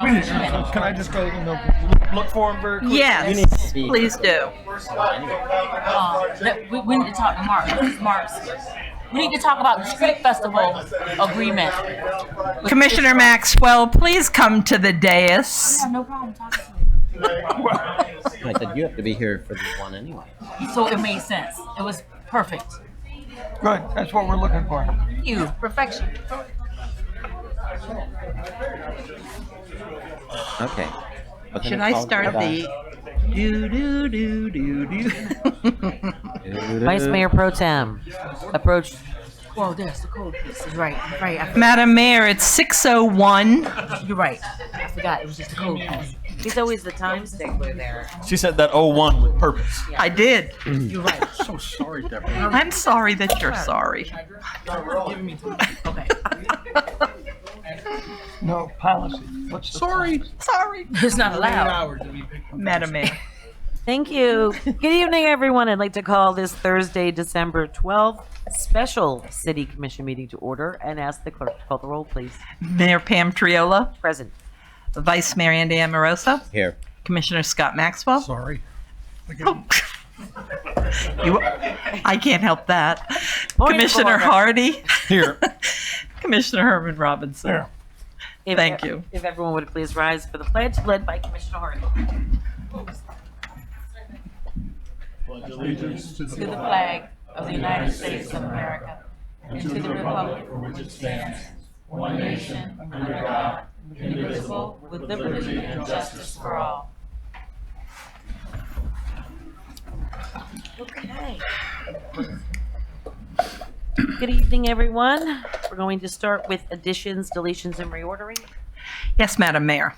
Can I just go, look for him very quickly? Yes, please do. We need to talk to Mark. We need to talk about the street festival agreement. Commissioner Maxwell, please come to the dais. Yeah, no problem talking to I said you have to be here for the one anyway. you. So it made sense. It was perfect. Good, that's what we're looking for. You, perfection. Okay. Should I start the do? Vice Mayor Pro Tem approach. Whoa, there's the code piece. Right. Madam Mayor, it's 6:01. You're right. I forgot. It was just the code piece. He's always the time stickler there. She said that 01 with purpose. I did. You're right. So sorry, Deborah. I'm sorry that you're sorry. Okay. No, policy. What's the Sorry. It's not allowed. Madam Mayor. Thank you. Good evening, everyone. I'd like to call this Thursday, December 12th, special City Commission meeting to order and ask the clerk to call the roll, please. Mayor Pam Triola, Present. Vice Mayor Andy Amoroso, Here. Commissioner Scott Maxwell. Sorry. I can't help that. Point of Commissioner order. Hardy. Here. Commissioner Herman Robinson. There. Thank you. If everyone would please rise for the pledge, led by Commissioner Hardy. To the flag of the United States of America and to the republic for which it stands, one nation, under God, indivisible, with liberty and justice for all. Okay. Good evening, everyone. We're going to start with additions, deletions, and reordering. Yes, Madam Mayor.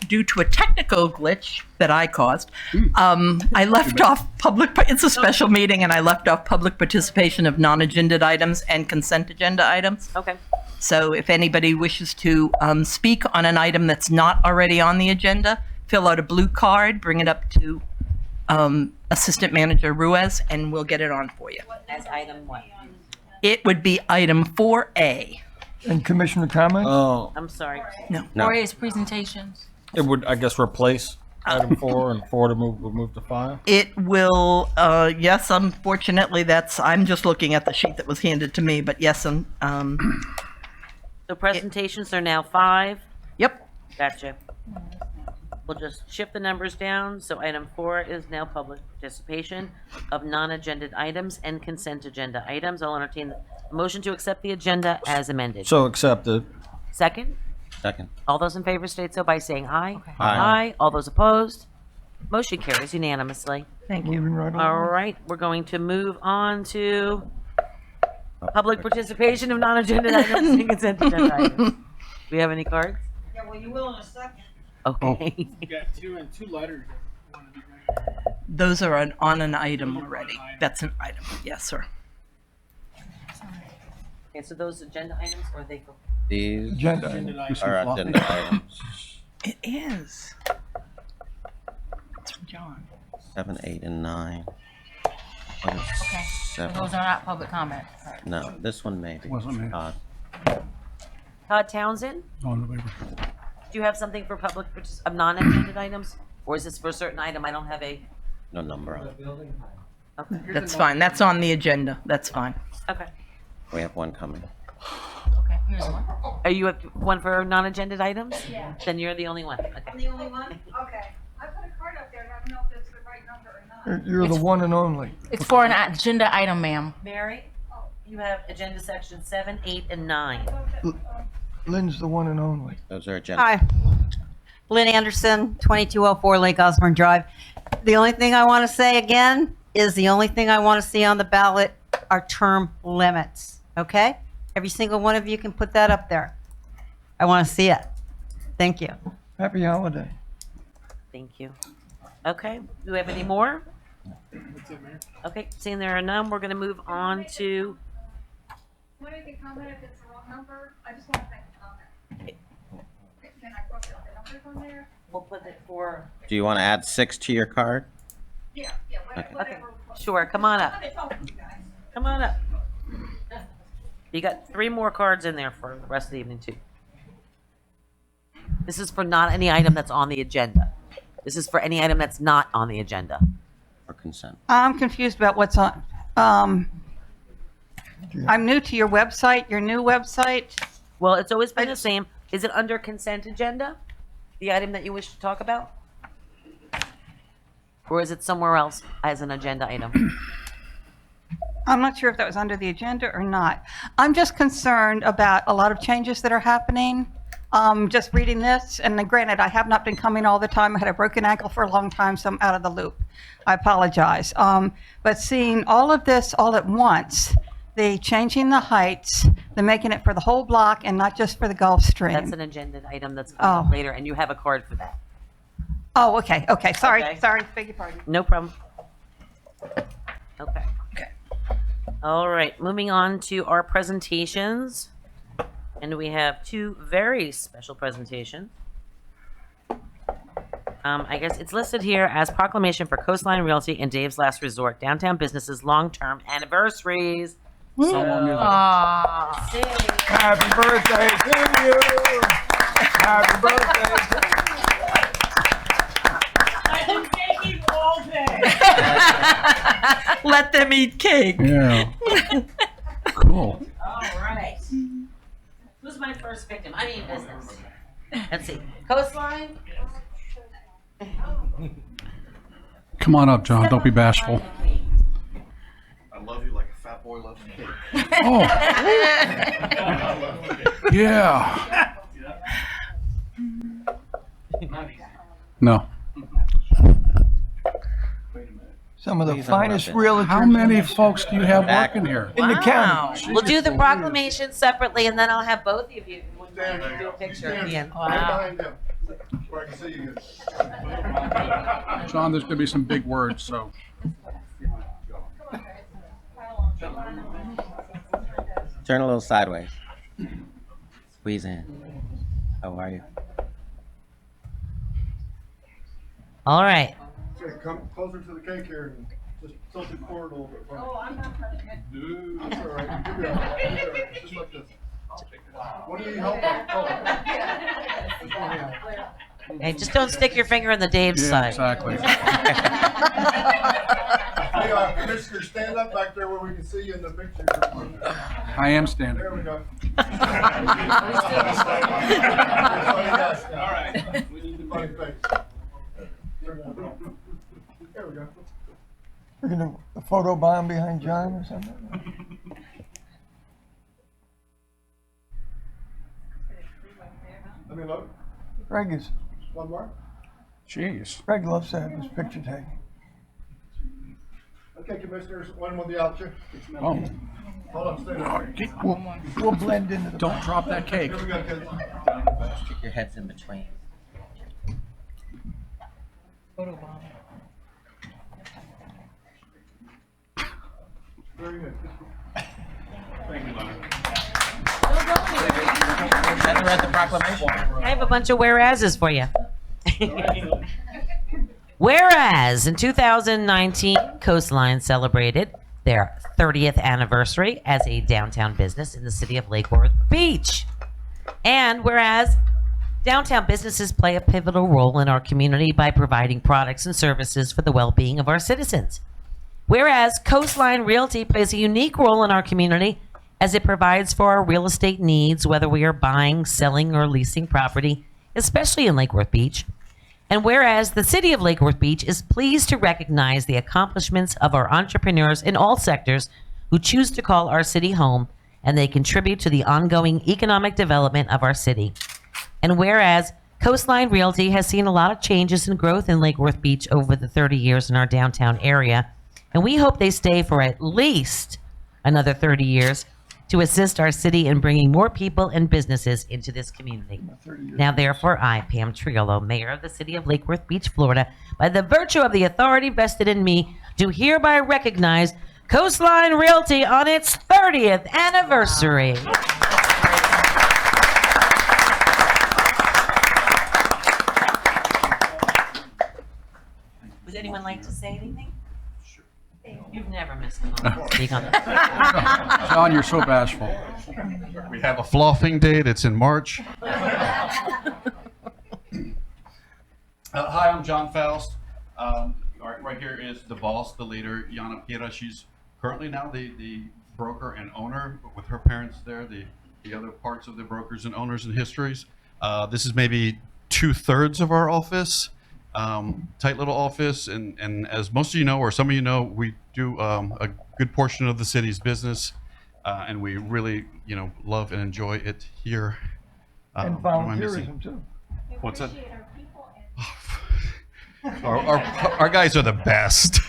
Due to a technical glitch that I caused, I left off it's a special meeting, and I left off public participation of non-agenda items and consent agenda items. Okay. So if anybody wishes to speak on an item that's not already on the agenda, fill out a blue card, bring it up to Assistant Manager Ruiz, and we'll get it on for you. As item one. It would be item 4A. And Commissioner comment? Oh, I'm sorry. no. Or his presentations. It would, I guess, replace item 4 and 4 to move to 5. It will, yes, unfortunately, I'm just looking at the sheet that was handed to me, but yes, So presentations are now 5. yep. Gotcha. We'll just shift the numbers down. So item 4 is now public participation of non-agenda items and consent agenda items. I'll entertain a motion to accept the agenda as amended. So accepted. Second, Second. all those in favor state so by saying aye. Okay. Aye. All those opposed? Motion carries unanimously. Thank you. Moving right All along. right, we're going to move on to public participation of non-agenda items and consent agenda items. Do we have any cards? Yeah, well, you will in a second. Okay. You got two letters that want to be read. Those are on an item already. That's an item, yes, sir. Okay, so those agenda items, or they go? These Agenda. are agenda items It is. It's from John. 7, 8, and 9. What is Okay. So 7? those are not public comment. Right. No, this one maybe. Wasn't me. Todd Townsend, On the waiver. do you have something for public of non-agenda items? Or is this for a certain item? I don't have a, No number on it. okay, That's fine. That's on the agenda. That's fine. okay. We have one coming. Okay, here's one. Are you have one for non-agenda items? Yeah. Then you're the only one, I'm okay. the only one? Okay. I put a card up there, but I don't know if it's the right number or not. You're the one and only. It's for an agenda item, ma'am. Mary, you have agenda section 7, 8, and 9. Lynn's the one and only. Those are agenda. Hi. Lynn Anderson, 2204 Lake Osborne Drive. The only thing I want to say again is the only thing I want to see on the ballot are term limits, okay? Every single one of you can put that up there. I want to see it. Thank you. Happy holiday. Thank you. Okay, do we have any more? What's it, Mayor? Okay, seeing there are none, we're gonna move on to, Want to make a comment if it's the wrong number? I just want to make a comment. Can I cross out the numbers on there? we'll put it for, Do you want to add 6 to your card? Yeah, Okay. whatever. sure, come on up, It's all for you guys. come on up. You got 3 more cards in there for the rest of the evening too. This is for not any item that's on the agenda. This is for any item that's not on the agenda. For consent. I'm confused about what's on. I'm new to your website, your new website. Well, it's always been the same. Is it under consent agenda? The item that you wish to talk about? Or is it somewhere else as an agenda item? I'm not sure if that was under the agenda or not. I'm just concerned about a lot of changes that are happening. Just reading this, and then granted, I have not been coming all the time. I had a broken ankle for a long time, so I'm out of the loop. I apologize. But seeing all of this all at once, the changing the heights, the making it for the whole block and not just for the Gulf Stream. That's an agenda item that's coming up later, and you have a card for that. Oh, okay, sorry, Okay. sorry, beg your pardon. No problem. Okay. All right, moving on to our presentations. And we have two very special presentations. I guess it's listed here as proclamation for Coastline Realty and Dave's Last Resort, downtown businesses' long-term anniversaries. Happy birthday to you. Happy birthday to I'm taking all day. Let them eat cake. Yeah. Cool. All right. Who's my first victim? I mean business. Let's see. Coastline. Come on up, John. Don't be bashful. I love you like a fat boy loves cake. Oh. Yeah. No. some of the finest realtors. How many folks do you have working here? in the county. We'll do the proclamation separately, and then I'll have both of you do a picture at the end. Right behind them, where I can see you. John, there's going to be some big words, so. Turn a little sideways. Squeeze in. How are you? All right. Okay, come closer to the cake here and just tilt it forward a little bit. Oh, I'm not touching it. No, that's all right. You'll be all right. You'll be all right. Just like this. What do you help with? Oh. Just one hand. Hey, just don't stick your finger in the Dave's Yeah, side. exactly. Hey, Commissioner, stand up back there where we can see you in the picture. I am standing. There we go. All right. We need the funny face. There we go. We're gonna a photo bomb behind John or something. Let me look. Greg One more. Jeez. Greg loves to have his picture taken. Okay, Commissioners, one with the altitude. Oh, Hold on, stay there. We'll blend into the. don't drop that cake. Here we go, kids. Stick your heads in between. Very good. Never read the proclamation. I have a bunch of whereases for you. Whereas in 2019, Coastline celebrated their 30th anniversary as a downtown business in the city of Lake Worth Beach. And whereas downtown businesses play a pivotal role in our community by providing products and services for the well-being of our citizens. Whereas Coastline Realty plays a unique role in our community as it provides for our real estate needs, whether we are buying, selling, or leasing property, especially in Lake Worth Beach. And whereas the city of Lake Worth Beach is pleased to recognize the accomplishments of our entrepreneurs in all sectors who choose to call our city home, and they contribute to the ongoing economic development of our city. And whereas Coastline Realty has seen a lot of changes and growth in Lake Worth Beach over the 30 years in our downtown area, and we hope they stay for at least another 30 years to assist our city in bringing more people and businesses into this community. Now, therefore, I, Pam Triolo, Mayor of the City of Lake Worth Beach, Florida, by the virtue of the authority vested in me, do hereby recognize Coastline Realty on its 30th anniversary. Would anyone like to say anything? You've never missed a moment to speak on that. John, you're so bashful. We have a fluffing date. It's in March. Hi, I'm John Faust. Right here is the boss, the leader, Yana Pira. She's currently now the broker and owner, but with her parents there, the other parts of the brokers and owners and histories. This is maybe 2/3 of our office, tight little office. And as most of you know, or some of you know, we do a good portion of the city's business, and we really, love and enjoy it here. And What am I missing? volunteerism too. What's that? Our guys are the best.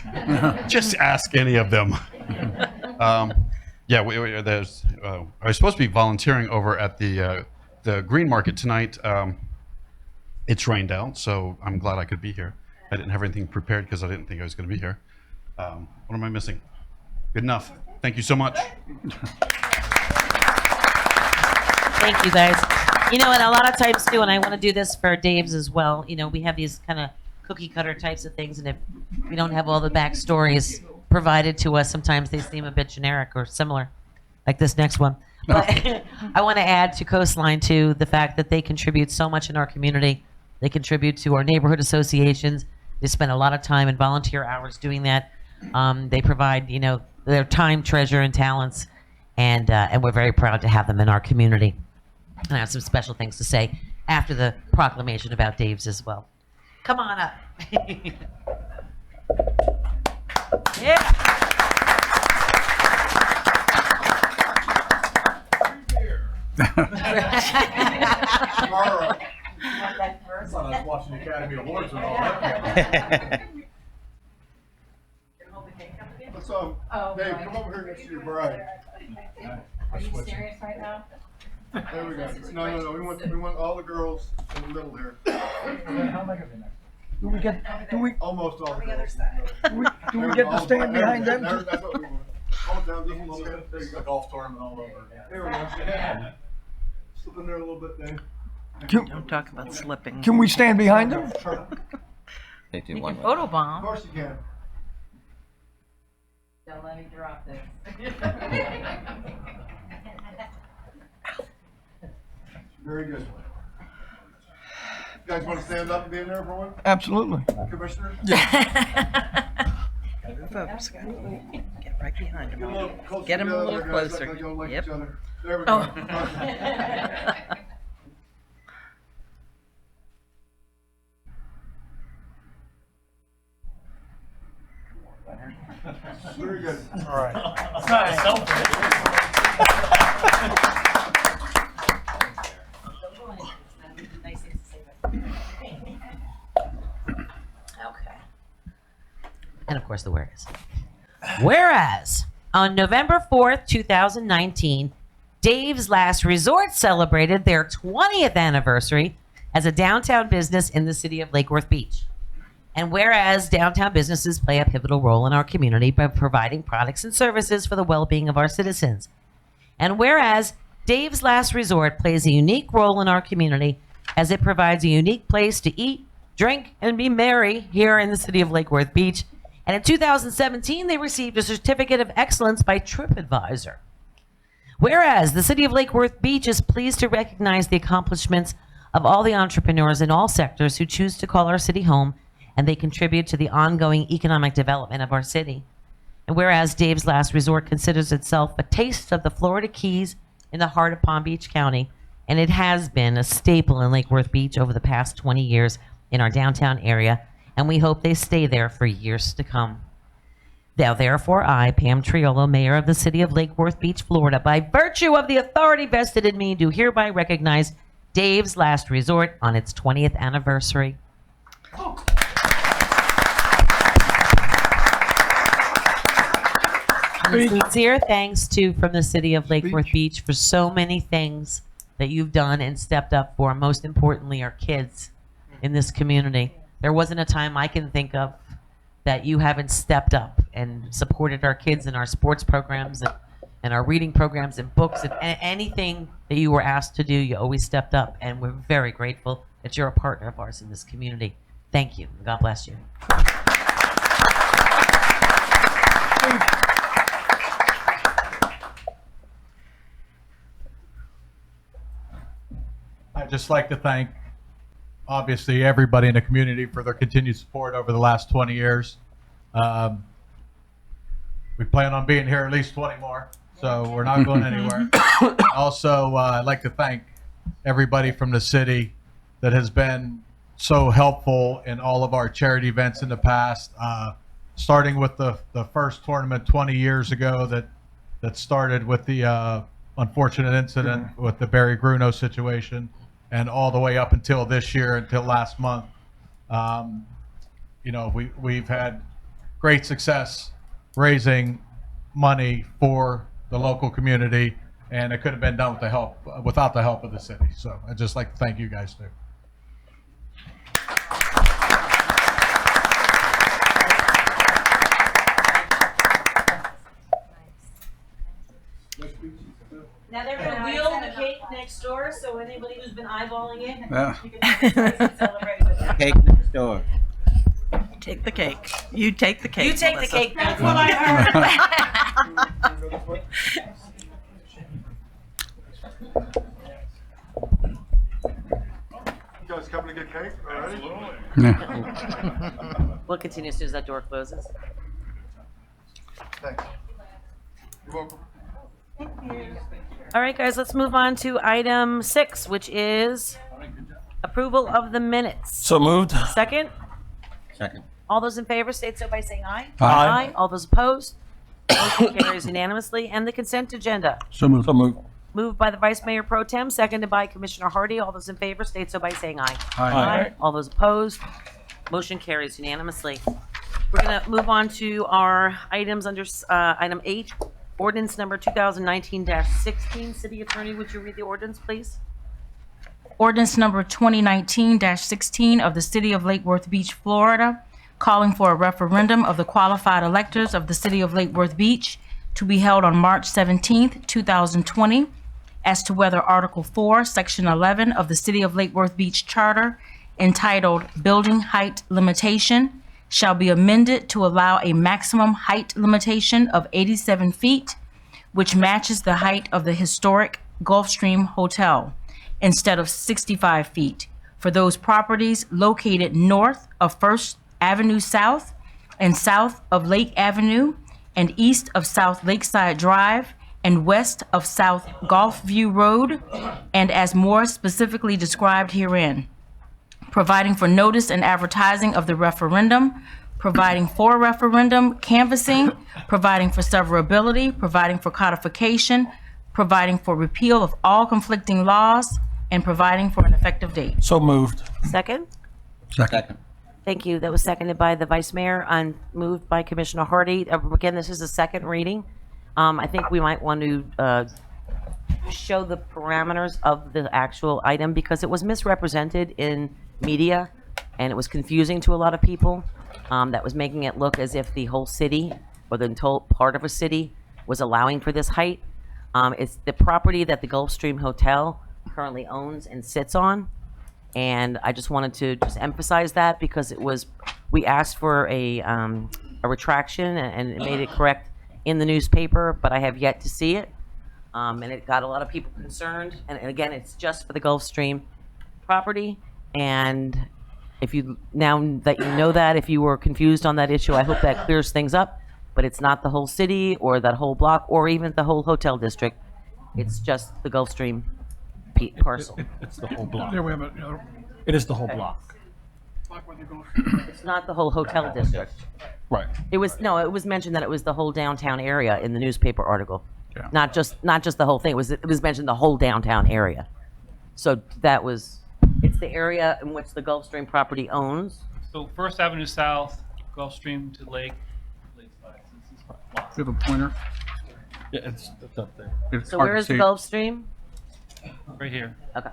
Just ask any of them. Yeah, there's. I was supposed to be volunteering over at the Green Market tonight. It's rained out, so I'm glad I could be here. I didn't have anything prepared because I didn't think I was going to be here. What am I missing? Good enough. Thank you so much. Thank you, guys. And a lot of times too, and I want to do this for Dave's as well, we have these kind of cookie cutter types of things, and if we don't have all the backstories provided to us, sometimes they seem a bit generic or similar, like this next one. But I want to add to Coastline too the fact that they contribute so much in our community. They contribute to our neighborhood associations. They spend a lot of time and volunteer hours doing that. They provide, their time, treasure, and talents, and we're very proud to have them in our community. And I have some special things to say after the proclamation about Dave's as well. Come on up. Yeah. Tomorrow. I thought I was watching the Academy Awards and all that. Let's Dave, come over here next to your bride. Are you serious right now? There we go. No. We want all the girls in the middle here. Do we Almost all the girls. do we get to stand behind them? That's what we want. Hold down just a little bit. There you go. Golf tournament all over. There we go. Slip in there a little bit, Dave. Don't talk about slipping. Can we stand behind them? They do You one can way. Of photobomb. course you can. Don't let me drop this. Very good. You guys want to stand up and be in there for one? Absolutely. Commissioner? Move over, Scott. Get right behind Get a him. little closer Get him a together, little guys. closer. Like y'all like Yep. each other. There we Oh. go. Very good. All right. It's not a selfie. Okay. And of course, the whereas. Whereas, on November 4th, 2019, Dave's Last Resort celebrated their 20th anniversary as a downtown business in the city of Lake Worth Beach. And whereas downtown businesses play a pivotal role in our community by providing products and services for the well-being of our citizens. And whereas Dave's Last Resort plays a unique role in our community as it provides a unique place to eat, drink, and be merry here in the city of Lake Worth Beach. And in 2017, they received a certificate of excellence by TripAdvisor. Whereas the city of Lake Worth Beach is pleased to recognize the accomplishments of all the entrepreneurs in all sectors who choose to call our city home, and they contribute to the ongoing economic development of our city. And whereas Dave's Last Resort considers itself a taste of the Florida Keys in the heart of Palm Beach County, and it has been a staple in Lake Worth Beach over the past 20 years in our downtown area, and we hope they stay there for years to come. Now, therefore, I, Pam Triolo, Mayor of the City of Lake Worth Beach, Florida, by virtue of the authority vested in me, do hereby recognize Dave's Last Resort on its 20th anniversary. And sincere thanks to from the City of Lake Worth Beach for so many things that you've done and stepped up for, most importantly, our kids in this community. There wasn't a time I can think of that you haven't stepped up and supported our kids in our sports programs and our reading programs and books and anything that you were asked to do, you always stepped up, and we're very grateful that you're a partner of ours in this community. Thank you. God bless you. I'd just like to thank obviously everybody in the community for their continued support over the last 20 years. We plan on being here at least 20 more, so we're not going anywhere. Also, I'd like to thank everybody from the city that has been so helpful in all of our charity events in the past, starting with the first tournament 20 years ago that started with the unfortunate incident with the Barry Gruno situation, and all the way up until this year, until last month. We've had great success raising money for the local community, and it could have been done without the help of the city. So I'd just like to thank you guys too. Now they're gonna wheel the cake next door, so anybody who's been eyeballing it, Yeah. you can celebrate with them. Cake next door. Take the cake. You take the cake. You take the Melissa. cake. That's what I heard. You guys coming to get cake already? We'll continue as soon as that door closes. Thanks. You're welcome. All right, guys, let's move on to item 6, which is approval of the minutes. So moved. Second, Second. all those in favor state so by saying aye. Aye. All those opposed, motion carries unanimously. And the consent agenda, So moved. So moved. moved by the Vice Mayor Pro Tem, seconded by Commissioner Hardy. All those in favor state so by saying aye. Aye. All those opposed, motion carries unanimously. We're going to move on to our items under item 8, ordinance number 2019-16. City Attorney, would you read the ordinance, please? Ordinance number 2019-16 of the City of Lake Worth Beach, Florida, calling for a referendum of the qualified electors of the City of Lake Worth Beach to be held on March 17th, 2020, as to whether Article 4, Section 11 of the City of Lake Worth Beach Charter, entitled Building Height Limitation, shall be amended to allow a maximum height limitation of 87 feet, which matches the height of the historic Gulfstream Hotel, instead of 65 feet, for those properties located north of First Avenue South and south of Lake Avenue and east of South Lakeside Drive and west of South Gulfview Road, and as more specifically described herein, providing for notice and advertising of the referendum, providing for referendum canvassing, providing for severability, providing for codification, providing for repeal of all conflicting laws, and providing for an effective date. So moved. Second? Second. Thank you. That was seconded by the Vice Mayor and moved by Commissioner Hardy. Again, this is a second reading. I think we might want to show the parameters of the actual item because it was misrepresented in media and it was confusing to a lot of people. That was making it look as if the whole city or the entire part of a city was allowing for this height. It's the property that the Gulfstream Hotel currently owns and sits on. And I just wanted to just emphasize that because we asked for a retraction and it made it correct in the newspaper, but I have yet to see it. And it got a lot of people concerned. And again, it's just for the Gulfstream property. And if you, now that you know that, if you were confused on that issue, I hope that clears things up. But it's not the whole city or that whole block or even the whole hotel district. It's just the Gulfstream parcel. It's the whole block. There we have it. It is the whole block. It's not the whole hotel district. Right. It was mentioned that it was the whole downtown area in the newspaper article. Yeah. Not just the whole thing. It was mentioned the whole downtown area. So it's the area in which the Gulfstream property owns. So First Avenue South, Gulfstream to Lakeside. We have a pointer. Yeah, it's up there. It's So hard where to is the see. Gulfstream? Right here. Okay.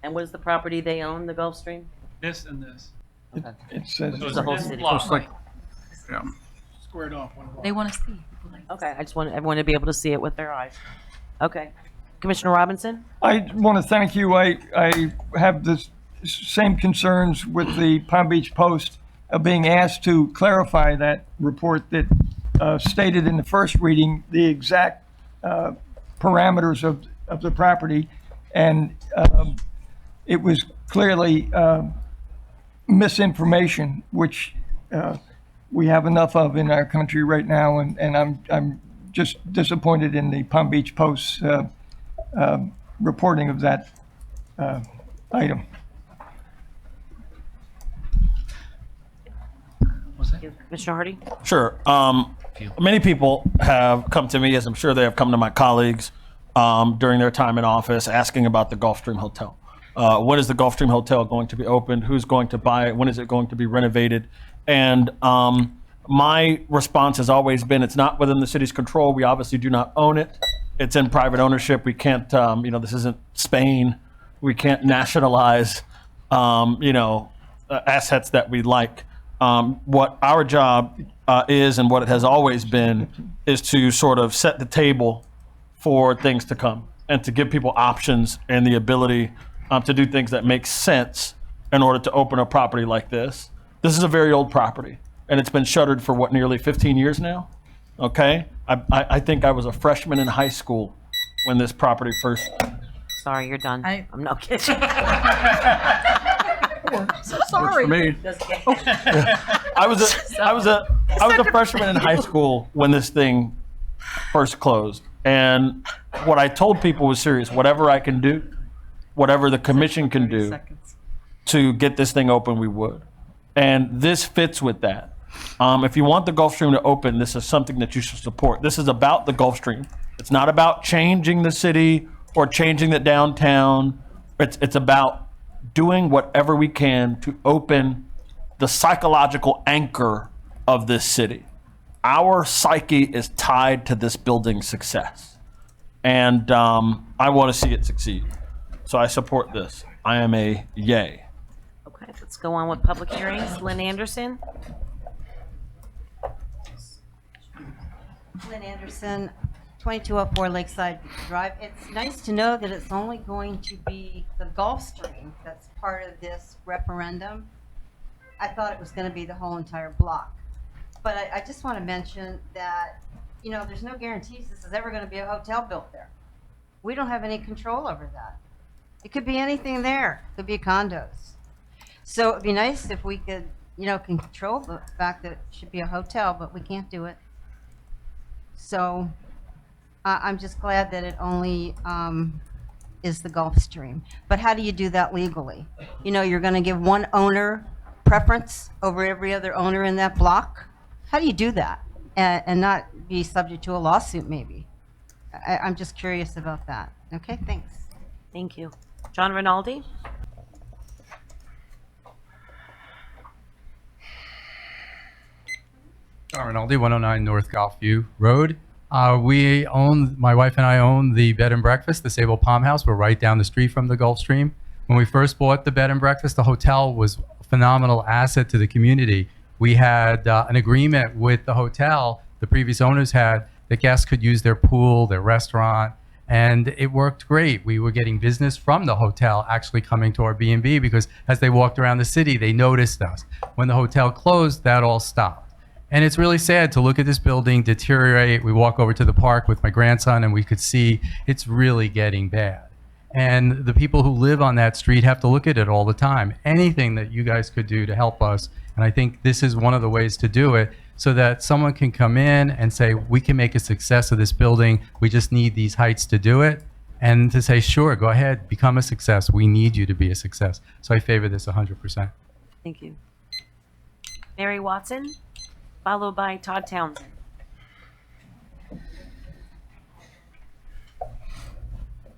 And what is the property they own, the Gulfstream? This and this. Okay. It says So It's the whole this city. block. it's like, yeah. Squared off one block. They want to see. Okay, I just want everyone to be able to see it with their eyes. Okay. Commissioner Robinson? I want to thank you. I have the same concerns with the Palm Beach Post being asked to clarify that report that stated in the first reading the exact parameters of the property. And it was clearly misinformation, which we have enough of in our country right now, and I'm just disappointed in the Palm Beach Post reporting of that item. Commissioner Hardy? Sure. Many people have come to me, as I'm sure they have come to my colleagues during their time in office, asking about the Gulfstream Hotel. When is the Gulfstream Hotel going to be opened? Who's going to buy it? When is it going to be renovated? And my response has always been, it's not within the city's control. We obviously do not own it. It's in private ownership. We can't, this isn't Spain. We can't nationalize, assets that we like. What our job is, and what it has always been, is to sort of set the table for things to come and to give people options and the ability to do things that make sense in order to open a property like this. This is a very old property, and it's been shuttered for what, nearly 15 years now? Okay? I think I was a freshman in high school when this property first. Sorry, you're done. I'm not kidding. So sorry. For me. Just kidding. I was a freshman in high school when this thing first closed, and what I told people was serious. Whatever I can do, whatever the commission can do to get this thing open, we would. And this fits with that. If you want the Gulfstream to open, this is something that you should support. This is about the Gulfstream. It's not about changing the city or changing the downtown. It's about doing whatever we can to open the psychological anchor of this city. Our psyche is tied to this building's success. And I want to see it succeed. So I support this. I am a yay. Okay, let's go on with public hearings. Lynn Anderson? Lynn Anderson, 2204 Lakeside Drive. It's nice to know that it's only going to be the Gulfstream that's part of this referendum. I thought it was going to be the whole entire block. But I just want to mention that, there's no guarantees this is ever going to be a hotel built there. We don't have any control over that. It could be anything there. It could be condos. So it'd be nice if we could, can control the fact that it should be a hotel, but we can't do it. So I'm just glad that it only is the Gulfstream. But how do you do that legally? You're going to give one owner preference over every other owner in that block? How do you do that and not be subject to a lawsuit maybe? I'm just curious about that. Okay, thanks. Thank you. John Rinaldi? John Rinaldi, 109 North Golfview Road. My wife and I own the bed and breakfast, the Sable Palm House. We're right down the street from the Gulfstream. When we first bought the bed and breakfast, the hotel was a phenomenal asset to the community. We had an agreement with the hotel, the previous owners had, that guests could use their pool, their restaurant, and it worked great. We were getting business from the hotel actually coming to our B&B because as they walked around the city, they noticed us. When the hotel closed, that all stopped. And it's really sad to look at this building deteriorate. We walk over to the park with my grandson and we could see it's really getting bad. And the people who live on that street have to look at it all the time. Anything that you guys could do to help us, and I think this is one of the ways to do it, so that someone can come in and say, we can make a success of this building. We just need these heights to do it. And to say, sure, go ahead, become a success. We need you to be a success. So I favor this 100%. Thank you. Mary Watson, followed by Todd Townsend.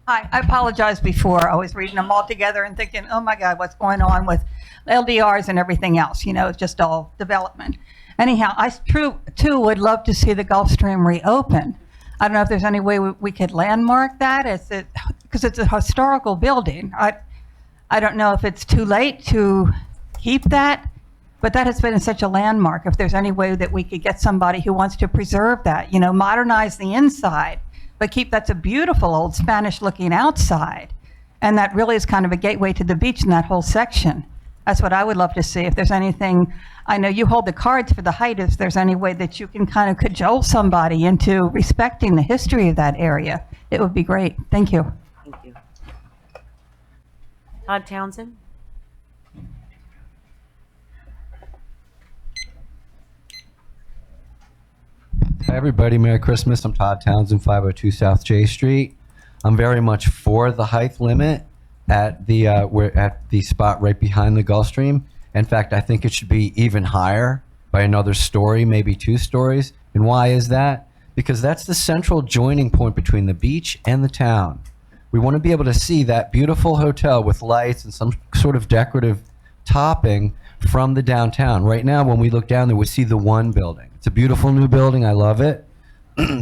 Hi, I apologize before. I was reading them all together and thinking, oh my God, what's going on with LDRs and everything else? It's just all development. Anyhow, I too would love to see the Gulfstream reopen. I don't know if there's any way we could landmark that, because it's a historical building. I don't know if it's too late to keep that, but that has been such a landmark. If there's any way that we could get somebody who wants to preserve that, modernize the inside, but that's a beautiful old Spanish-looking outside, and that really is kind of a gateway to the beach in that whole section. That's what I would love to see. If there's anything, I know you hold the cards for the height, if there's any way that you can kind of cajole somebody into respecting the history of that area, it would be great. Thank you. Thank you. Todd Townsend? Hi, everybody. Merry Christmas. I'm Todd Townsend, 502 South J Street. I'm very much for the height limit at the we're at the spot right behind the Gulfstream. In fact, I think it should be even higher by another story, maybe 2 stories. And why is that? Because that's the central joining point between the beach and the town. We want to be able to see that beautiful hotel with lights and some sort of decorative topping from the downtown. Right now, when we look down there, we see the one building. It's a beautiful new building. I love it,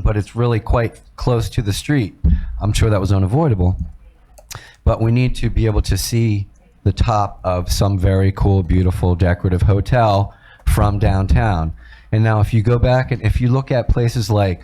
but it's really quite close to the street. I'm sure that was unavoidable. But we need to be able to see the top of some very cool, beautiful, decorative hotel from downtown. And now if you go back and if you look at places like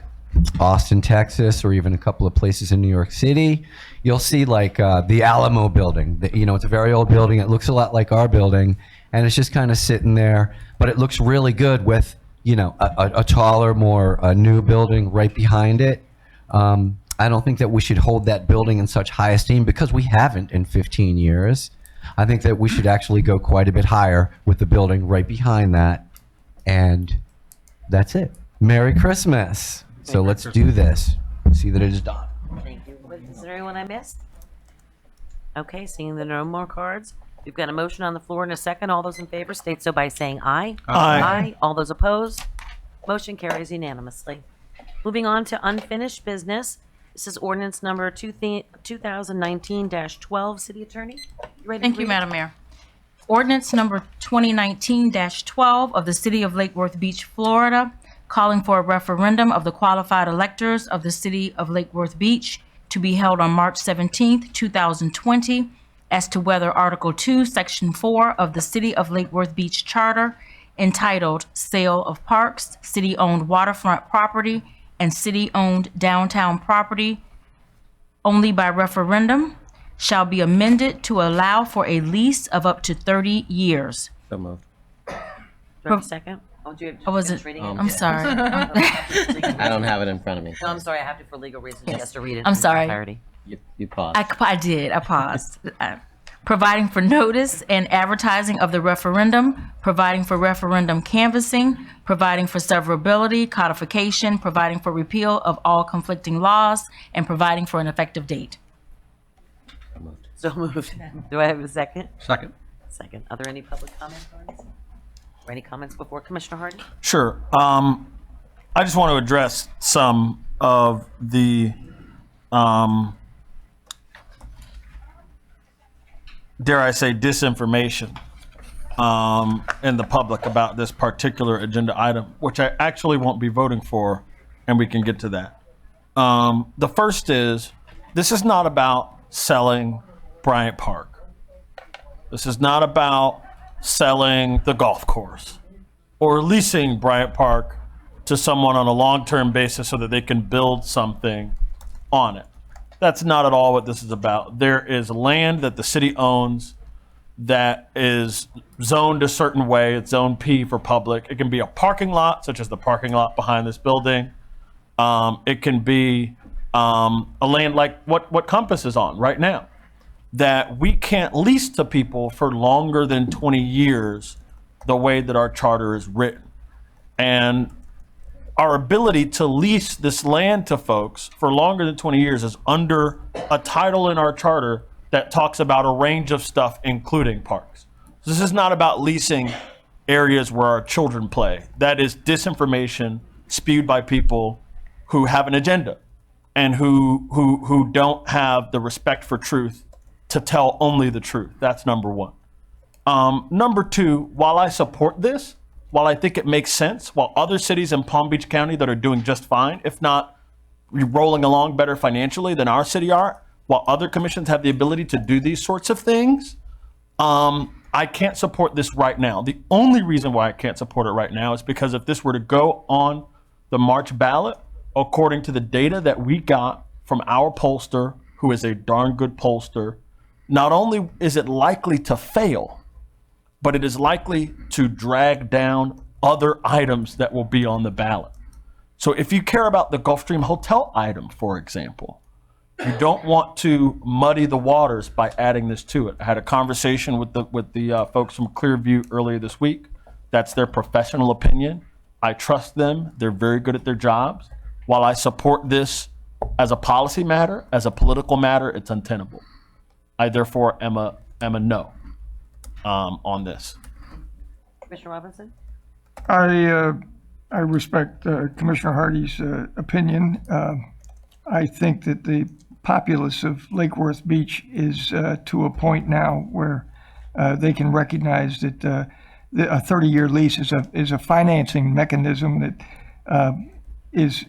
Austin, Texas, or even a couple of places in New York City, you'll see like the Alamo building. It's a very old building. It looks a lot like our building, and it's just kind of sitting there, but it looks really good with, a taller, more new building right behind it. I don't think that we should hold that building in such high esteem because we haven't in 15 years. I think that we should actually go quite a bit higher with the building right behind that. And that's it. Merry Christmas. So let's do this. See that it is done. Thank you. Is there anyone I missed? Okay, seeing there are no more cards. We've got a motion on the floor in a second. All those in favor state so by saying aye. Aye. All those opposed? Motion carries unanimously. Moving on to unfinished business. This is ordinance number 2019-12. City Attorney, you ready to Thank you, read? Madam Mayor. Ordinance number 2019-12 of the City of Lake Worth Beach, Florida, calling for a referendum of the qualified electors of the City of Lake Worth Beach to be held on March 17th, 2020, as to whether Article 2, Section 4 of the City of Lake Worth Beach Charter, entitled Sale of Parks, City-Owned Waterfront Property, and City-Owned Downtown Property, only by referendum, shall be amended to allow for a lease of up to 30 years. So moved. Do I have a second? Oh, do you have, I wasn't, finish reading it? I'm sorry. I don't have it in front of me. No, I'm sorry. I have to for legal reasons. She has to read it. I'm in sorry. entirety. You paused. I did. I paused. Providing for notice and advertising of the referendum, providing for referendum canvassing, providing for severability, codification, providing for repeal of all conflicting laws, and providing for an effective date. So moved. Do I have a second? Second. Second. Are there any public comments on this? Or any comments before Commissioner Harden? Sure. I just want to address some of the, dare I say, disinformation in the public about this particular agenda item, which I actually won't be voting for, and we can get to that. The first is, this is not about selling Bryant Park. This is not about selling the golf course or leasing Bryant Park to someone on a long-term basis so that they can build something on it. That's not at all what this is about. There is land that the city owns that is zoned a certain way. It's zone P for public. It can be a parking lot, such as the parking lot behind this building. It can be a land like what Compass is on right now, that we can't lease to people for longer than 20 years the way that our charter is written. And our ability to lease this land to folks for longer than 20 years is under a title in our charter that talks about a range of stuff, including parks. So this is not about leasing areas where our children play. That is disinformation spewed by people who have an agenda and who don't have the respect for truth to tell only the truth. That's number one. Number two, while I support this, while I think it makes sense, while other cities in Palm Beach County that are doing just fine, if not rolling along better financially than our city are, while other commissions have the ability to do these sorts of things, I can't support this right now. The only reason why I can't support it right now is because if this were to go on the March ballot, according to the data that we got from our pollster, who is a darn good pollster, not only is it likely to fail, but it is likely to drag down other items that will be on the ballot. So if you care about the Gulfstream Hotel item, for example, you don't want to muddy the waters by adding this to it. I had a conversation with the folks from Clearview earlier this week. That's their professional opinion. I trust them. They're very good at their jobs. While I support this as a policy matter, as a political matter, it's untenable. I therefore am a no on this. Commissioner Robinson? I respect Commissioner Hardy's opinion. I think that the populace of Lake Worth Beach is to a point now where they can recognize that a 30-year lease is a financing mechanism that is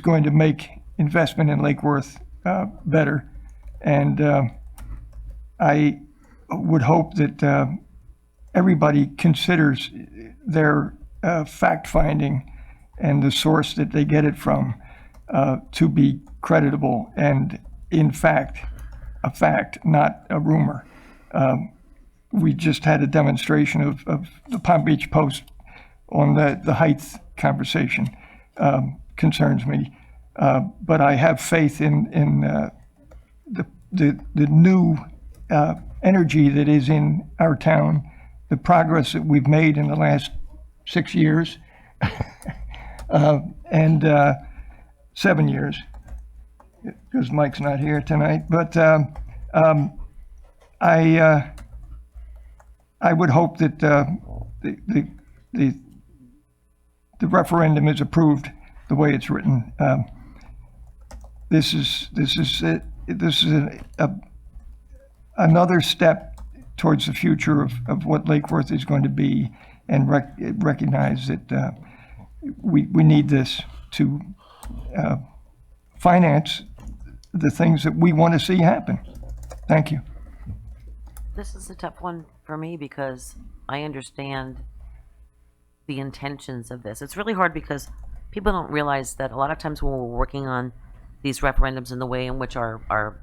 going to make investment in Lake Worth better. And I would hope that everybody considers their fact-finding and the source that they get it from to be creditable and, in fact, a fact, not a rumor. We just had a demonstration of the Palm Beach Post on the height conversation. Concerns me. But I have faith in the new energy that is in our town, the progress that we've made in the last 6 years and 7 years, because Mike's not here tonight. But I would hope that the referendum is approved the way it's written. This is another step towards the future of what Lake Worth is going to be, and recognize that we need this to finance the things that we want to see happen. Thank you. This is a tough one for me because I understand the intentions of this. It's really hard because people don't realize that a lot of times when we're working on these referendums and the way in which our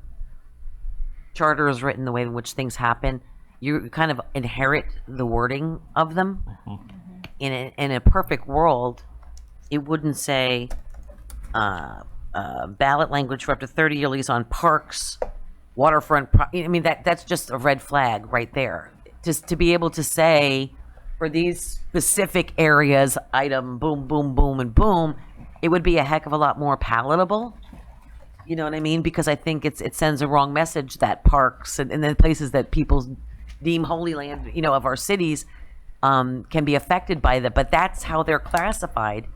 charter is written, the way in which things happen, you kind of inherit the wording of them. In a perfect world, it wouldn't say ballot language for up to 30-year lease on parks, waterfront. I mean, that's just a red flag right there. Just to be able to say for these specific areas, item, boom, boom, boom, and boom, it would be a heck of a lot more palatable. You know what I mean? Because I think it sends a wrong message that parks and the places that people deem holy land, of our cities, can be affected by that. But that's how they're classified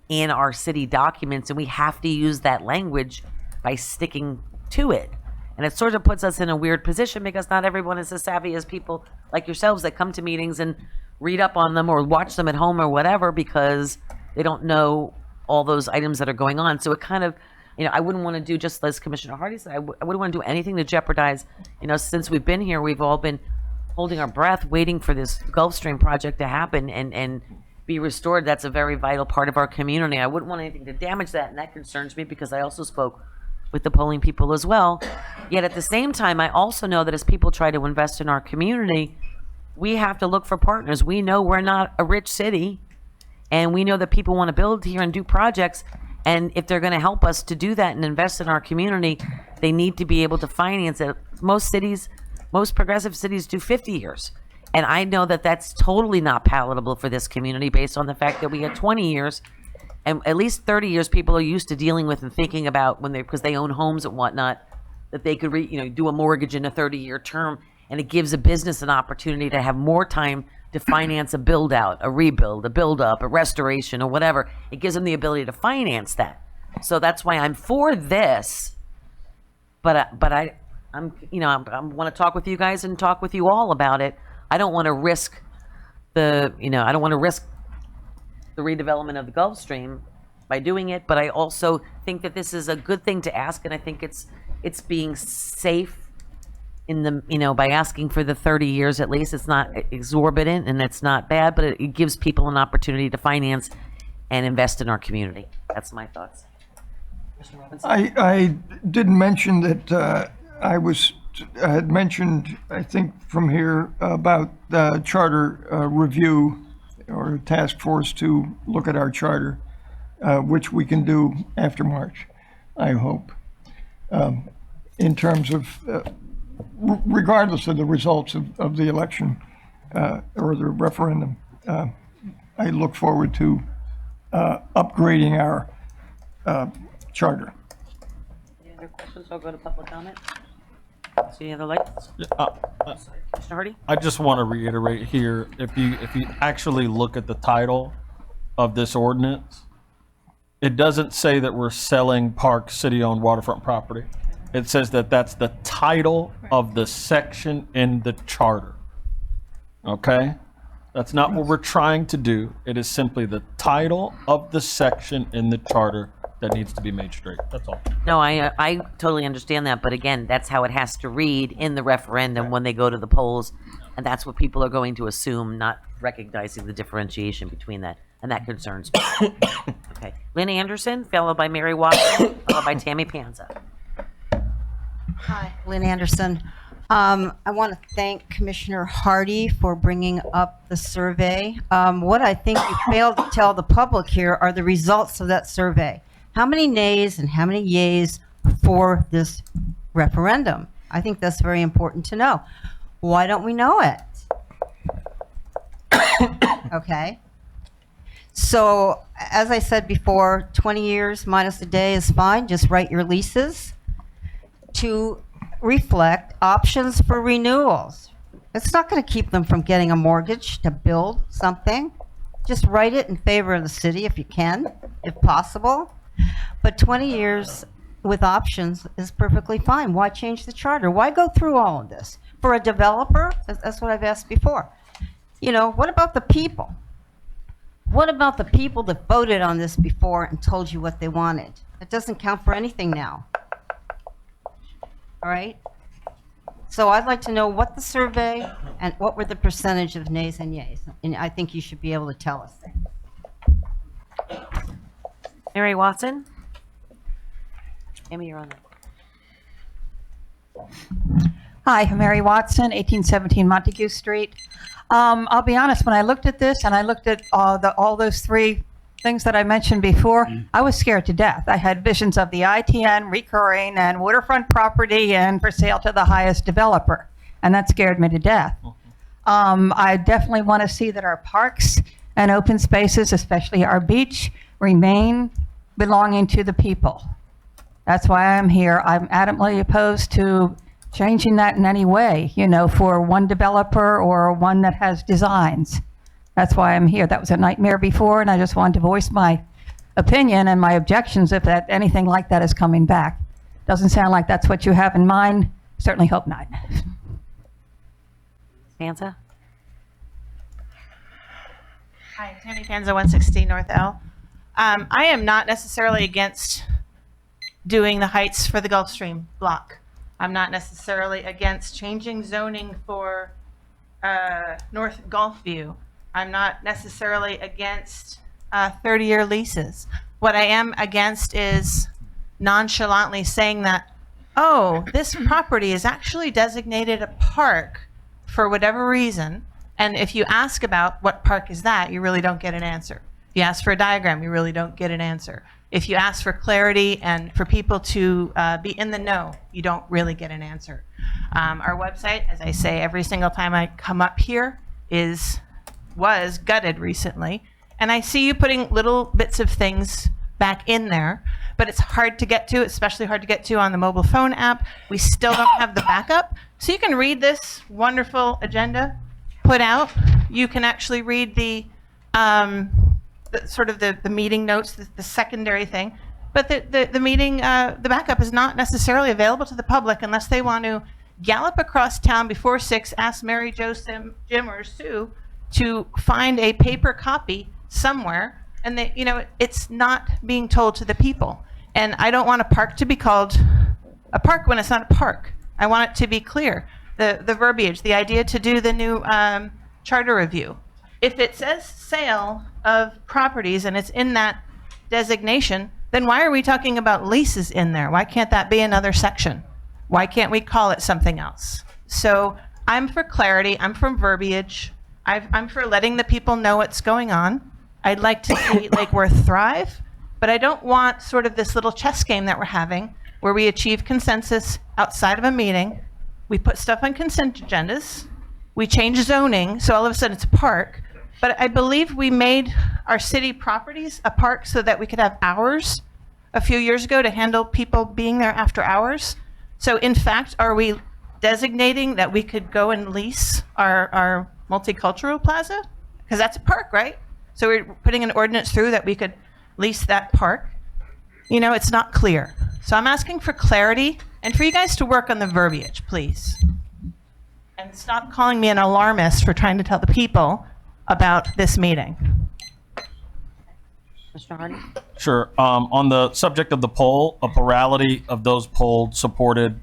in our city documents, and we have to use that language by sticking to it. And it sort of puts us in a weird position because not everyone is as savvy as people like yourselves that come to meetings and read up on them or watch them at home or whatever, because they don't know all those items that are going on. So it kind of, I wouldn't want to do, just as Commissioner Hardy said, I wouldn't want to do anything to jeopardize, since we've been here, we've all been holding our breath, waiting for this Gulf Stream project to happen and be restored. That's a very vital part of our community. I wouldn't want anything to damage that, and that concerns me because I also spoke with the polling people as well. Yet at the same time, I also know that as people try to invest in our community, we have to look for partners. We know we're not a rich city, and we know that people want to build here and do projects. And if they're going to help us to do that and invest in our community, they need to be able to finance it. Most cities, most progressive cities do 50 years. And I know that that's totally not palatable for this community based on the fact that we had 20 years and at least 30 years people are used to dealing with and thinking about because they own homes and whatnot, that they could do a mortgage in a 30-year term. And it gives a business an opportunity to have more time to finance a build out, a rebuild, a build up, a restoration, or whatever. It gives them the ability to finance that. So that's why I'm for this. But I want to talk with you guys and talk with you all about it. I don't want to risk the redevelopment of the Gulf Stream by doing it. But I also think that this is a good thing to ask, and I think it's being safe in the by asking for the 30 years at least. It's not exorbitant and it's not bad, but it gives people an opportunity to finance and invest in our community. That's my thoughts. I didn't mention that I had mentioned, I think from here, about the charter review or task force to look at our charter, which we can do after March, I hope, in terms of regardless of the results of the election or the referendum. I look forward to upgrading our charter. Any other questions? I'll go to public comment. See any other lights? Commissioner Hardy? I just want to reiterate here, if you actually look at the title of this ordinance, it doesn't say that we're selling park city-owned waterfront property. It says that that's the title of the section in the charter. Okay? That's not what we're trying to do. It is simply the title of the section in the charter that needs to be made straight. That's all. No, I totally understand that, but again, that's how it has to read in the referendum when they go to the polls, and that's what people are going to assume, not recognizing the differentiation between that, and that concerns me. Okay, Lynn Anderson, followed by Mary Watson, followed by Tammy Panza. Hi, Lynn Anderson. I want to thank Commissioner Hardy for bringing up the survey. What I think you failed to tell the public here are the results of that survey. How many nays and how many yays for this referendum? I think that's very important to know. Why don't we know it? Okay. So, as I said before, 20 years minus a day is fine. Just write your leases to reflect options for renewals. It's not going to keep them from getting a mortgage to build something. Just write it in favor of the city if you can, if possible. But 20 years with options is perfectly fine. Why change the charter? Why go through all of this? For a developer, that's what I've asked before. You know, what about the people? What about the people that voted on this before and told you what they wanted? It doesn't count for anything now. All right? So I'd like to know what the survey and what were the percentage of nays and yays. And I think you should be able to tell us. Mary Watson? Amy, you're on there. Hi, I'm Mary Watson, 1817 Montague Street. I'll be honest, when I looked at this and I looked at all those three things that I mentioned before, I was scared to death. I had visions of the ITN recurring and waterfront property and for sale to the highest developer, and that scared me to death. I definitely want to see that our parks and open spaces, especially our beach, remain belonging to the people. That's why I'm here. I'm adamantly opposed to changing that in any way, you know, for one developer or one that has designs. That's why I'm here. That was a nightmare before, and I just wanted to voice my opinion and my objections if that anything like that is coming back. Doesn't sound like that's what you have in mind. Certainly hope not. Panza? Hi, Tammy Panza, 160 North L. I am not necessarily against doing the heights for the Gulfstream block. I'm not necessarily against changing zoning for North Gulfview. I'm not necessarily against 30-year leases. What I am against is nonchalantly saying that, oh, this property is actually designated a park for whatever reason, and if you ask about what park is that, you really don't get an answer. If you ask for a diagram, you really don't get an answer. If you ask for clarity and for people to be in the know, you don't really get an answer. Our website, as I say every single time I come up here, was gutted recently, and I see you putting little bits of things back in there, but it's hard to get to, especially hard to get to on the mobile phone app. We still don't have the backup, so you can read this wonderful agenda put out. You can actually read the sort of the meeting notes, the secondary thing, but the meeting, the backup is not necessarily available to the public unless they want to gallop across town before 6, ask Mary Jo, Jim, or Sue to find a paper copy somewhere, and they, you know, it's not being told to the people. And I don't want a park to be called a park when it's not a park. I want it to be clear. The verbiage, the idea to do the new charter review. If it says sale of properties and it's in that designation, then why are we talking about leases in there? Why can't that be another section? Why can't we call it something else? So I'm for clarity. I'm for verbiage. I'm for letting the people know what's going on. I'd like to see Lake Worth thrive, but I don't want sort of this little chess game that we're having where we achieve consensus outside of a meeting. We put stuff on consent agendas. We change zoning, so all of a sudden it's a park. but I believe we made our city properties a park so that we could have hours a few years ago to handle people being there after hours. So in fact, are we designating that we could go and lease our multicultural plaza? Because that's a park, right? So we're putting an ordinance through that we could lease that park. You know, it's not clear. So I'm asking for clarity and for you guys to work on the verbiage, please. And stop calling me an alarmist for trying to tell the people about this meeting. Mr. Hardy? Sure. On the subject of the poll, a plurality of those polled supported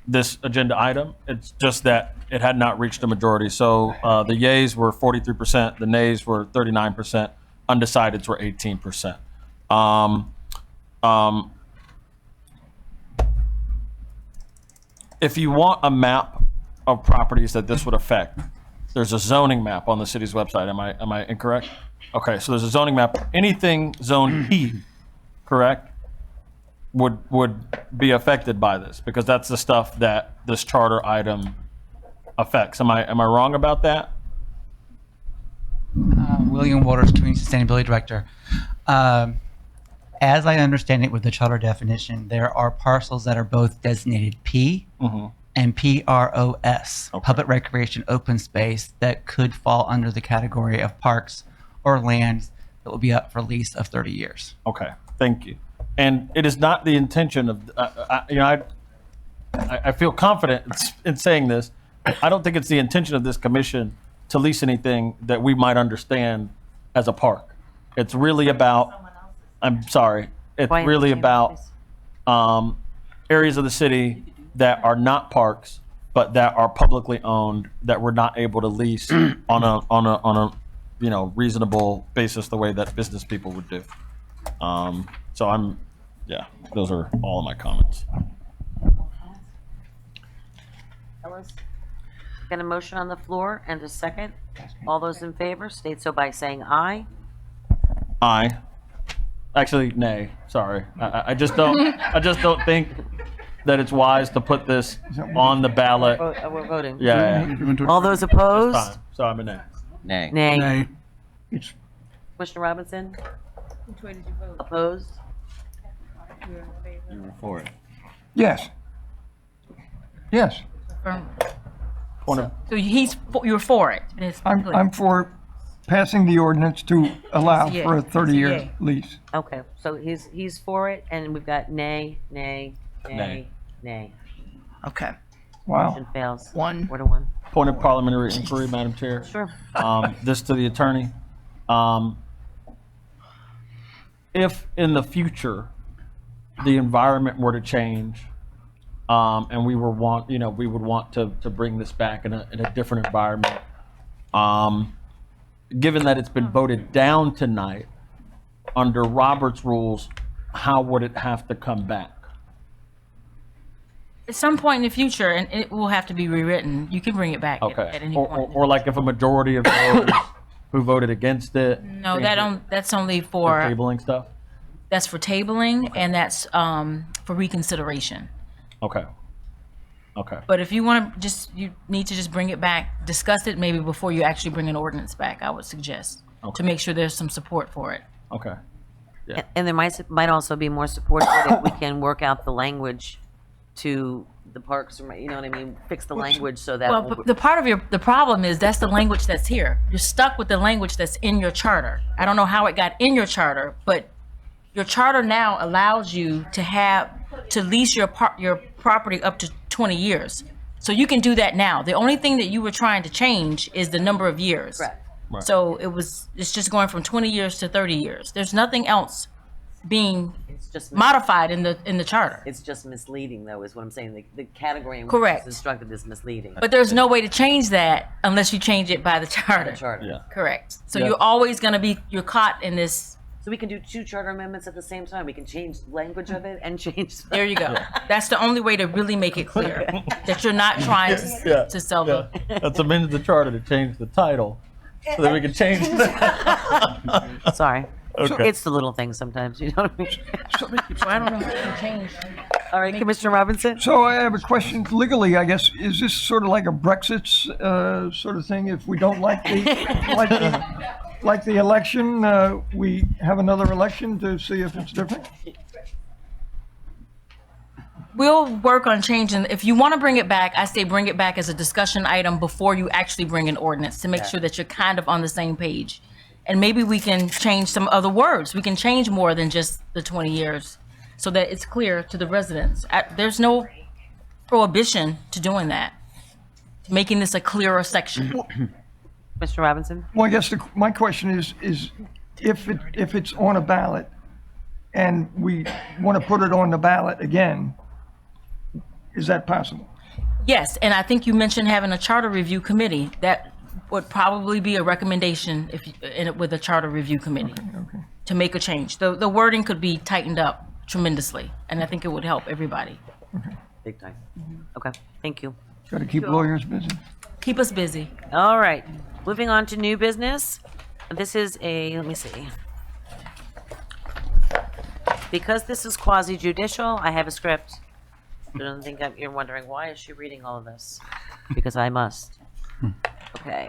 this agenda item. It's just that it had not reached a majority. So the yays were 43%, the nays were 39%, undecideds were 18%. If you want a map of properties that this would affect, there's a zoning map on the city's website. Am I incorrect? Okay, so there's a zoning map. Anything zone P, correct, would be affected by this because that's the stuff that this charter item affects. Am I wrong about that? William Waters, Community Sustainability Director. As I understand it with the charter definition, there are parcels that are both designated P and PROS, public recreation open space, that could fall under the category of parks or lands that will be up for lease of 30 years. Okay, thank you. And it is not the intention of, I feel confident in saying this. I don't think it's the intention of this commission to lease anything that we might understand as a park. It's really about, I'm sorry, it's really about areas of the city that are not parks, but that are publicly owned, that we're not able to lease on a reasonable basis, the way that business people would do. So those are all of my comments. Got a motion on the floor and a second. All those in favor state so by saying aye. Aye. Actually, nay. Sorry. I just don't think that it's wise to put this on the ballot. We're voting. Yeah. All those opposed? So I'm a nay. Nay. Nay. Commissioner Robinson? Which way did you vote? Opposed? You were for it. Yes. Yes. So you're for it. I'm for passing the ordinance to allow Yeah. for a 30-year Yeah. lease. Okay, so he's for it, and we've got nay, nay, nay, Nay. nay. Okay. Wow. Motion fails. 1. 4-1. Point of parliamentary inquiry, Madam Chair. Sure. This to the attorney. If in the future the environment were to change, and we would want to bring this back in a different environment, given that it's been voted down tonight, under Robert's rules, how would it have to come back? At some point in the future, and it will have to be rewritten, you can bring it back Okay. at any Or, point. or like if a majority of those who voted against it. No, that's only For for, tabling stuff? that's for tabling, and that's for reconsideration. Okay. Okay. But if you want to you need to just bring it back, discuss it maybe before you actually bring an ordinance back, I would suggest, to make sure there's some support for it. Okay. Yeah. And there might also be more support for it if we can work out the language to the parks, you know what I mean? Fix the language so that. Well, but the problem is that's the language that's here. You're stuck with the language that's in your charter. I don't know how it got in your charter, but your charter now allows you to lease your property up to 20 years. So you can do that now. The only thing that you were trying to change is the number of years. Right. So it's just going from 20 years to 30 years. There's nothing else being modified in the charter. It's just misleading, though, is what I'm saying. The category in which Correct. it's instructed is misleading. But there's no way to change that unless you change it by the charter. Yeah. Correct. So Yeah. you're always going to you're caught in this. So we can do 2 charter amendments at the same time. We can change the language of it and change. There you go. That's the only way to really make it clear that you're not trying to sell the. Let's amend the charter to change the title so that we can change Sorry. Okay. It's the little things sometimes, you know what I mean? So I don't know how to change. All right, Commissioner Robinson? So I have a question legally, I guess. Is this sort of like a Brexit sort of thing? If we don't like the election, we have another election to see if it's different? We'll work on changing. If you want to bring it back, I say bring it back as a discussion item before you actually bring an ordinance to make sure that you're kind of on the same page. And maybe we can change some other words. We can change more than just the 20 years so that it's clear to the residents. There's no prohibition to doing that, to making this a clearer section. Mr. Robinson? Well, I guess my question is if it's on a ballot and we want to put it on the ballot again, is that possible? Yes, and I think you mentioned having a charter review committee. That would probably be a recommendation with a charter review committee to make a change. The wording could be tightened up tremendously, and I think it would help everybody. Big time. Okay, thank you. Got to keep lawyers busy. Keep us busy. All right, moving on to new business. This is let me see. Because this is quasi-judicial, I have a script. I don't think you're wondering, why is she reading all of this? Because I must. Okay.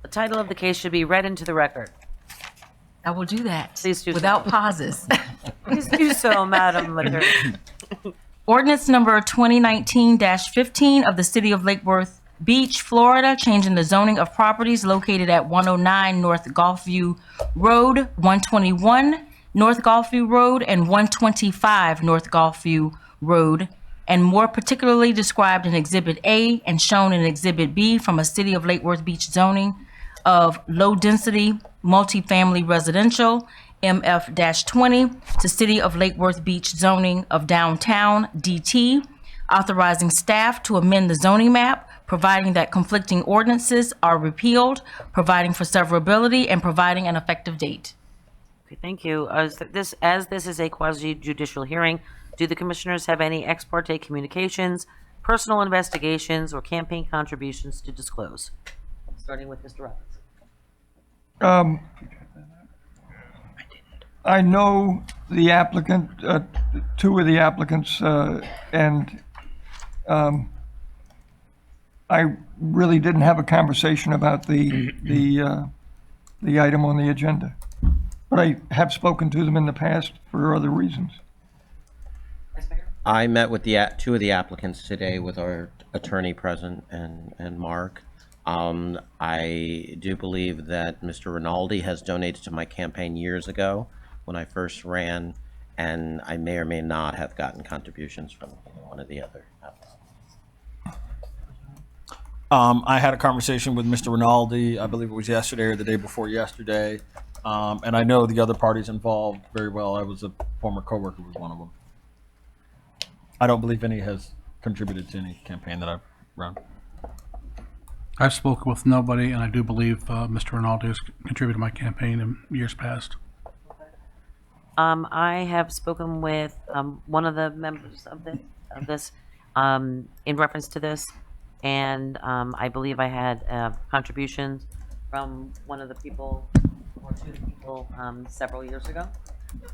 The title of the case should be read into the record. I will do that. Please do without so. pauses. Please do so, Madam Attorney. Ordinance number 2019-15 of the City of Lake Worth Beach, Florida, changing the zoning of properties located at 109 North Gulfview Road, 121 North Gulfview Road, and 125 North Gulfview Road, and more particularly described in Exhibit A and shown in Exhibit B from a City of Lake Worth Beach zoning of low-density multifamily residential, MF-20, to City of Lake Worth Beach zoning of downtown, DT, authorizing staff to amend the zoning map, providing that conflicting ordinances are repealed, providing for severability, and providing an effective date. Okay, thank you. As this is a quasi-judicial hearing, do the commissioners have any ex parte communications, personal investigations, or campaign contributions to disclose? Starting with Mr. Roberts. I know the applicant, two of the applicants, and I really didn't have a conversation about the item on the agenda, but I have spoken to them in the past for other reasons. I met with two of the applicants today with our attorney present and Mark. I do believe that Mr. Rinaldi has donated to my campaign years ago when I first ran, and I may or may not have gotten contributions from one of the other applicants. I had a conversation with Mr. Rinaldi, I believe it was yesterday or the day before yesterday, and I know the other parties involved very well. I was a former coworker with one of them. I don't believe any has contributed to any campaign that I've run. I've spoken with nobody, and I do believe Mr. Rinaldi has contributed to my campaign in years past. I have spoken with one of the members of this in reference to this, and I believe I had contributions from one of the people or two people several years ago.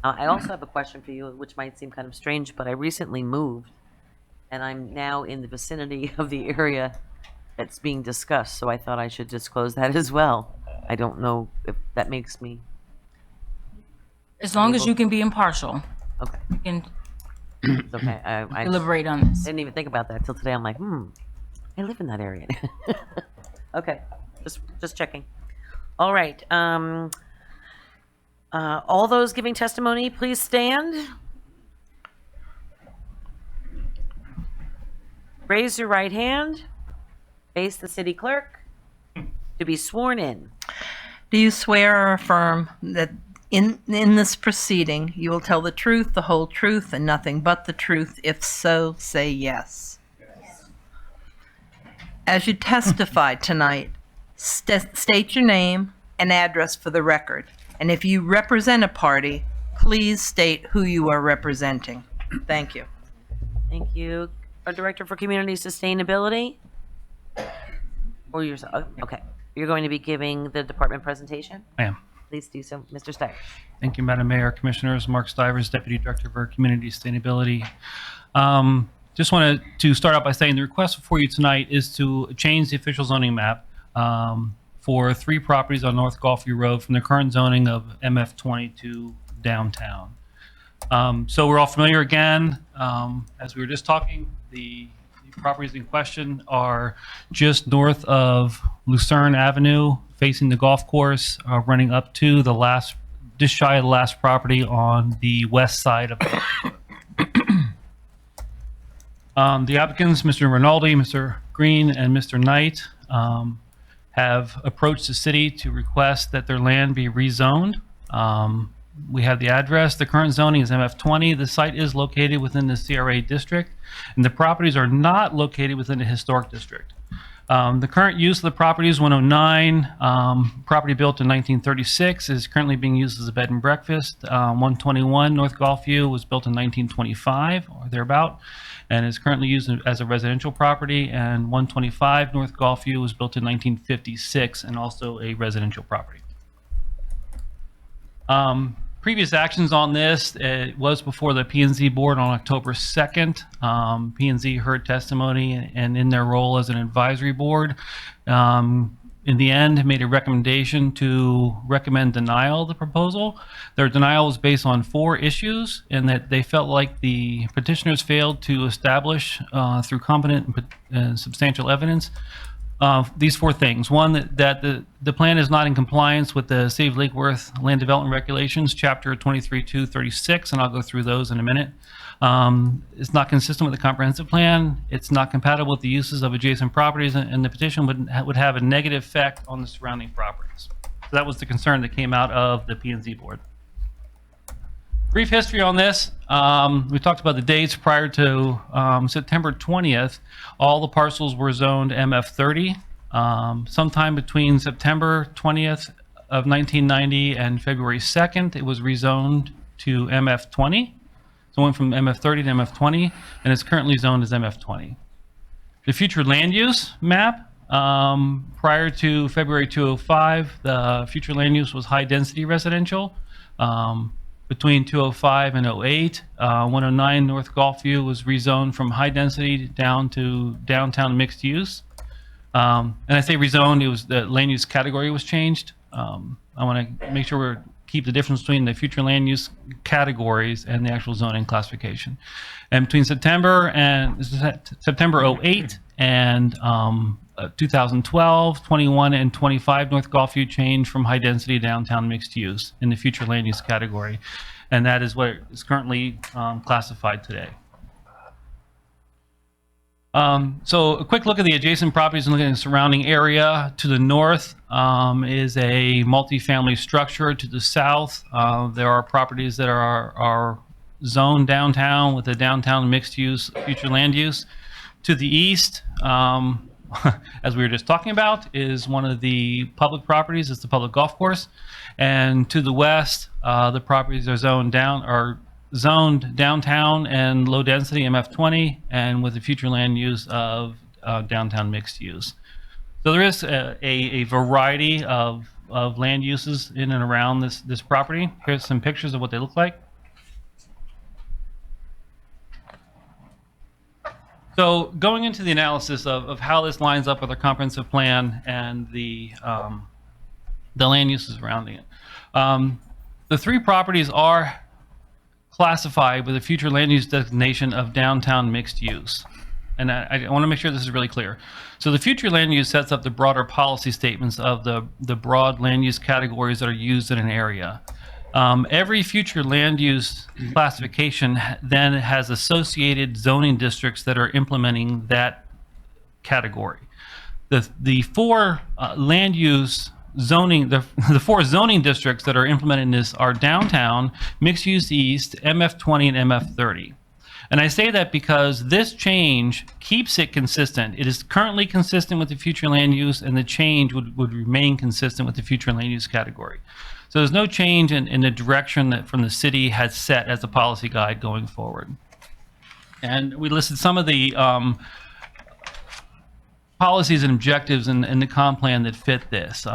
I also have a question for you, which might seem kind of strange, but I recently moved, and I'm now in the vicinity of the area that's being discussed, so I thought I should disclose that as well. I don't know if that makes me... As long as you can be impartial. Okay. You can It's okay. I deliberate on this. didn't even think about that till today. I'm like, I live in that area. Okay, just checking. All right. All those giving testimony, please stand. Raise your right hand. Face the city clerk to be sworn in. Do you swear or affirm that in this proceeding you will tell the truth, the whole truth, and nothing but the truth? If so, say yes. Yes. As you testify tonight, state your name and address for the record. And if you represent a party, please state who you are representing. Thank you. Thank you. Our Director for Community Sustainability? Or yourself? Okay. You're going to be giving the department presentation? Ma'am. please do so. Mr. Steyer. Thank you, Madam Mayor, Commissioners. Mark Stivers, Deputy Director for Community Sustainability. Just wanted to start out by saying the request before you tonight is to change the official zoning map for 3 properties on North Gulfview Road from the current zoning of MF20 to downtown. So we're all familiar again. As we were just talking, the properties in question are just north of Lucerne Avenue, facing the golf course, running up to the last, just shy of the last property on the west side of the applicants, Mr. Rinaldi, Mr. Green, and Mr. Knight, have approached the city to request that their land be rezoned. We have the address. The current zoning is MF20. The site is located within the CRA district, and the properties are not located within the historic district. The current use of the property is 109. Property built in 1936 is currently being used as a bed and breakfast. 121 North Gulfview was built in 1925 or thereabout, and is currently used as a residential property. And 125 North Gulfview was built in 1956 and also a residential property. Previous actions on this, it was before the P&Z board on October 2nd. P&Z heard testimony and in their role as an advisory board, in the end made a recommendation to recommend denial of the proposal. Their denial was based on 4 issues, and that they felt like the petitioners failed to establish through competent and substantial evidence these 4 things. One, that the plan is not in compliance with the City of Lake Worth Land Development Regulations, Chapter 23-236, and I'll go through those in a minute. It's not consistent with the comprehensive plan. It's not compatible with the uses of adjacent properties, and the petition would have a negative effect on the surrounding properties. So that was the concern that came out of the P&Z board. Brief history on this. We talked about the dates prior to September 20th. All the parcels were zoned MF30. Sometime between September 20th of 1990 and February 2nd, it was rezoned to MF20. So it went from MF30 to MF20, and it's currently zoned as MF20. The future land use map, prior to February 2005, the future land use was high density residential. Between 2005 and 08, 109 North Gulfview was rezoned from high density down to downtown mixed use. And I say rezoned, it was the land use category was changed. I want to make sure we keep the difference between the future land use categories and the actual zoning classification. And between September 08 and 2012, 21, and 25 North Gulfview changed from high density downtown mixed use in the future land use category. And that is what is currently classified today. So a quick look at the adjacent properties and looking at the surrounding area. To the north is a multifamily structure. To the south, there are properties that are zoned downtown with a downtown mixed use future land use. To the east, as we were just talking about, is one of the public properties. It's the public golf course. And to the west, the properties are zoned downtown and low density MF20, and with the future land use of downtown mixed use. So there is a variety of land uses in and around this property. Here's some pictures of what they look like. So going into the analysis of how this lines up with our comprehensive plan and the land uses surrounding it. The 3 properties are classified with a future land use designation of downtown mixed use. And I want to make sure this is really clear. So the future land use sets up the broader policy statements of the broad land use categories that are used in an area. Every future land use classification then has associated zoning districts that are implementing that category. The 4 land use zoning, the 4 zoning districts that are implementing this are downtown, mixed use east, MF20, and MF30. And I say that because this change keeps it consistent. It is currently consistent with the future land use, and the change would remain consistent with the future land use category. So there's no change in the direction that from the city has set as a policy guide going forward. And we listed some of the policies and objectives in the comp plan that fit this.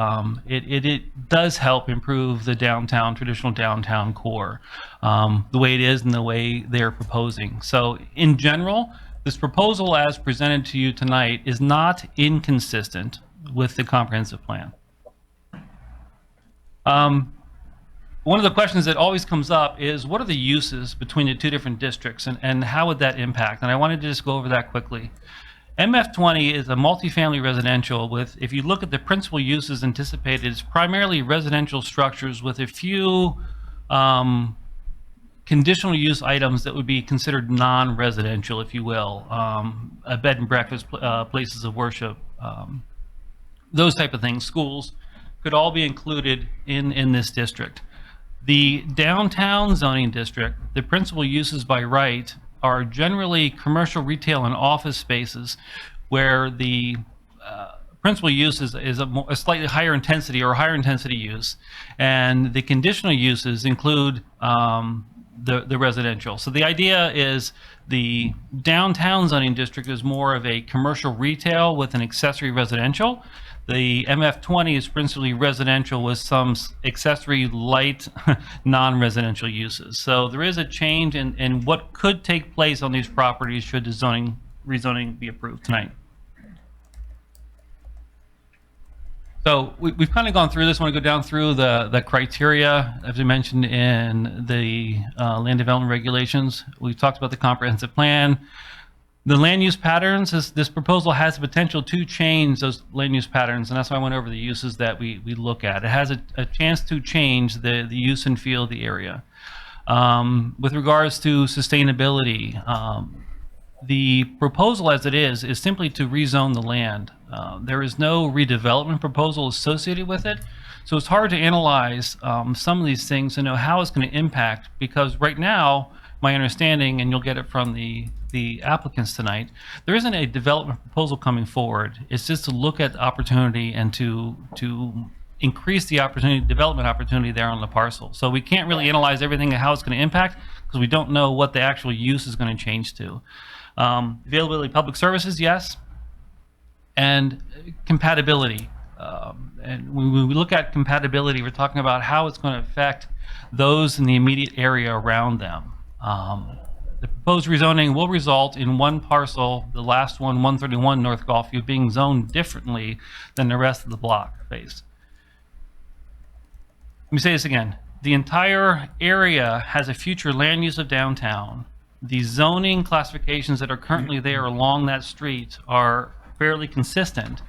It does help improve the downtown, traditional downtown core, the way it is and the way they're proposing. So in general, this proposal as presented to you tonight is not inconsistent with the comprehensive plan. One of the questions that always comes up is, what are the uses between the two different districts, and how would that impact? And I wanted to just go over that quickly. MF20 is a multifamily residential with, if you look at the principal uses anticipated, it's primarily residential structures with a few conditional use items that would be considered non-residential, if you will, a bed and breakfast, places of worship, those type of things, schools, could all be included in this district. The downtown zoning district, the principal uses by right are generally commercial, retail, and office spaces where the principal use is a slightly higher intensity or higher intensity use. And the conditional uses include the residential. So the idea is the downtown zoning district is more of a commercial retail with an accessory residential. The MF20 is principally residential with some accessory light non-residential uses. So there is a change in what could take place on these properties should the rezoning be approved tonight. So we've kind of gone through this. I want to go down through the criteria, as we mentioned in the land development regulations. We've talked about the comprehensive plan. The land use patterns, this proposal has the potential to change those land use patterns, and that's why I went over the uses that we look at. It has a chance to change the use and feel of the area. With regards to sustainability, the proposal as it is simply to rezone the land. There is no redevelopment proposal associated with it, so it's hard to analyze some of these things and know how it's going to impact, because right now, my understanding, and you'll get it from the applicants tonight, there isn't a development proposal coming forward. It's just to look at the opportunity and to increase the opportunity, development opportunity there on the parcel. So we can't really analyze everything and how it's going to impact because we don't know what the actual use is going to change to. Availability of public services, yes. And compatibility. And when we look at compatibility, we're talking about how it's going to affect those in the immediate area around them. The proposed rezoning will result in one parcel, the last one, 131 North Gulfview, being zoned differently than the rest of the block face. Let me say this again. The entire area has a future land use of downtown. The zoning classifications that are currently there along that street are fairly consistent.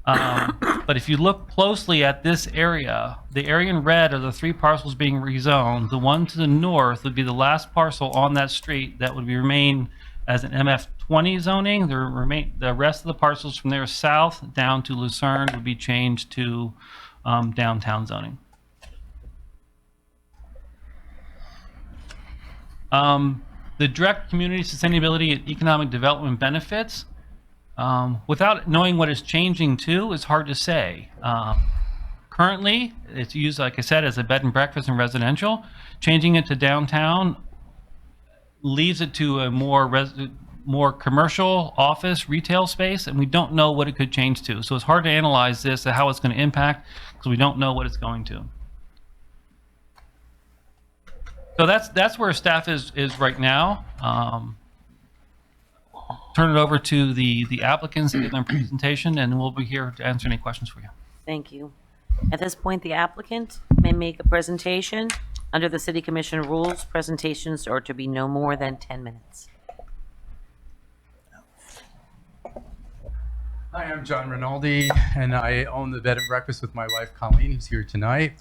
But if you look closely at this area, the area in red are the three parcels being rezoned. The one to the north would be the last parcel on that street that would remain as an MF20 zoning. The rest of the parcels from there south down to Lucerne would be changed to downtown zoning. The direct community sustainability and economic development benefits. Without knowing what it's changing to, it's hard to say. Currently, it's used, like I said, as a bed and breakfast and residential. Changing it to downtown leaves it to a more commercial office retail space, and we don't know what it could change to. So it's hard to analyze this and how it's going to impact because we don't know what it's going to. So that's where staff is right now. Turn it over to the applicants to give them a presentation, and we'll be here to answer any questions for you. Thank you. At this point, the applicant may make a presentation. Under the City Commission rules, presentations are to be no more than 10 minutes. Hi, I'm John Rinaldi, and I own the bed and breakfast with my wife, Colleen, who's here tonight.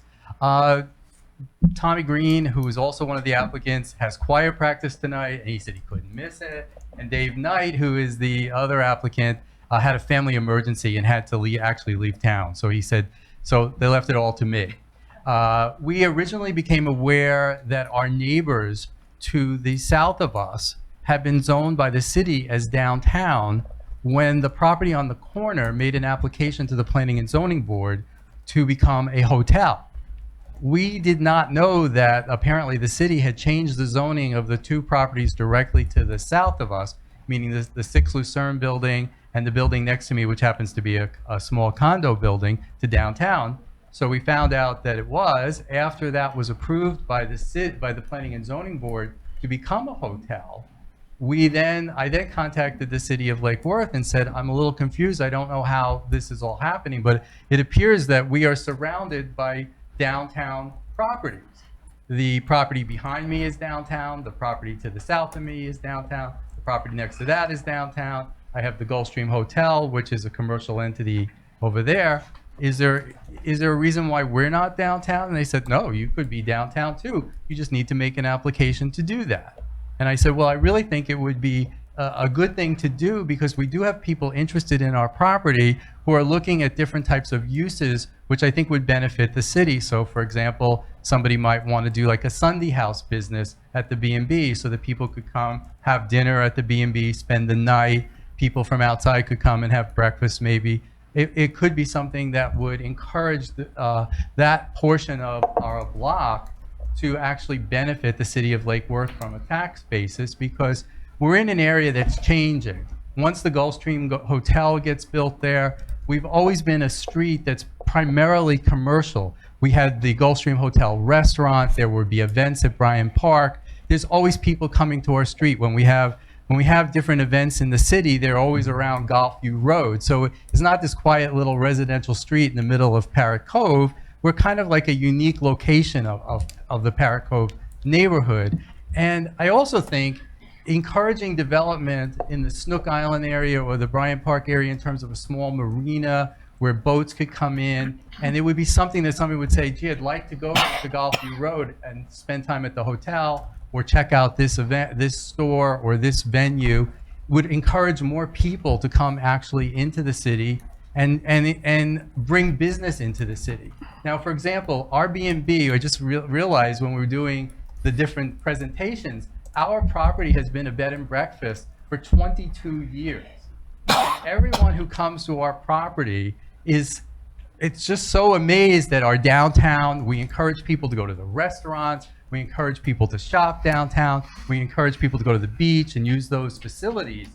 Tommy Green, who is also one of the applicants, has choir practice tonight, and he said he couldn't miss it. And Dave Knight, who is the other applicant, had a family emergency and had to actually leave town. So he said, so they left it all to me. We originally became aware that our neighbors to the south of us had been zoned by the city as downtown when the property on the corner made an application to the Planning and Zoning Board to become a hotel. We did not know that apparently the city had changed the zoning of the two properties directly to the south of us, meaning the 6 Lucerne building and the building next to me, which happens to be a small condo building, to downtown. So we found out that it was, after that was approved by the Planning and Zoning Board to become a hotel. I then contacted the city of Lake Worth and said, I'm a little confused. I don't know how this is all happening, but it appears that we are surrounded by downtown properties. The property behind me is downtown. The property to the south of me is downtown. The property next to that is downtown. I have the Gulfstream Hotel, which is a commercial entity over there. Is there a reason why we're not downtown? And they said, no, you could be downtown too. You just need to make an application to do that. And I said, well, I really think it would be a good thing to do because we do have people interested in our property who are looking at different types of uses, which I think would benefit the city. So for example, somebody might want to do like a Sunday house business at the B&B so that people could come have dinner at the B&B, spend the night. People from outside could come and have breakfast maybe. It could be something that would encourage that portion of our block to actually benefit the city of Lake Worth from a tax basis, because we're in an area that's changing. Once the Gulfstream Hotel gets built there, we've always been a street that's primarily commercial. We had the Gulfstream Hotel restaurant, there would be events at Bryant Park. There's always people coming to our street. When we have different events in the city, they're always around Golfview Road. So it's not this quiet little residential street in the middle of Parrot Cove. We're kind of like a unique location of the Parrot Cove neighborhood. And I also think encouraging development in the Snook Island area or the Bryant Park area in terms of a small marina where boats could come in, and it would be something that somebody would say, gee, I'd like to go to Golfview Road and spend time at the hotel or check out this event, this store or this venue, would encourage more people to come actually into the city and bring business into the city. Now, for example, Airbnb, I just realized when we were doing the different presentations, our property has been a bed and breakfast for 22 years. Everyone who comes to our property it's just so amazed at our downtown. We encourage people to go to the restaurants. We encourage people to shop downtown. We encourage people to go to the beach and use those facilities.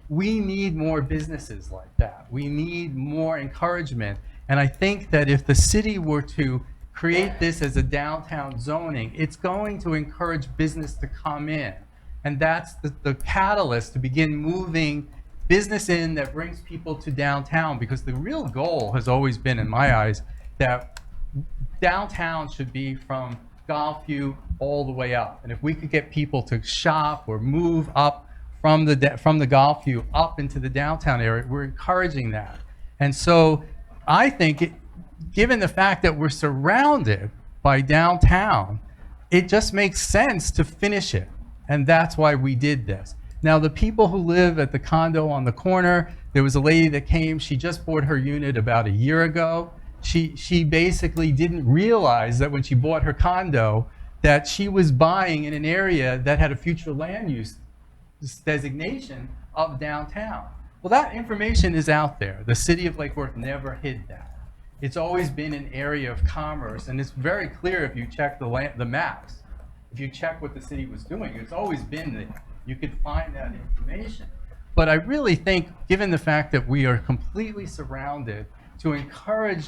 We need more businesses like that. We need more encouragement. And I think that if the city were to create this as a downtown zoning, it's going to encourage business to come in. And that's the catalyst to begin moving business in that brings people to downtown, because the real goal has always been, in my eyes, that downtown should be from Golfview all the way up. And if we could get people to shop or move up from the Golfview up into the downtown area, we're encouraging that. And so I think, given the fact that we're surrounded by downtown, it just makes sense to finish it. And that's why we did this. Now, the people who live at the condo on the corner, there was a lady that came, she just bought her unit about a year ago. She basically didn't realize that when she bought her condo, that she was buying in an area that had a future land use designation of downtown. Well, that information is out there. The city of Lake Worth never hid that. It's always been an area of commerce, and it's very clear if you check the maps. If you check what the city was doing, it's always been there. You could find that information. But I really think, given the fact that we are completely surrounded, to encourage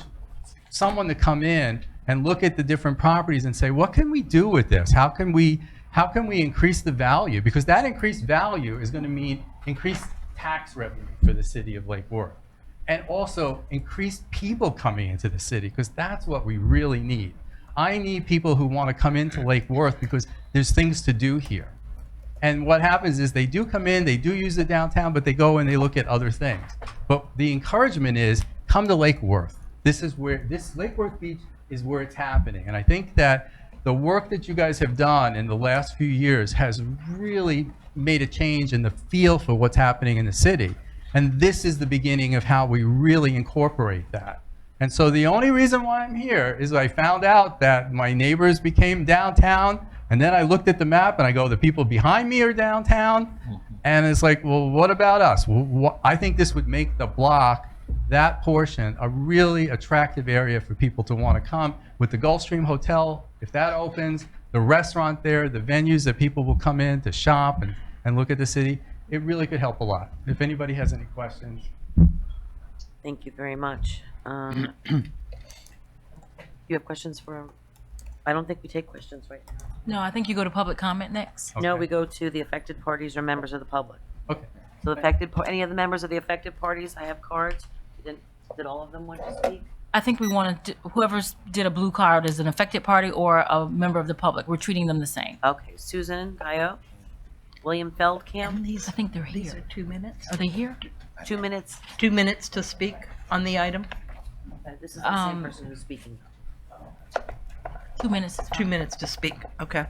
someone to come in and look at the different properties and say, what can we do with this? How can we increase the value? Because that increased value is going to mean increased tax revenue for the city of Lake Worth. And also increased people coming into the city, because that's what we really need. I need people who want to come into Lake Worth because there's things to do here. And what happens is they do come in, they do use the downtown, but they go and they look at other things. But the encouragement is, come to Lake Worth. This Lake Worth Beach is where it's happening. And I think that the work that you guys have done in the last few years has really made a change in the feel for what's happening in the city. And this is the beginning of how we really incorporate that. And so the only reason why I'm here is I found out that my neighbors became downtown, and then I looked at the map and I go, the people behind me are downtown. And it's like, well, what about us? Well, I think this would make the block, that portion, a really attractive area for people to want to come. With the Gulfstream Hotel, if that opens, the restaurant there, the venues that people will come in to shop and look at the city, it really could help a lot. If anybody has any questions. Thank you very much. You have questions for, I don't think we take questions right now. No, I think you go to public comment next. No, we go to the affected parties or members of the public. Okay. So any of the members of the affected parties, I have cards. Did all of them want to speak? I think we want to, whoever's did a blue card is an affected party or a member of the public. We're treating them the same. Okay, Susan Gaio, William Feldkamp. These, I think they're here. These are 2 minutes. Are they here? 2 minutes. 2 minutes to speak on the item. This is the same person who's speaking. 2 minutes. 2 minutes to speak. Okay.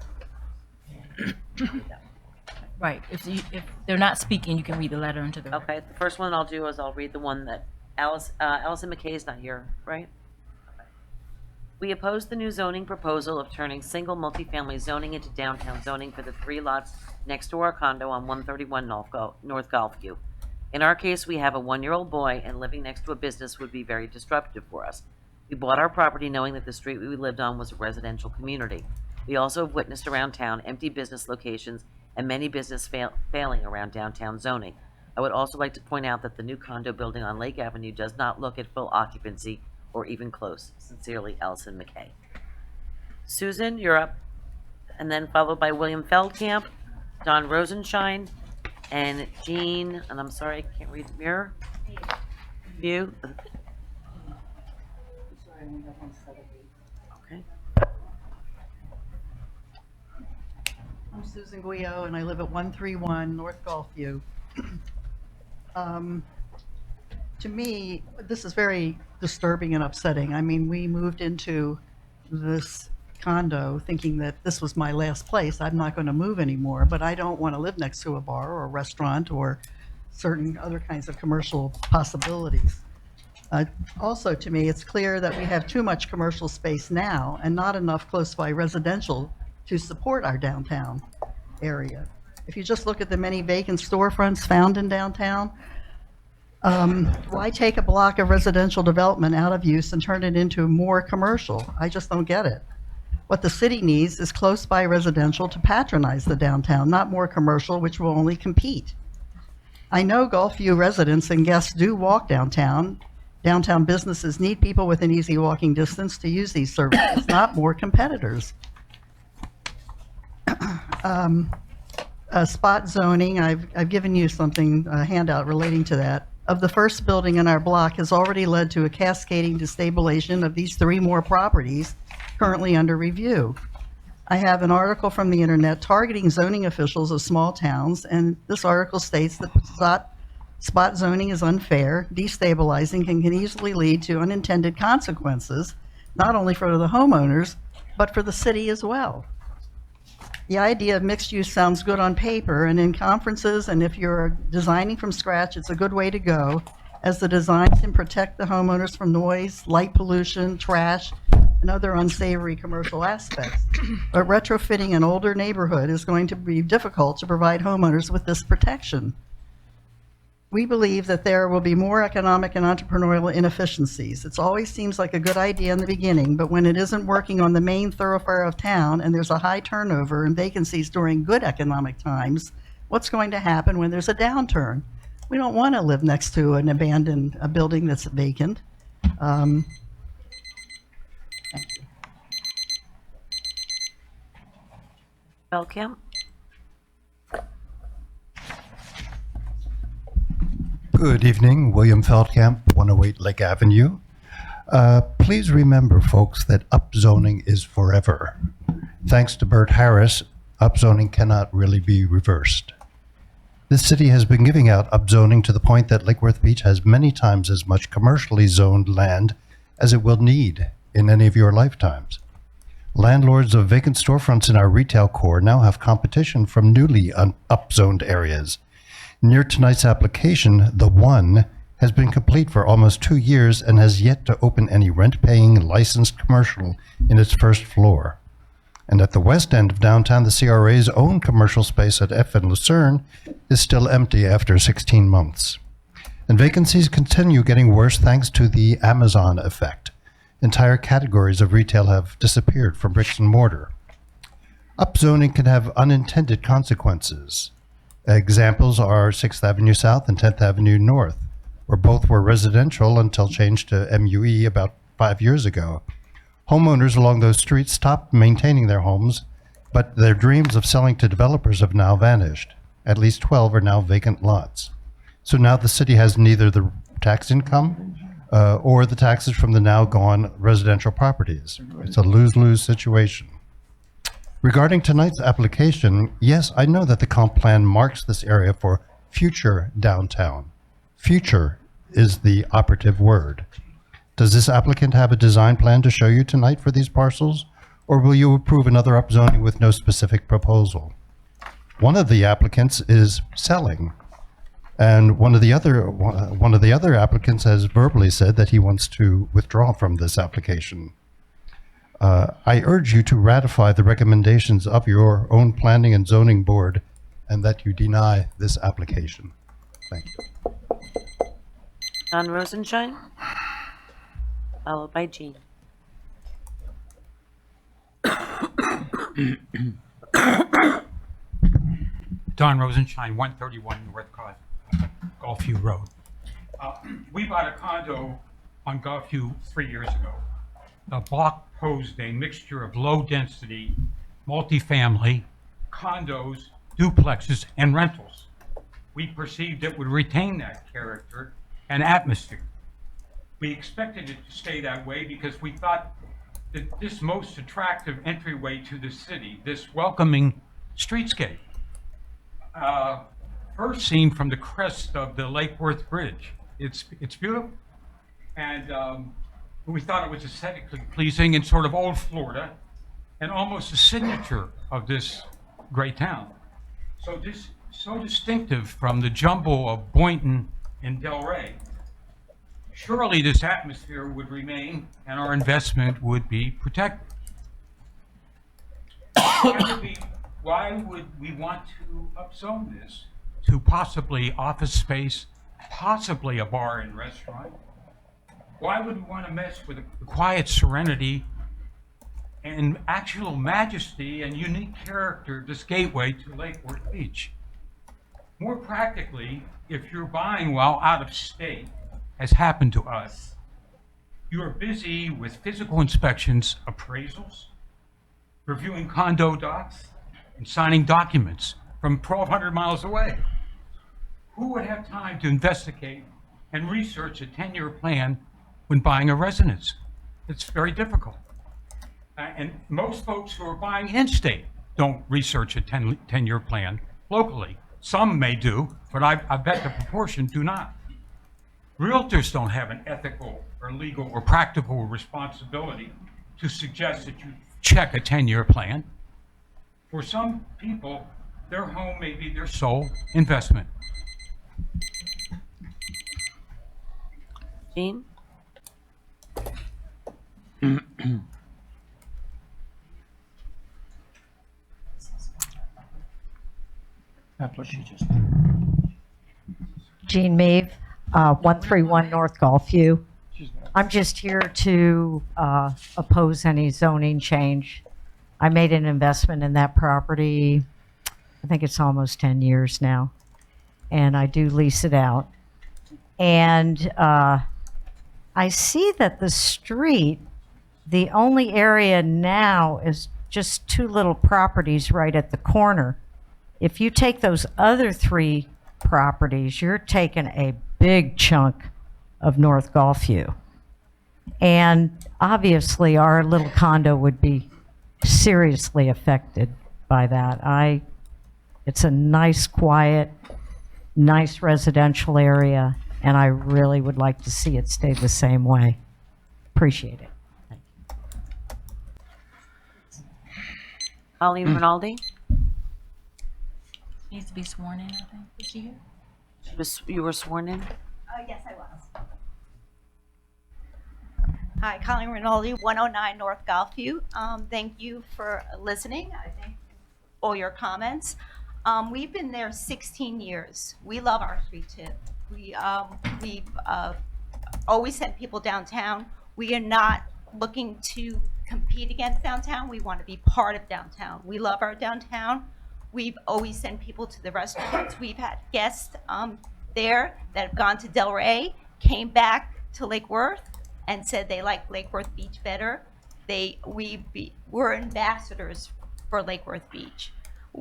Right. If they're not speaking, you can read the letter into the. Okay, the first one I'll do is I'll read the one that Allison McKay is not here, right? Okay. We oppose the new zoning proposal of turning single multifamily zoning into downtown zoning for the 3 lots next to our condo on 131 North Golfview. In our case, we have a 1-year-old boy, and living next to a business would be very disruptive for us. We bought our property knowing that the street we lived on was a residential community. We also have witnessed around town empty business locations and many business failing around downtown zoning. I would also like to point out that the new condo building on Lake Avenue does not look at full occupancy or even close. Sincerely, Allison McKay. Susan, you're up. And then followed by William Feldkamp, Don Rosenshine, and Jean, and I'm sorry, I can't read the mirror. View. Okay. I'm Susan Guillot, and I live at 131 North Golfview. To me, this is very disturbing and upsetting. I mean, we moved into this condo thinking that this was my last place. I'm not going to move anymore, but I don't want to live next to a bar or a restaurant or certain other kinds of commercial possibilities. Also, to me, it's clear that we have too much commercial space now and not enough close by residential to support our downtown area. If you just look at the many vacant storefronts found in downtown, why take a block of residential development out of use and turn it into more commercial? I just don't get it. What the city needs is close by residential to patronize the downtown, not more commercial, which will only compete. I know Gulfview residents and guests do walk downtown. Downtown businesses need people within easy walking distance to use these services, not more competitors. Spot zoning, I've given you something, a handout relating to that. Of the first building in our block has already led to a cascading destabilization of these 3 more properties currently under review. I have an article from the internet targeting zoning officials of small towns, and this article states that spot zoning is unfair, destabilizing, and can easily lead to unintended consequences, not only for the homeowners, but for the city as well. The idea of mixed use sounds good on paper and in conferences, and if you're designing from scratch, it's a good way to go, as the design can protect the homeowners from noise, light pollution, trash, and other unsavory commercial aspects. But retrofitting an older neighborhood is going to be difficult to provide homeowners with this protection. We believe that there will be more economic and entrepreneurial inefficiencies. It always seems like a good idea in the beginning, but when it isn't working on the main thoroughfare of town and there's a high turnover and vacancies during good economic times, what's going to happen when there's a downturn? We don't want to live next to an abandoned building that's vacant. Thank you. Feldkamp? Good evening, William Feldkamp, 108 Lake Avenue. Please remember, folks, that upzoning is forever. Thanks to Bert Harris, upzoning cannot really be reversed. This city has been giving out upzoning to the point that Lake Worth Beach has many times as much commercially zoned land as it will need in any of your lifetimes. Landlords of vacant storefronts in our retail core now have competition from newly upzoned areas. Near tonight's application, the one has been complete for almost 2 years and has yet to open any rent-paying licensed commercial in its first floor. And at the west end of downtown, the CRA's own commercial space at F and Lucerne is still empty after 16 months. And vacancies continue getting worse thanks to the Amazon effect. Entire categories of retail have disappeared from bricks and mortar. Upzoning can have unintended consequences. Examples are 6th Avenue South and 10th Avenue North, where both were residential until changed to MUE about 5 years ago. Homeowners along those streets stopped maintaining their homes, but their dreams of selling to developers have now vanished. At least 12 are now vacant lots. So now the city has neither the tax income or the taxes from the now gone residential properties. It's a lose-lose situation. Regarding tonight's application, yes, I know that the comp plan marks this area for future downtown. Future is the operative word. Does this applicant have a design plan to show you tonight for these parcels, or will you approve another upzoning with no specific proposal? One of the applicants is selling, and one of the other applicants has verbally said that he wants to withdraw from this application. I urge you to ratify the recommendations of your own planning and zoning board and that you deny this application. Thank you. Don Rosenshine, followed by Jean. Don Rosenshine, 131 North Gulfview Road. We bought a condo on Gulfview 3 years ago. The block posed a mixture of low-density, multifamily, condos, duplexes, and rentals. We perceived it would retain that character and atmosphere. We expected it to stay that way because we thought that this most attractive entryway to the city, this welcoming streetscape, first seen from the crest of the Lake Worth Bridge. It's beautiful. And we thought it was aesthetically pleasing and sort of old Florida and almost a signature of this great town. So distinctive from the jumble of Boynton and Delray. Surely this atmosphere would remain and our investment would be protected. Why would we want to upzone this to possibly office space, possibly a bar and restaurant? Why would we want to mess with the quiet serenity and actual majesty and unique character of this gateway to Lake Worth Beach? More practically, if you're buying while out of state, as happened to us, you are busy with physical inspections, appraisals, reviewing condo docs, and signing documents from 1,200 miles away. Who would have time to investigate and research a 10-year plan when buying a residence? It's very difficult. And most folks who are buying in-state don't research a 10-year plan locally. Some may do, but I bet the proportion do not. Realtors don't have an ethical or legal or practical responsibility to suggest that you check a 10-year plan. For some people, their home may be their sole investment. Jean? Jean Meave, 131 North Gulfview. I'm just here to oppose any zoning change. I made an investment in that property, I think it's almost 10 years now, and I do lease it out. And I see that the street, the only area now is just two little properties right at the corner. If you take those other three properties, you're taking a big chunk of North Gulfview. And obviously our little condo would be seriously affected by that. It's a nice, quiet, nice residential area, and I really would like to see it stay the same way. Appreciate it. Holly Rinaldi? Needs to be sworn in, I think. Is she here? You were sworn in? Yes, I was. Hi, Colleen Rinaldi, 109 North Gulfview. Thank you for listening. I thank all your comments. We've been there 16 years. We love our street too. We've always sent people downtown. We are not looking to compete against downtown. We want to be part of downtown. We love our downtown. We've always sent people to the restaurants. We've had guests there that have gone to Delray, came back to Lake Worth, and said they like Lake Worth Beach better. We're ambassadors for Lake Worth Beach.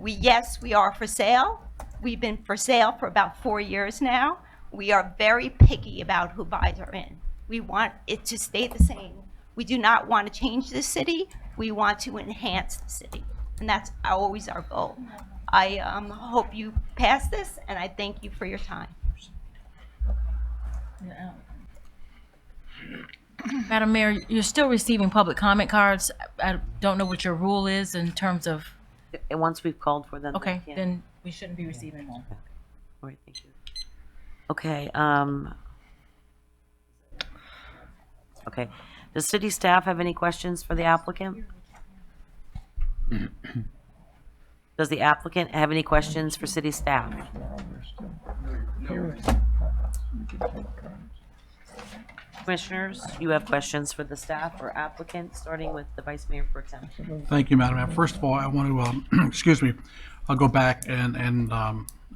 Yes, we are for sale. We've been for sale for about 4 years now. We are very picky about who buys our in. We want it to stay the same. We do not want to change the city. We want to enhance the city. And that's always our goal. I hope you pass this, and I thank you for your time. Madam Mayor, you're still receiving public comment cards. I don't know what your rule is in terms of. And once we've called for them. Okay, yeah. then we shouldn't be receiving them. All right, thank you. Okay, okay. Does city staff have any questions for the applicant? Does the applicant have any questions for city staff? Commissioners, you have questions for the staff or applicant, starting with the Vice Mayor Pro Tem. Thank you, Madam Mayor. First of all, I want to, excuse me, I'll go back and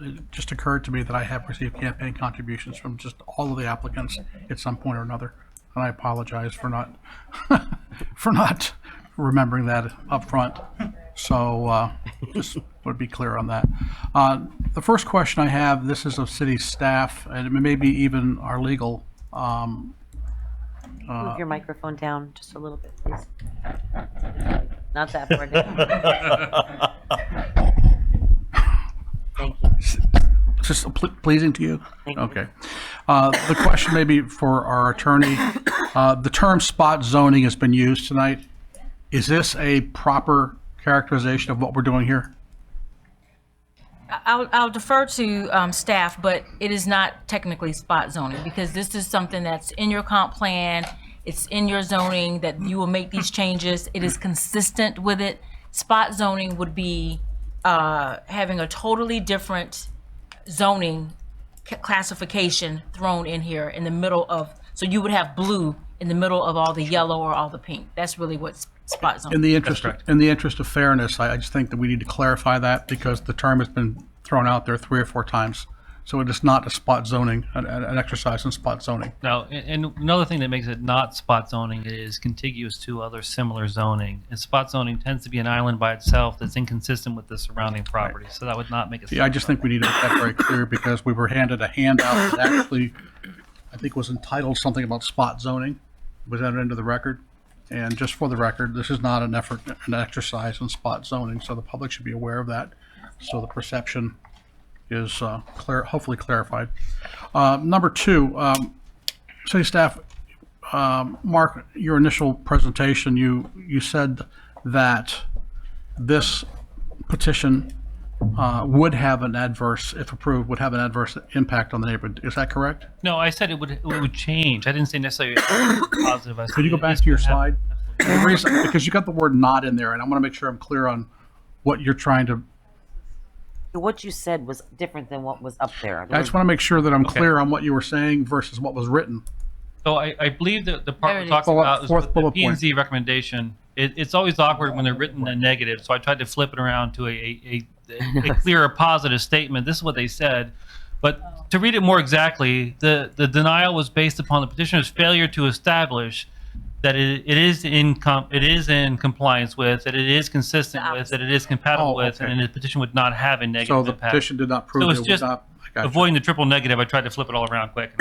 it just occurred to me that I have received campaign contributions from just all of the applicants at some point or another. And I apologize for not, for not remembering that up front. So just would be clear on that. The first question I have, this is of city staff and maybe even our legal. Move your microphone down just a little bit, please. Not that far down. Thank you. Is this pleasing to you? Thank you. Okay. The question may be for our attorney. The term spot zoning has been used tonight. Is this a proper characterization of what we're doing here? I'll defer to staff, but it is not technically spot zoning because this is something that's in your comp plan. It's in your zoning that you will make these changes. It is consistent with it. Spot zoning would be having a totally different zoning classification thrown in here in the middle of, so you would have blue in the middle of all the yellow or all the pink. That's really what spot zoning. In the interest of fairness, I just think that we need to clarify that because the term has been thrown out there 3 or 4 times. So it is not a spot zoning, an exercise in spot zoning. Now, and another thing that makes it not spot zoning is contiguous to other similar zoning. And spot zoning tends to be an island by itself that's inconsistent with the surrounding property. So that would not make it. Yeah, I just think we need to make that very clear because we were handed a handout that actually, I think was entitled something about spot zoning. Was entered into the record. And just for the record, this is not an exercise in spot zoning. So the public should be aware of that. So the perception is hopefully clarified. Number 2, city staff, Mark, your initial presentation, you said that this petition would have an adverse, if approved, would have an adverse impact on the neighborhood. Is that correct? No, I said it would change. I didn't say necessarily positive. Could you go back to your slide? The reason, because you got the word "not" in there, and I want to make sure I'm clear on what you're trying to. What you said was different than what was up there. I just want to make sure that I'm clear on what you were saying versus what was written. So I believe that the part we're talking about is with the P&Z recommendation. It's always awkward when they're written in negative, so I tried to flip it around to a clearer positive statement. This is what they said. But to read it more exactly, the denial was based upon the petitioner's failure to establish that it is in compliance with, that it is consistent with, that it is compatible with, and the petition would not have a negative impact. So the petition did not prove so it it's would just not. Avoiding the triple negative, I tried to flip it all around quick.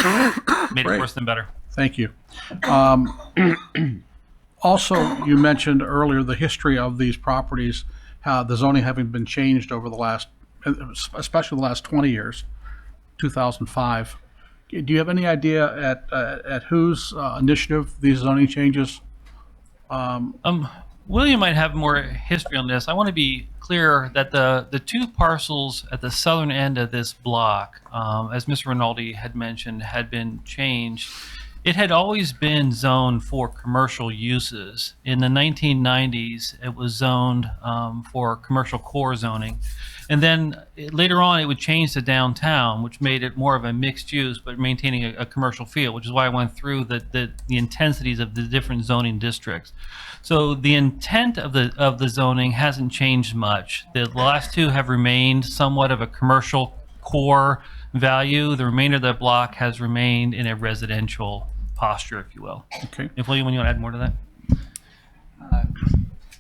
Made it worse than better. Thank you. Also, you mentioned earlier the history of these properties, how the zoning having been changed over the last, especially the last 20 years, 2005. Do you have any idea at whose initiative these zoning changes? William might have more history on this. I want to be clear that the 2 parcels at the southern end of this block, as Mr. Rinaldi had mentioned, had been changed It had always been zoned for commercial uses. In the 1990s, it was zoned for commercial core zoning. And then later on, it would change to downtown, which made it more of a mixed use, but maintaining a commercial feel, which is why I went through the intensities of the different zoning districts. So the intent of the zoning hasn't changed much. The last two have remained somewhat of a commercial core value. The remainder of the block has remained in a residential posture, if you will. Okay. If William, you want to add more to that?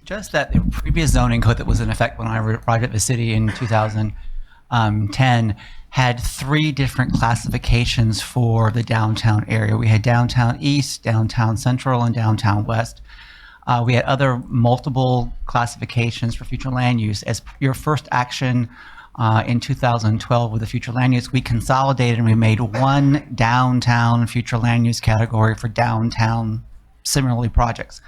Just that the previous zoning code that was in effect when I arrived at the city in 2010 had 3 different classifications for the downtown area. We had downtown east, downtown central, and downtown west. We had other multiple classifications for future land use. As your first action in 2012 with the future land use, we consolidated and we made one downtown future land use category for downtown similarly projects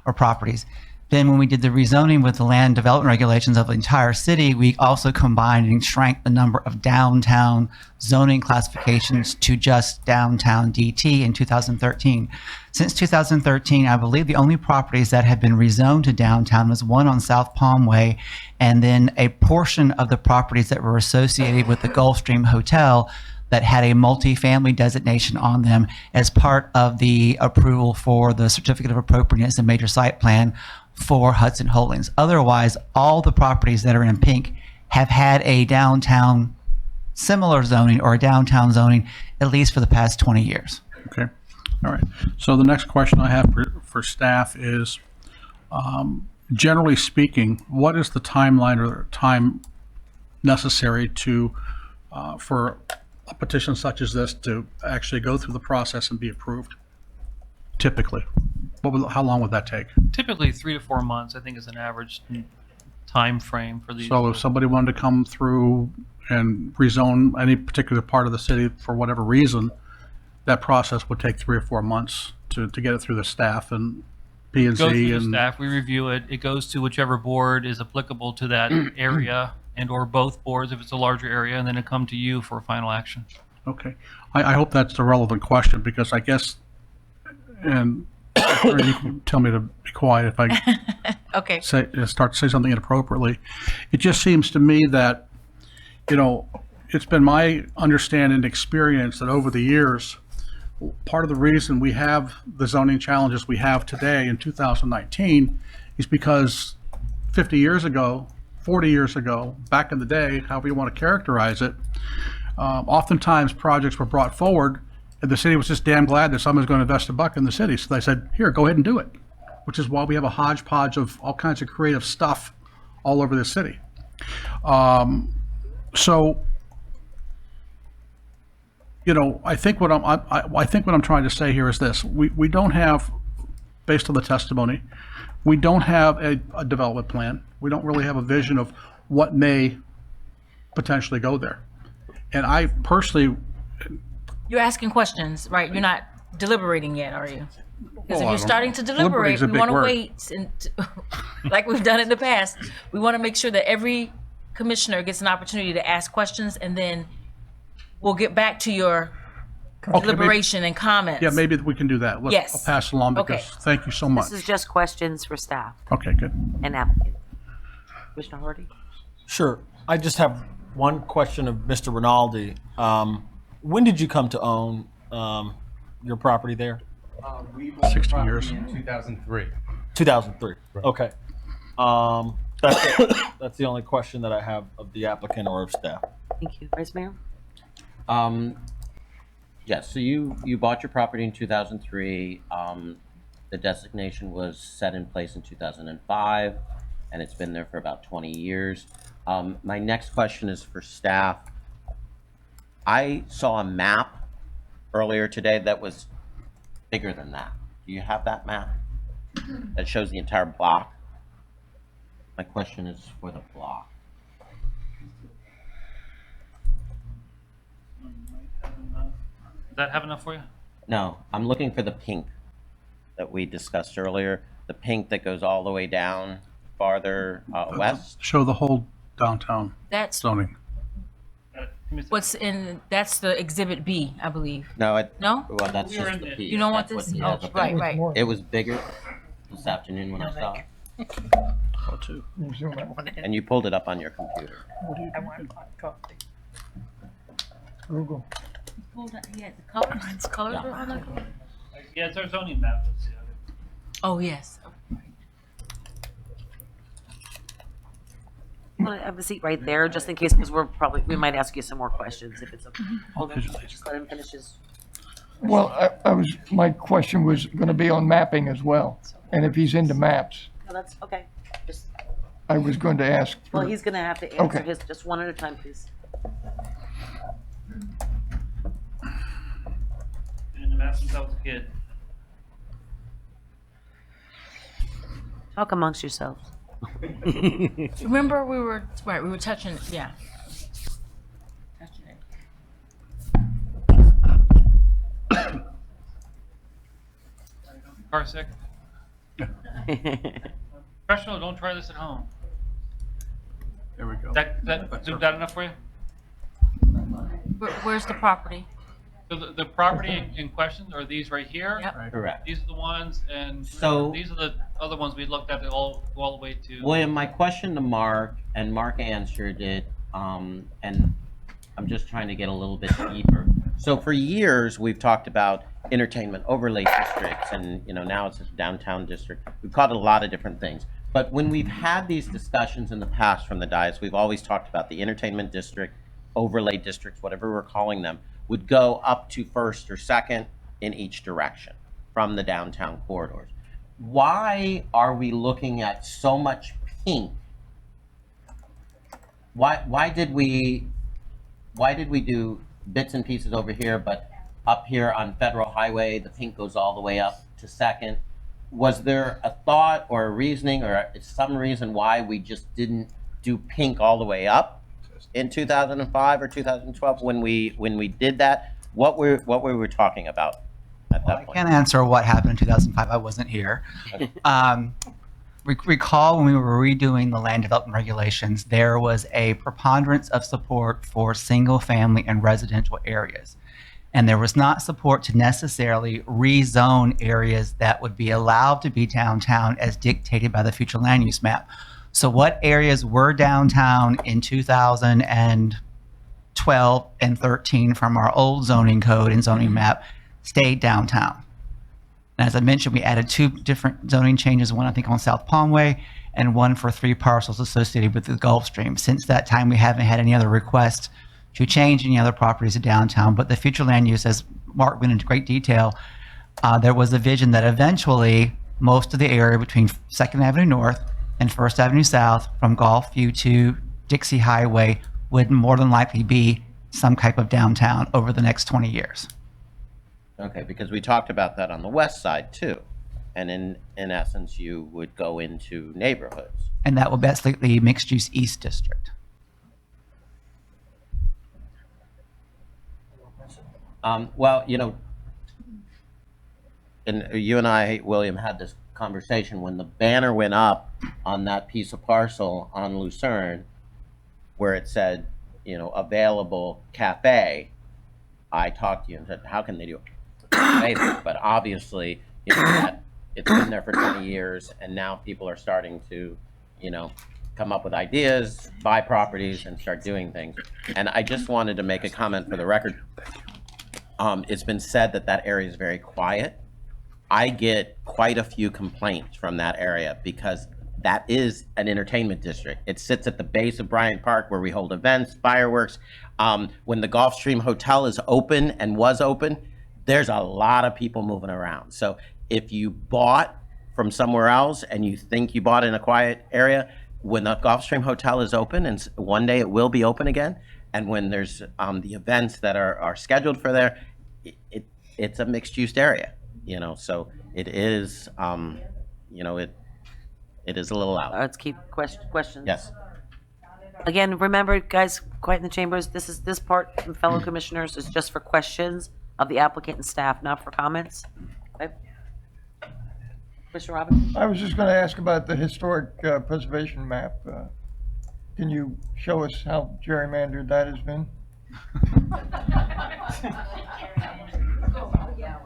or properties. Then when we did the rezoning with the land development regulations of the entire city, we also combined and shrank the number of downtown zoning classifications to just downtown DT in 2013. Since 2013, I believe the only properties that have been rezoned to downtown was one on South Palm Way, and then a portion of the properties that were associated with the Gulfstream Hotel that had a multifamily designation on them as part of the approval for the certificate of appropriateness and major site plan for Hudson Holdings. Otherwise, all the properties that are in pink have had a downtown similar zoning or a downtown zoning at least for the past 20 years. Okay. All right. So the next question I have for staff is, generally speaking, what is the timeline or time necessary to for a petition such as this to actually go through the process and be approved? Typically, how long would that take? Typically 3 to 4 months, I think, is an average time frame for these. So if somebody wanted to come through and rezone any particular part of the city for whatever reason, that process would take 3 or 4 months to get it through the staff and P and Go through Z the and staff, we review it. It goes to whichever board is applicable to that area and or both boards if it's a larger area, and then it come to you for final action. Okay. I hope that's a relevant question because I guess, and or you can tell me to be quiet if I Okay. start to say something inappropriately. It just seems to me that, it's been my understanding and experience that over the years, part of the reason we have the zoning challenges we have today in 2019 is because 50 years ago, 40 years ago, back in the day, however you want to characterize it, oftentimes projects were brought forward and the city was just damn glad that someone's going to invest $1 in the city. So they said, here, go ahead and do it, which is why we have a hodgepodge of all kinds of creative stuff all over the city. I think what I'm trying to say here is this: we don't have, based on the testimony, we don't have a development plan. We don't really have a vision of what may potentially go there. And I personally, You're asking questions, right? You're not deliberating yet, are you? Because if I you're don't starting know. to deliberate, Deliberating's a we big want to word. wait, and like we've done in the past. We want to make sure that every commissioner gets an opportunity to ask questions, and then we'll get back to your deliberation and comments. yeah, maybe we can do that. Yes. I'll pass it along because Okay. thank you so much. This is just questions for staff Okay, good. and applicants. Commissioner Hardy? Sure. I just have one question of Mr. Rinaldi. When did you come to own your property there? We bought 60 the years. property in 2003. 2003. Okay. That's the only question that I have of the applicant or of staff. Thank you. Vice Mayor? Yes, so you bought your property in 2003. The designation was set in place in 2005, and it's been there for about 20 years. My next question is for staff. I saw a map earlier today that was bigger than that. Do you have that map that shows the entire block? My question is for the block. Does that have enough for you? No, I'm looking for the pink that we discussed earlier, the pink that goes all the way down farther west. Show the whole downtown That's zoning. What's in, that's the Exhibit B, I believe. No, it. No? Well, that's We were just in the it. piece. You don't want That's this? what he Oh, has up there. right, right. It was bigger this afternoon when I saw it. Oh, two. And you pulled it up on your computer. I want copy. Google. He had the colors. Colors Yeah. were on the cover? Yeah, it's our zoning map. Oh, yes. Want to have a seat right there, just in case, because we might ask you some more questions if it's okay. Hold on, just let him finish his. Well, my question was going to be on mapping as well. And if he's into maps, No, that's okay. Just, I was going to ask. well, for- he's gonna have to answer Okay. his, just one at a time, please. In the map since I was a kid. Talk amongst yourselves. Remember we were touching, yeah. Touching it. Car sick. Professional, don't try this at home. There we go. That enough for you? Where's the property? So the property in question are these right here? Yep. Correct. These are the ones, and So- these are the other ones we looked at, all the way to. William, my question to Mark, and Mark answered it, and I'm just trying to get a little bit deeper. So for years, we've talked about entertainment overlay districts, and now it's a downtown district. We've called it a lot of different things. But when we've had these discussions in the past from the dais, we've always talked about the entertainment district, overlay districts, whatever we're calling them, would go up to first or second in each direction from the downtown corridors. Why are we looking at so much pink? Why did we do bits and pieces over here, but up here on Federal Highway, the pink goes all the way up to second? Was there a thought or a reasoning or some reason why we just didn't do pink all the way up in 2005 or 2012 when we did that? What were we talking about at that I point? can't answer what happened in 2005. I wasn't here. Recall when we were redoing the land development regulations, there was a preponderance of support for single family and residential areas. And there was not support to necessarily rezone areas that would be allowed to be downtown as dictated by the future land use map. So what areas were downtown in 2012 and 13 from our old zoning code and zoning map stayed downtown. And as I mentioned, we added 2 different zoning changes, one I think on South Palmway and one for 3 parcels associated with the Gulf Stream. Since that time, we haven't had any other requests to change any other properties to downtown. But the future land use, as Mark went into great detail, there was a vision that eventually most of the area between 2nd Avenue North and 1st Avenue South from Gulfview to Dixie Highway would more than likely be some type of downtown over the next 20 years. Okay, because we talked about that on the west side too. And in essence, you would go into neighborhoods. And that will basically be mixed use East District. Well, and you and I, William, had this conversation when the banner went up on that piece of parcel on Lucerne where it said, available cafe. I talked to you and said, how can they do it? But obviously, it's been there for 20 years and now people are starting to, come up with ideas, buy properties and start doing things. And I just wanted to make a comment for the record. It's been said that area is very quiet. I get quite a few complaints from that area because that is an entertainment district. It sits at the base of Bryant Park where we hold events, fireworks. When the Gulfstream Hotel is open and was open, there's a lot of people moving around. So if you bought from somewhere else and you think you bought in a quiet area, when the Gulfstream Hotel is open, and one day it will be open again, and when there's the events that are scheduled for there, it's a mixed-use area, so it is, it is a little out. Let's keep questions. Yes. Again, remember, guys, quiet in the chambers. This part, fellow commissioners, is just for questions of the applicant and staff, not for comments. Okay. Mr. Robinson? I was just going to ask about the historic preservation map. Can you show us how gerrymandered that has been?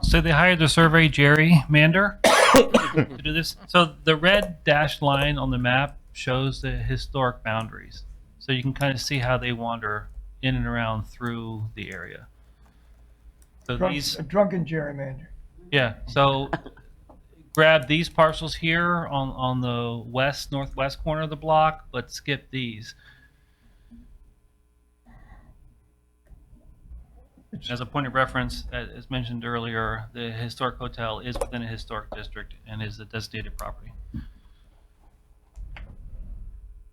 So they hired the survey Jerry Mander to do this. So the red dashed line on the map shows the historic boundaries. So you can kind of see how they wander in and around through the area. So these, A drunken gerrymander. yeah. So grab these parcels here on the northwest corner of the block, but skip these. As a point of reference, as mentioned earlier, the historic hotel is within a historic district and is a designated property.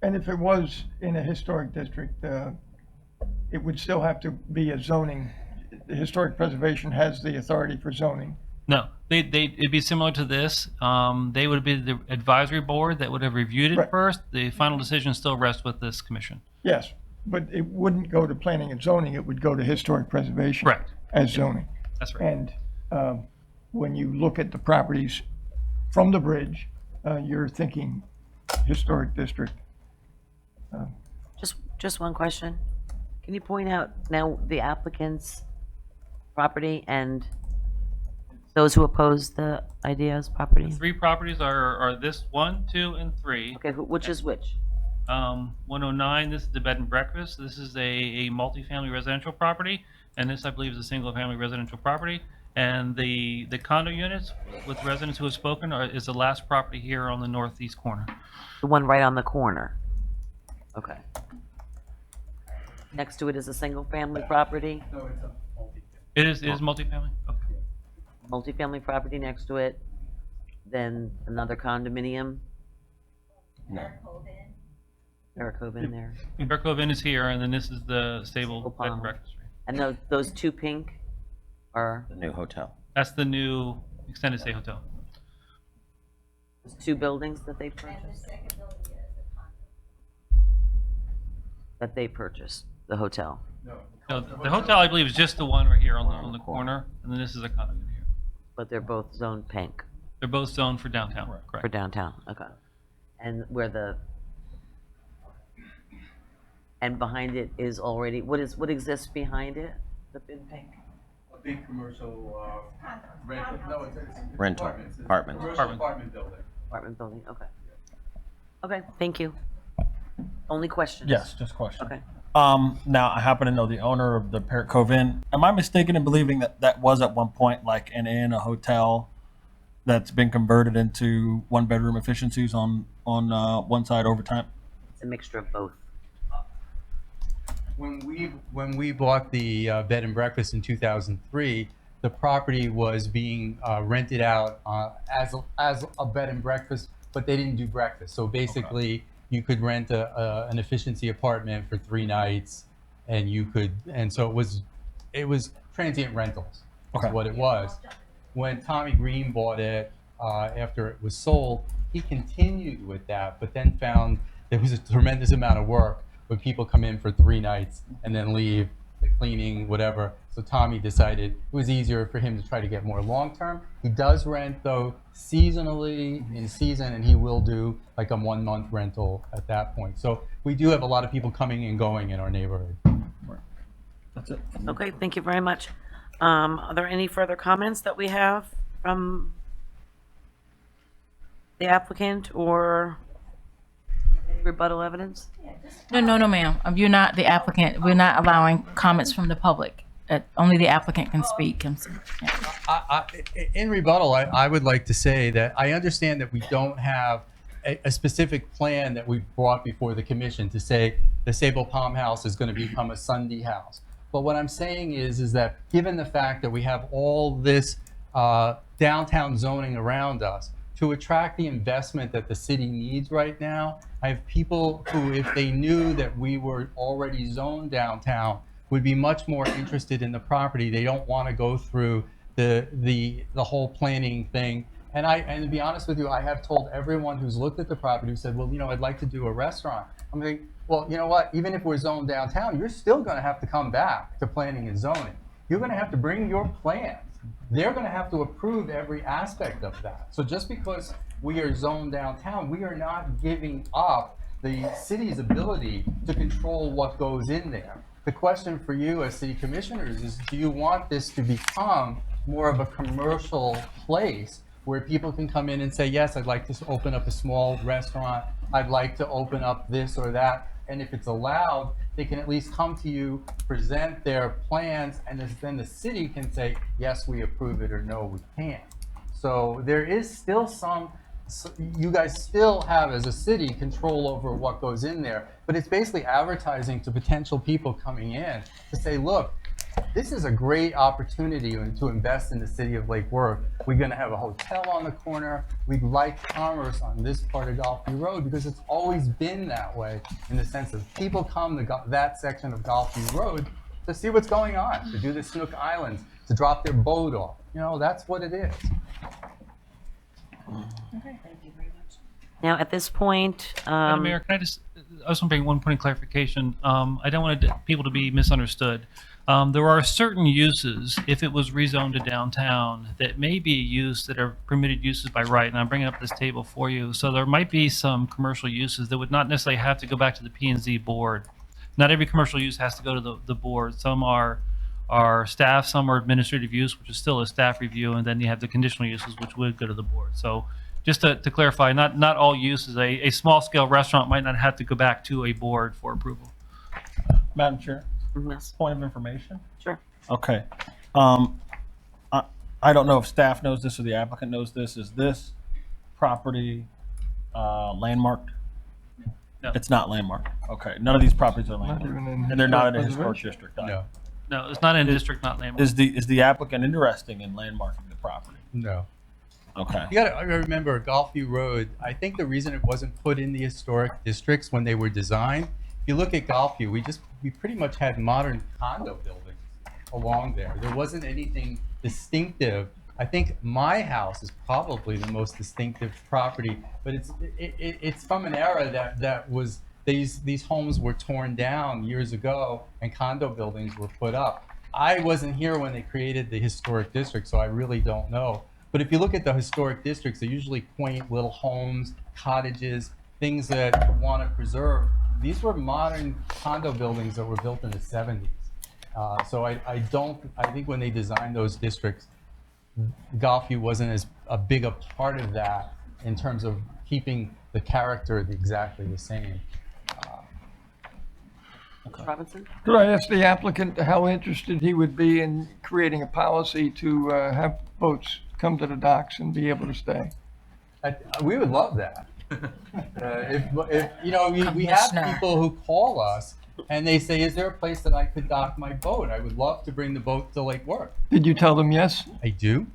And if it was in a historic district, it would still have to be a zoning. The Historic Preservation has the authority for zoning. No, it'd be similar to this. They would be the advisory board that would have reviewed it Right. first. The final decision still rests with this commission. Yes, but it wouldn't go to planning and zoning, it would go to Historic Preservation. Correct. As zoning. That's right. And when you look at the properties from the bridge, you're thinking historic district. Just one question. Can you point out now the applicant's property and those who oppose the idea's property? Three properties are this 1, 2, and 3. Okay, which is which? 109, this is the bed and breakfast. This is a multifamily residential property, and this, I believe, is a single-family residential property. And the condo units with residents who have spoken is the last property here on the northeast corner. The one right on the corner. Okay. Next to it is a single-family property. No, it's a It is multifamily? Okay. Multifamily property next to it, then another condominium. No. Barracove in there. Barracove Inn is here, and then this is the stable bed and breakfast. And those two pink are? The new hotel. That's the new extended stay hotel. There's two buildings that they purchased? That they purchased, the hotel. No, the hotel, I believe, is just the one right here on the corner, and then this is a condominium here. But they're both zoned pink. They're both zoned for downtown, correct? For downtown, okay. And and behind it is already, what exists behind it? The big pink? A big commercial, Rental, apartment. Commercial apartment building. Apartment building, okay. Okay, thank you. Only questions? Yes, just question. Okay. Now I happen to know the owner of the Parrot Cove Inn. Am I mistaken in believing that that was at one point like an inn, a hotel that's been converted into one-bedroom efficiencies on one side over time? It's a mixture of both. When we bought the bed and breakfast in 2003, the property was being rented out as a bed and breakfast, but they didn't do breakfast. So basically, you could rent an efficiency apartment for 3 nights, and so it was transient rentals. That's what it was. When Tommy Green bought it after it was sold, he continued with that, but then found there was a tremendous amount of work when people come in for 3 nights and then leave, the cleaning, whatever. So Tommy decided it was easier for him to try to get more long-term. He does rent, though, seasonally, in season, and he will do like a 1-month rental at that point. So we do have a lot of people coming and going in our neighborhood. That's it. Okay, thank you very much. Are there any further comments that we have from the applicant or rebuttal evidence? No, ma'am. You're not the applicant. We're not allowing comments from the public. Only the applicant can speak. In rebuttal, I would like to say that I understand that we don't have a specific plan that we brought before the commission to say the Sable Palm House is going to become a Sunday house. But what I'm saying is that given the fact that we have all this downtown zoning around us, to attract the investment that the city needs right now, I have people who, if they knew that we were already zoned downtown, would be much more interested in the property. They don't want to go through the whole planning thing. And to be honest with you, I have told everyone who's looked at the property who said, well, I'd like to do a restaurant. I'm like, well, you know what? Even if we're zoned downtown, you're still going to have to come back to planning and zoning. You're going to have to bring your plans. They're going to have to approve every aspect of that. So just because we are zoned downtown, we are not giving up the city's ability to control what goes in there. the question for you as city commissioners is, do you want this to become more of a commercial place where people can come in and say, yes, I'd like to open up a small restaurant, I'd like to open up this or that, and if it's allowed, they can at least come to you, present their plans, and then the city can say, yes, we approve it, or no, we can't. So there is still you guys still have, as a city, control over what goes in there, but it's basically advertising to potential people coming in to say, look, this is a great opportunity to invest in the city of Lake Worth. We're going to have a hotel on the corner. We'd like commerce on this part of Golfview Road because it's always been that way, in the sense of people come to that section of Golfview Road to see what's going on, to do the Snook Islands, to drop their boat off. You know, that's what it is. Okay, thank you very much. Now, at this point, Madam Mayor, can I just want to bring one point of clarification. I don't want people to be misunderstood. There are certain uses, if it was rezoned to downtown, that may be used that are permitted uses by right, and I'm bringing up this table for you. So there might be some commercial uses that would not necessarily have to go back to the P&Z board. Not every commercial use has to go to the board. Some are staff, some are administrative use, which is still a staff review, and then you have the conditional uses, which would go to the board. So just to clarify, not all uses. A small-scale restaurant might not have to go back to a board for approval. Madam Chair? Yes. Point of information? Sure. Okay. I don't know if staff knows this or the applicant knows this. Is this property landmarked? No. It's not landmarked. Okay. None of these properties are landmarked. And they're not in a historic district. No. No, it's not in district, not landmark. Is the applicant interested in landmarking the property? No. Okay. You gotta remember, Golfview Road, I think the reason it wasn't put in the historic districts when they were designed, if you look at Golfview, we pretty much had modern condo buildings along there. There wasn't anything distinctive. I think my house is probably the most distinctive property, but it's from an era that was, these homes were torn down years ago and condo buildings were put up. I wasn't here when they created the historic district, so I really don't know. But if you look at the historic districts, they're usually quaint little homes, cottages, things that you want to preserve. These were modern condo buildings that were built in the 70s. So I think when they designed those districts, Golfview wasn't as a big a part of that in terms of keeping the character exactly the same. Robinson? Could I ask the applicant how interested he would be in creating a policy to have boats come to the docks and be able to stay? We would love that. If you know, we have people who call us and they say, is there a place that I could dock my boat? I would love to bring the boat to Lake Worth. Did you tell them yes? I do.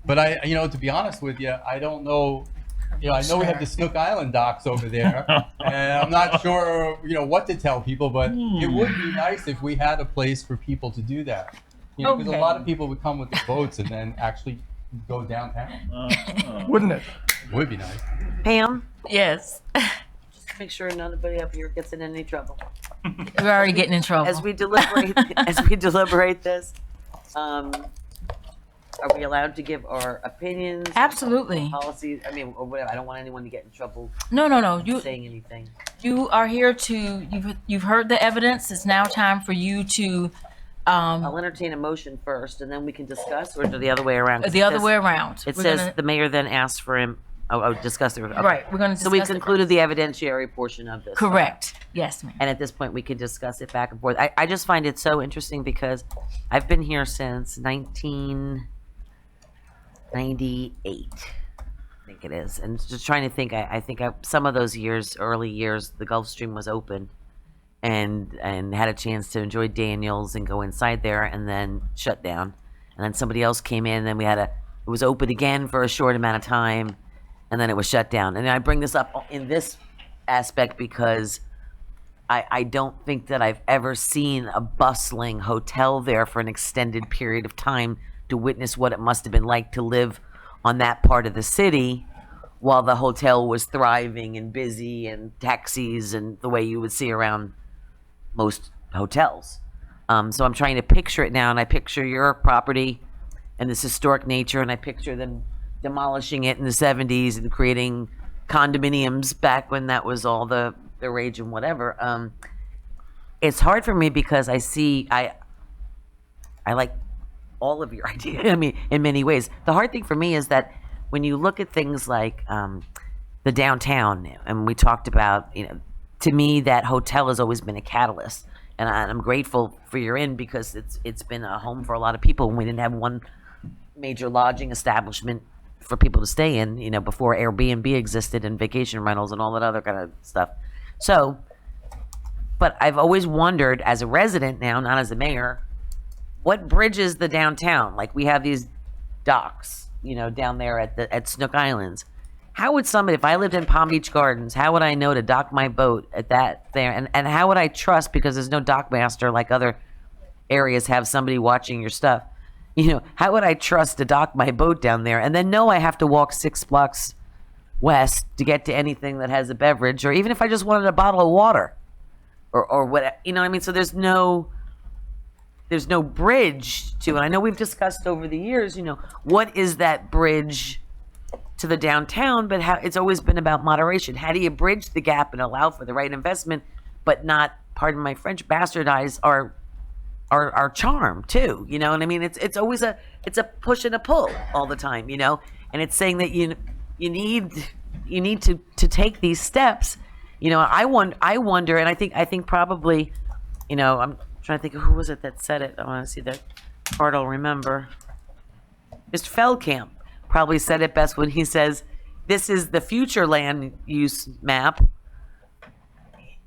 But to be honest with you, I don't know. I know we have the Snook Island docks over there, and I'm not sure, what to tell people, but it would be nice if we had a place for people to do that. Because a lot of people would come with the boats and then actually go downtown. Wouldn't it? Would be nice. Pam? Yes. Just to make sure nobody up here gets in any trouble. We're already getting in trouble. As we deliberate this, are we allowed to give our opinions? Absolutely. Policies? I mean, or whatever. I don't want anyone to get in trouble. No. Saying anything. You are here you've heard the evidence. It's now time for you to. I'll entertain a motion first, and then we can discuss, or the other way around. The other way around. It says the mayor then asks for him. Discuss it. Okay. Right. We're going to. So we've concluded the evidentiary portion of this. Correct. Yes, ma'am. And at this point, we can discuss it back and forth. I just find it so interesting because I've been here since 1998, I think it is. And just trying to think, I think some of those years, early years, the Gulf Stream was open and had a chance to enjoy Daniels and go inside there and then shut down. And then somebody else came in and it was open again for a short amount of time and then it was shut down. And I bring this up in this aspect because I don't think that I've ever seen a bustling hotel there for an extended period of time to witness what it must have been like to live on that part of the city while the hotel was thriving and busy and taxis and the way you would see around most hotels. So I'm trying to picture it now, and I picture your property and this historic nature, and I picture them demolishing it in the 70s and creating condominiums back when that was all the rage and whatever. it's hard for me because I like all of your ideas. I mean, in many ways. The hard thing for me is that when you look at things like the downtown, and we talked about, to me, that hotel has always been a catalyst. And I'm grateful for your inn because it's been a home for a lot of people. And we didn't have one major lodging establishment for people to stay in, before Airbnb existed and vacation rentals and all that other kind of stuff. So, but I've always wondered, as a resident now, not as a mayor, what bridges the downtown? Like, we have these docks, down there at Snook Islands. How would somebody, if I lived in Palm Beach Gardens, how would I know to dock my boat at that there? And how would I trust, because there's no dock master like other areas have somebody watching your stuff. How would I trust to dock my boat down there and then know I have to walk 6 blocks west to get to anything that has a beverage, or even if I just wanted a bottle of water or what, what I mean? So there's no bridge to it. I know we've discussed over the years, what is that bridge to the downtown, but it's always been about moderation. How do you bridge the gap and allow for the right investment, but not, pardon my French, bastardize our charm too? You know what I mean? It's always a push and a pull all the time, and it's saying that you need to take these steps. I wonder, and I think probably, I'm trying to think of who was it that said it. I want to see that part. I'll remember. Mr. Feldkamp probably said it best when he says, this is the future land use map,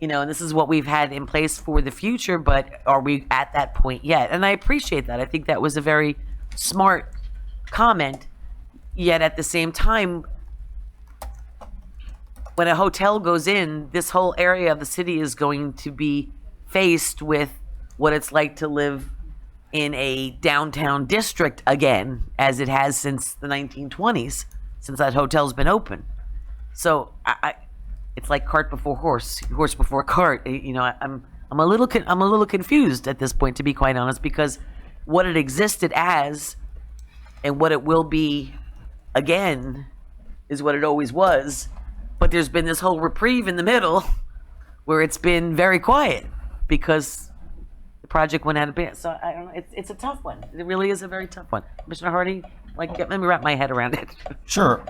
and this is what we've had in place for the future, but are we at that point yet? And I appreciate that. I think that was a very smart comment, yet at the same time, when a hotel goes in, this whole area of the city is going to be faced with what it's like to live in a downtown district again, as it has since the 1920s, since that hotel's been open. So it's like cart before horse, horse before cart. I'm a little confused at this point, to be quite honest, because what it existed as and what it will be again is what it always was. But there's been this whole reprieve in the middle where it's been very quiet because project went out of bed. So I don't know. It's a tough one. It really is a very tough one. Commissioner Hardy, let me wrap my head around it. Sure.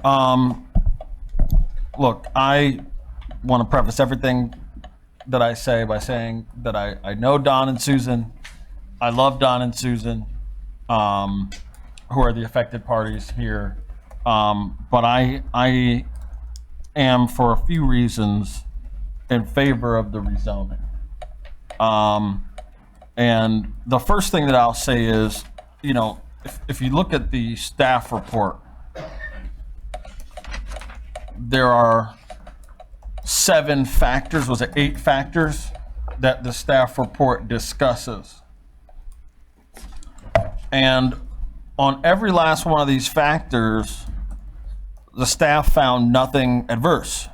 Look, I want to preface everything that I say by saying that I know Don and Susan. I love Don and Susan, who are the affected parties here. But I am, for a few reasons, in favor of the rezoning. And the first thing that I'll say is, if you look at the staff report, there are 7 factors, was it 8 factors, that the staff report discusses. And on every last one of these factors, the staff found nothing adverse.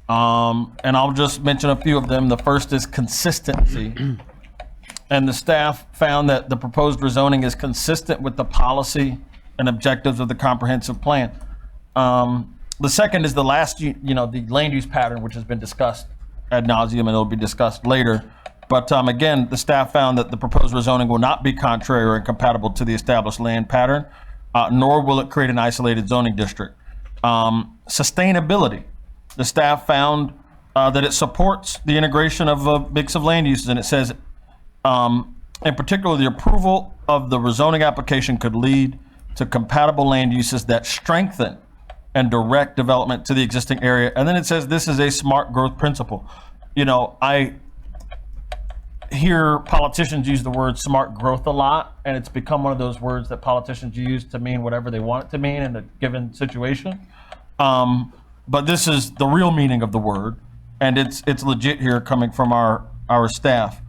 And I'll just mention a few of them. The first is consistency. And the staff found that the proposed rezoning is consistent with the policy and objectives of the comprehensive plan. The second is the the land use pattern, which has been discussed ad nauseum, and it'll be discussed later. But again, the staff found that the proposed rezoning will not be contrary or incompatible to the established land pattern, nor will it create an isolated zoning district. Sustainability. The staff found that it supports the integration of a mix of land uses, and it says, in particular, the approval of the rezoning application could lead to compatible land uses that strengthen and direct development to the existing area. And then it says this is a smart growth principle. I hear politicians use the word smart growth a lot, and it's become one of those words that politicians use to mean whatever they want it to mean in a given situation. But this is the real meaning of the word, and it's legit here coming from our staff.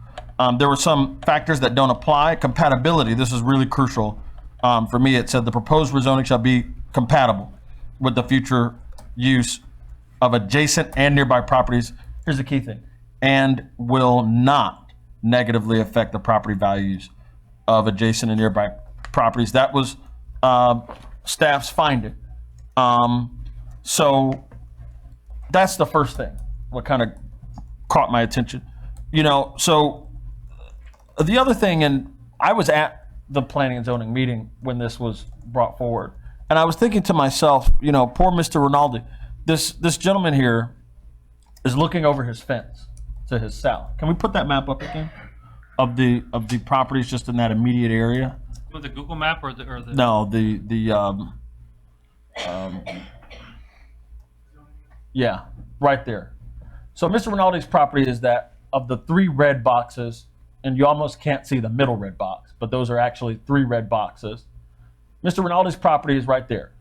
There were some factors that don't apply. Compatibility, this is really crucial. For me, it said the proposed rezoning shall be compatible with the future use of adjacent and nearby properties. Here's the key thing: and will not negatively affect the property values of adjacent and nearby properties. That was staff's finding. So that's the first thing, what kind of caught my attention. So the other thing, and I was at the planning and zoning meeting when this was brought forward, and I was thinking to myself, poor Mr. Rinaldi, this gentleman here is looking over his fence to his south. Can we put that map up again of the properties just in that immediate area? With the Google map or the No, yeah, right there. So Mr. Rinaldi's property is that of the 3 red boxes, and you almost can't see the middle red box, but those are actually 3 red boxes. Mr. Rinaldi's property is right there.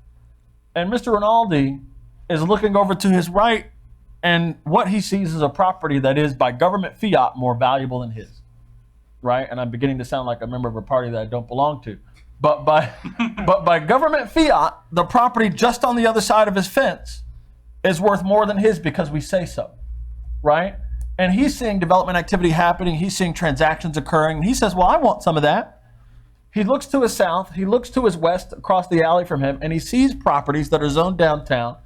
And Mr. Rinaldi is looking over to his right, and what he sees is a property that is by government fiat more valuable than his. Right? And I'm beginning to sound like a member of a party that I don't belong to. But by government fiat, the property just on the other side of his fence is worth more than his because we say so. Right? And he's seeing development activity happening. He's seeing transactions occurring. And he says, well, I want some of that. He looks to his south. He looks to his west across the alley from him, and he sees properties that are zoned downtown.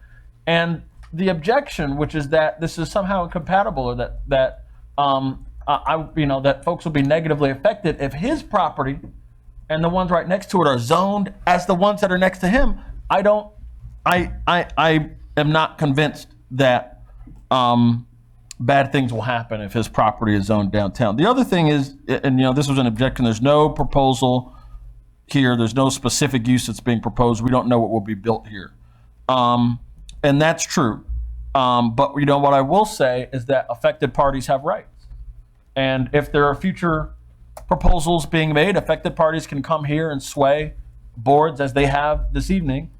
And the objection, which is that this is somehow incompatible, or that folks will be negatively affected if his property and the ones right next to it are zoned as the ones that are next to him. I am not convinced that bad things will happen if his property is zoned downtown. The other thing is, and this was an objection, there's no proposal here. There's no specific use that's being proposed. We don't know what will be built here. And that's true. But what I will say is that affected parties have rights. And if there are future proposals being made, affected parties can come here and sway boards as they have this evening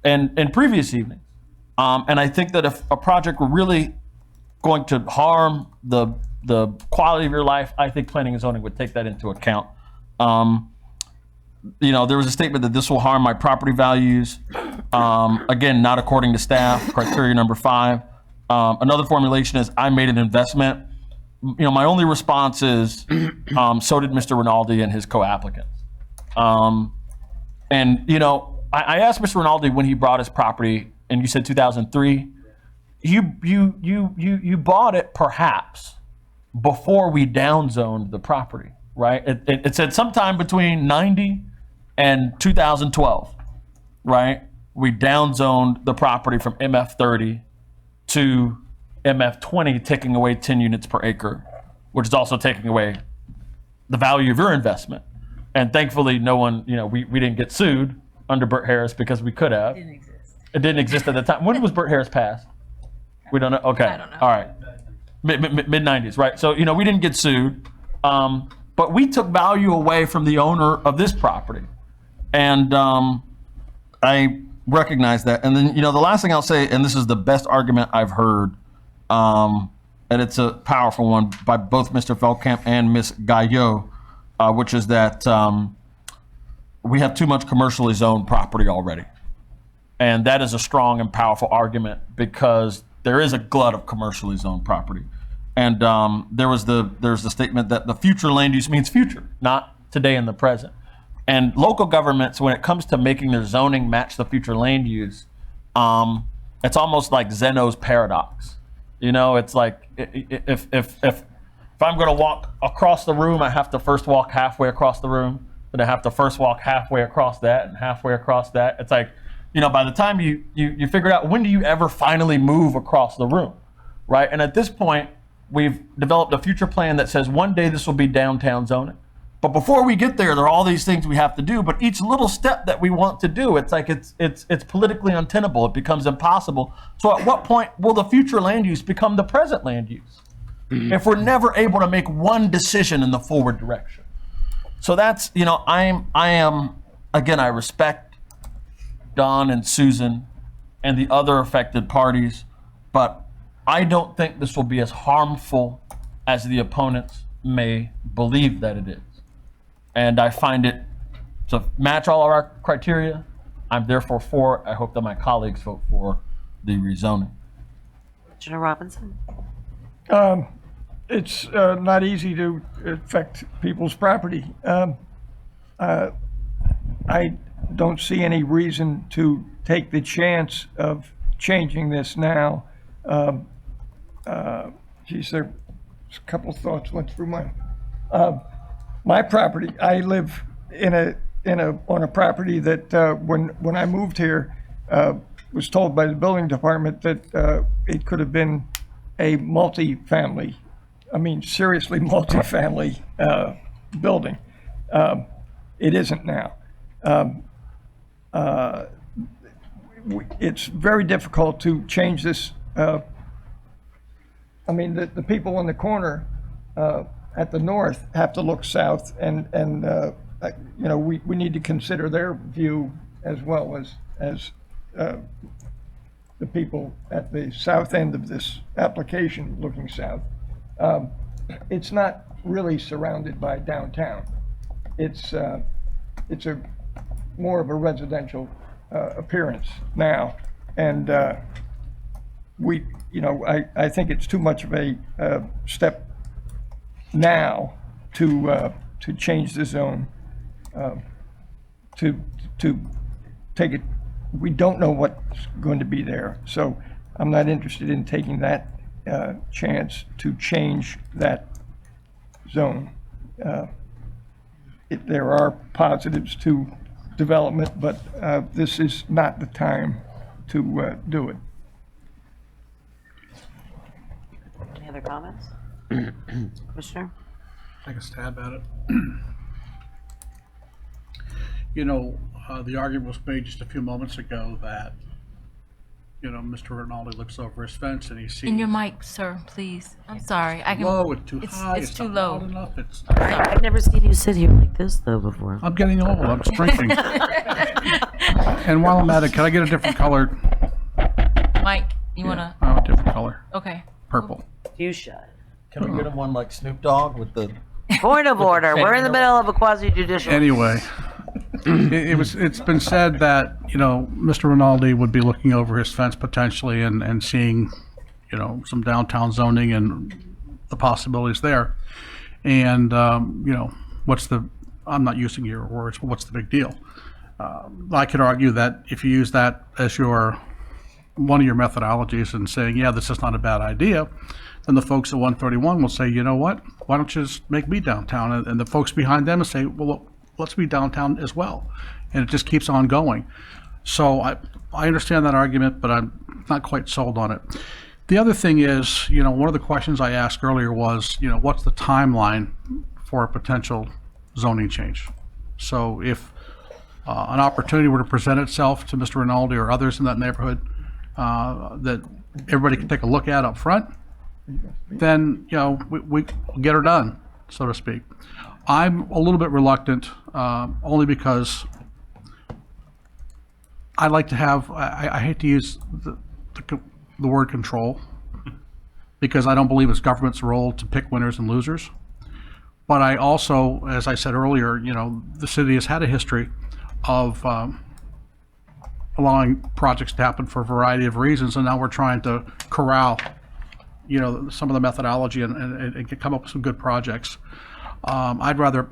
and in previous evenings. And I think that if a project were really going to harm the quality of your life, I think planning and zoning would take that into account. There was a statement that this will harm my property values. Again, not according to staff, criteria number 5. Another formulation is I made an investment. My only response is, so did Mr. Rinaldi and his co-applicants. I asked Mr. Rinaldi when he bought his property, and you said 2003. You bought it perhaps before we downzoned the property, right? It said sometime between 90 and 2012, right? We downzoned the property from MF30 to MF20, taking away 10 units per acre, which is also taking away the value of your investment. And thankfully, no one, we didn't get sued under Burt Harris because we could have. It didn't exist at the time. When was Burt Harris passed? We don't know. Okay. I don't know. All right. Mid 90s, right? So, we didn't get sued, but we took value away from the owner of this property. And I recognize that. And then, the last thing I'll say, and this is the best argument I've heard, and it's a powerful one by both Mr. Feldkamp and Ms. Gaillot, which is that we have too much commercially zoned property already. And that is a strong and powerful argument because there is a glut of commercially zoned property. And there's the statement that the future land use means future, not today and the present. And local governments, when it comes to making their zoning match the future land use, it's almost like Zeno's paradox. It's like if I'm going to walk across the room, I have to first walk halfway across the room, but I have to first walk halfway across that and halfway across that. It's like, by the time you figure out, when do you ever finally move across the room, right? And at this point, we've developed a future plan that says one day this will be downtown zoning. But before we get there are all these things we have to do. But each little step that we want to do, it's like it's politically untenable. It becomes impossible. So at what point will the future land use become the present land use? If we're never able to make one decision in the forward direction. So that's, I am, again, I respect Don and Susan and the other affected parties, but I don't think this will be as harmful as the opponents may believe that it is. And I find it to match all of our criteria. I'm therefore for. I hope that my colleagues vote for the rezoning. General Robinson? It's not easy to affect people's property. I don't see any reason to take the chance of changing this now. a couple of thoughts went through my property. I live on a property that when I moved here, was told by the building department that it could have been a multi-family, I mean, seriously multi-family building. It isn't now. It's very difficult to change this. I mean, the people in the corner at the north have to look south, and you know, we need to consider their view as well as the people at the south end of this application looking south. It's not really surrounded by downtown. It's a more of a residential appearance now, and I think it's too much of a step now to change the zone, to take it. We don't know what's going to be there, so I'm not interested in taking that chance to change that zone. There are positives to development, but this is not the time to do it. Any other comments? Commissioner? Take a stab at it. You know, the argument was made just a few moments ago that, you know, Mr. Rinaldi looks over his fence and he sees. In your mic, sir, please. I'm sorry. I can. Low, it's too high. It's too not low. loud enough. It's. I've never seen you sit here like this though before. I'm getting old. I'm drinking. And while I'm at it, can I get a different color? Mike, you wanna? I want a different color. Okay. Purple. Fuchsia. Can we get him one like Snoop Dogg with the? Point of order. We're in the middle of a quasi-judicial. Anyway, it's been said that, you know, Mr. Rinaldi would be looking over his fence potentially and seeing, you know, some downtown zoning and the possibilities there. And, you know, I'm not using your words, but what's the big deal? I could argue that if you use that as one of your methodologies and saying, yeah, this is not a bad idea, then the folks at 131 will say, you know what, why don't you just make me downtown? And the folks behind them will say, well, let's be downtown as well. And it just keeps on going. So I understand that argument, but I'm not quite sold on it. The other thing is, you know, one of the questions I asked earlier was, you know, what's the timeline for a potential zoning change? So if an opportunity were to present itself to Mr. Rinaldi or others in that neighborhood that everybody can take a look at up front, then, you know, we get her done, so to speak. I'm a little bit reluctant, only because I like to have, I hate to use the word control, because I don't believe it's government's role to pick winners and losers. But I also, as I said earlier, you know, the city has had a history of allowing projects to happen for a variety of reasons, and now we're trying to corral, you know, some of the methodology and come up with some good projects. I'd rather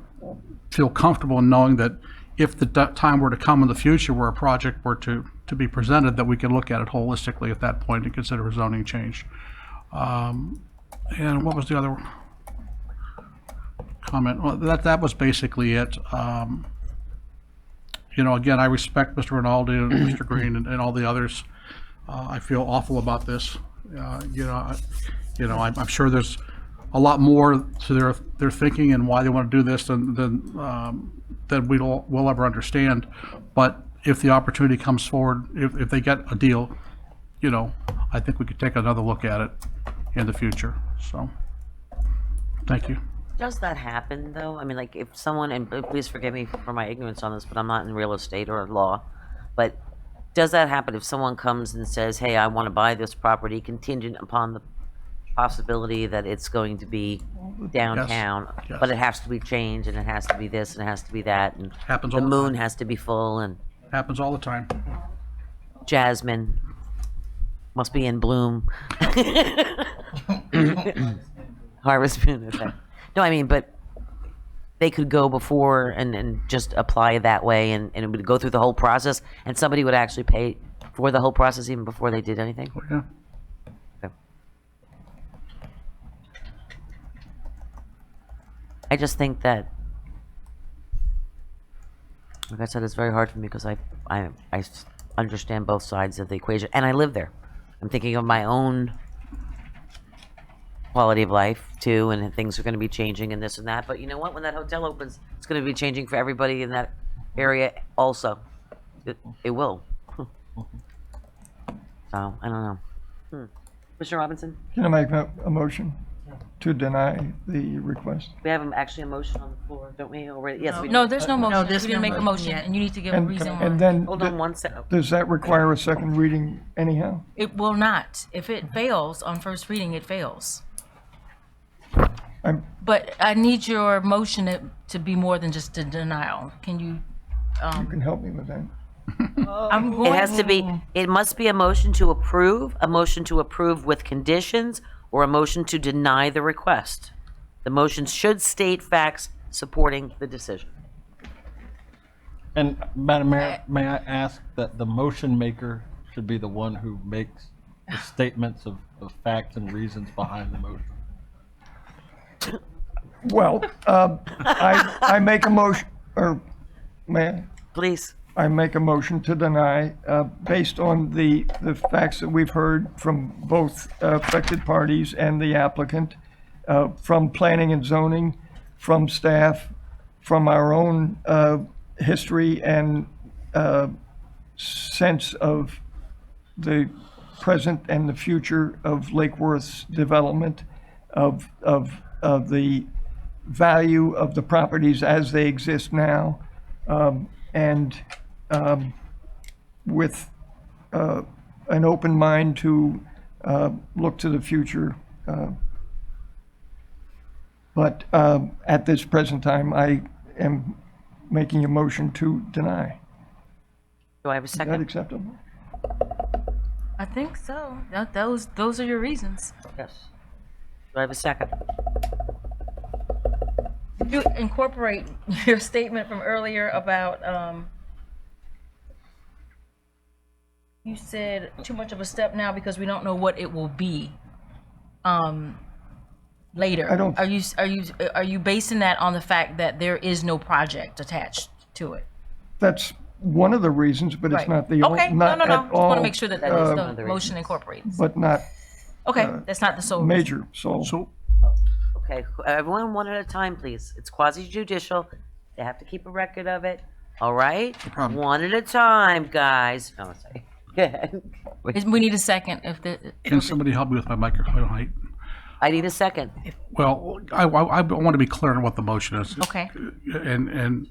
feel comfortable in knowing that if the time were to come in the future where a project were to be presented, that we can look at it holistically at that point and consider a zoning change. And what was the other comment? Well, that was basically it. You know, again, I respect Mr. Rinaldi and Mr. Green and all the others. I feel awful about this. I'm sure there's a lot more to their thinking and why they want to do this than we'll ever understand. But if the opportunity comes forward, if they get a deal, you know, I think we could take another look at it in the future. So, thank you. Does that happen though? I mean, like if someone, and please forgive me for my ignorance on this, but I'm not in real estate or law, but does that happen if someone comes and says, hey, I want to buy this property contingent upon the possibility that it's going to be downtown, Yes. but it has to be changed and it has to be this and it has to be that, and Happens the all the moon time. has to be full, and Happens all the time. jasmine must be in bloom. Harvest moon, okay. No, I mean, but they could go before and just apply that way, and it would go through the whole process, and somebody would actually pay for the whole process even before they did anything? Yeah. Okay. I just think that, like I said, it's very hard for me because I understand both sides of the equation, and I live there. I'm thinking of my own quality of life too, and things are going to be changing and this and that. But you know what? When that hotel opens, it's going to be changing for everybody in that area also. It will. So I don't know. Mr. Robinson? Can I make a motion to deny the request? We have actually a motion on the floor, don't we? Already? Yes, we do. No, there's no motion. there's We didn't no make a motion motion, yet. and you need to give a reason why. And then, Hold on one second. does that require a second reading anyhow? It will not. If it fails on first reading, it fails. But I need your motion to be more than just a denial. Can you? You can help me with that. I'm going. It has to be, it must be a motion to approve with conditions, or a motion to deny the request. The motion should state facts supporting the decision. And Madam Mayor, may I ask that the motion maker should be the one who makes the statements of facts and reasons behind the motion? Well, I make a motion, or may I? Please. I make a motion to deny, based on the facts that we've heard from both affected parties and the applicant, from planning and zoning, from staff, from our own history and sense of the present and the future of Lake Worth's development, of the value of the properties as they exist now, and with an open mind to look to the future. But at this present time, I am making a motion to deny. Do I have a Is second? that acceptable? I think so. Those are your reasons. Yes. Do I have a second? You incorporate your statement from earlier about, you said too much of a step now because we don't know what it will be later. I don't- Are you basing that on the fact that there is no project attached to it? That's one of the reasons, but it's Right. not the Okay, only, no, not no, no. at Just want all, to make sure that the motion incorporates. but not Okay, that's not the sole reason. major, so. Okay, everyone one at a time, please. It's quasi-judicial. They have to keep a record of it. All right? problem. One at a time, guys. No, sorry. Go ahead. We need a second if the. Can somebody help me with my microphone height? I need a second. Well, I want to be clear on what the motion is. Okay. And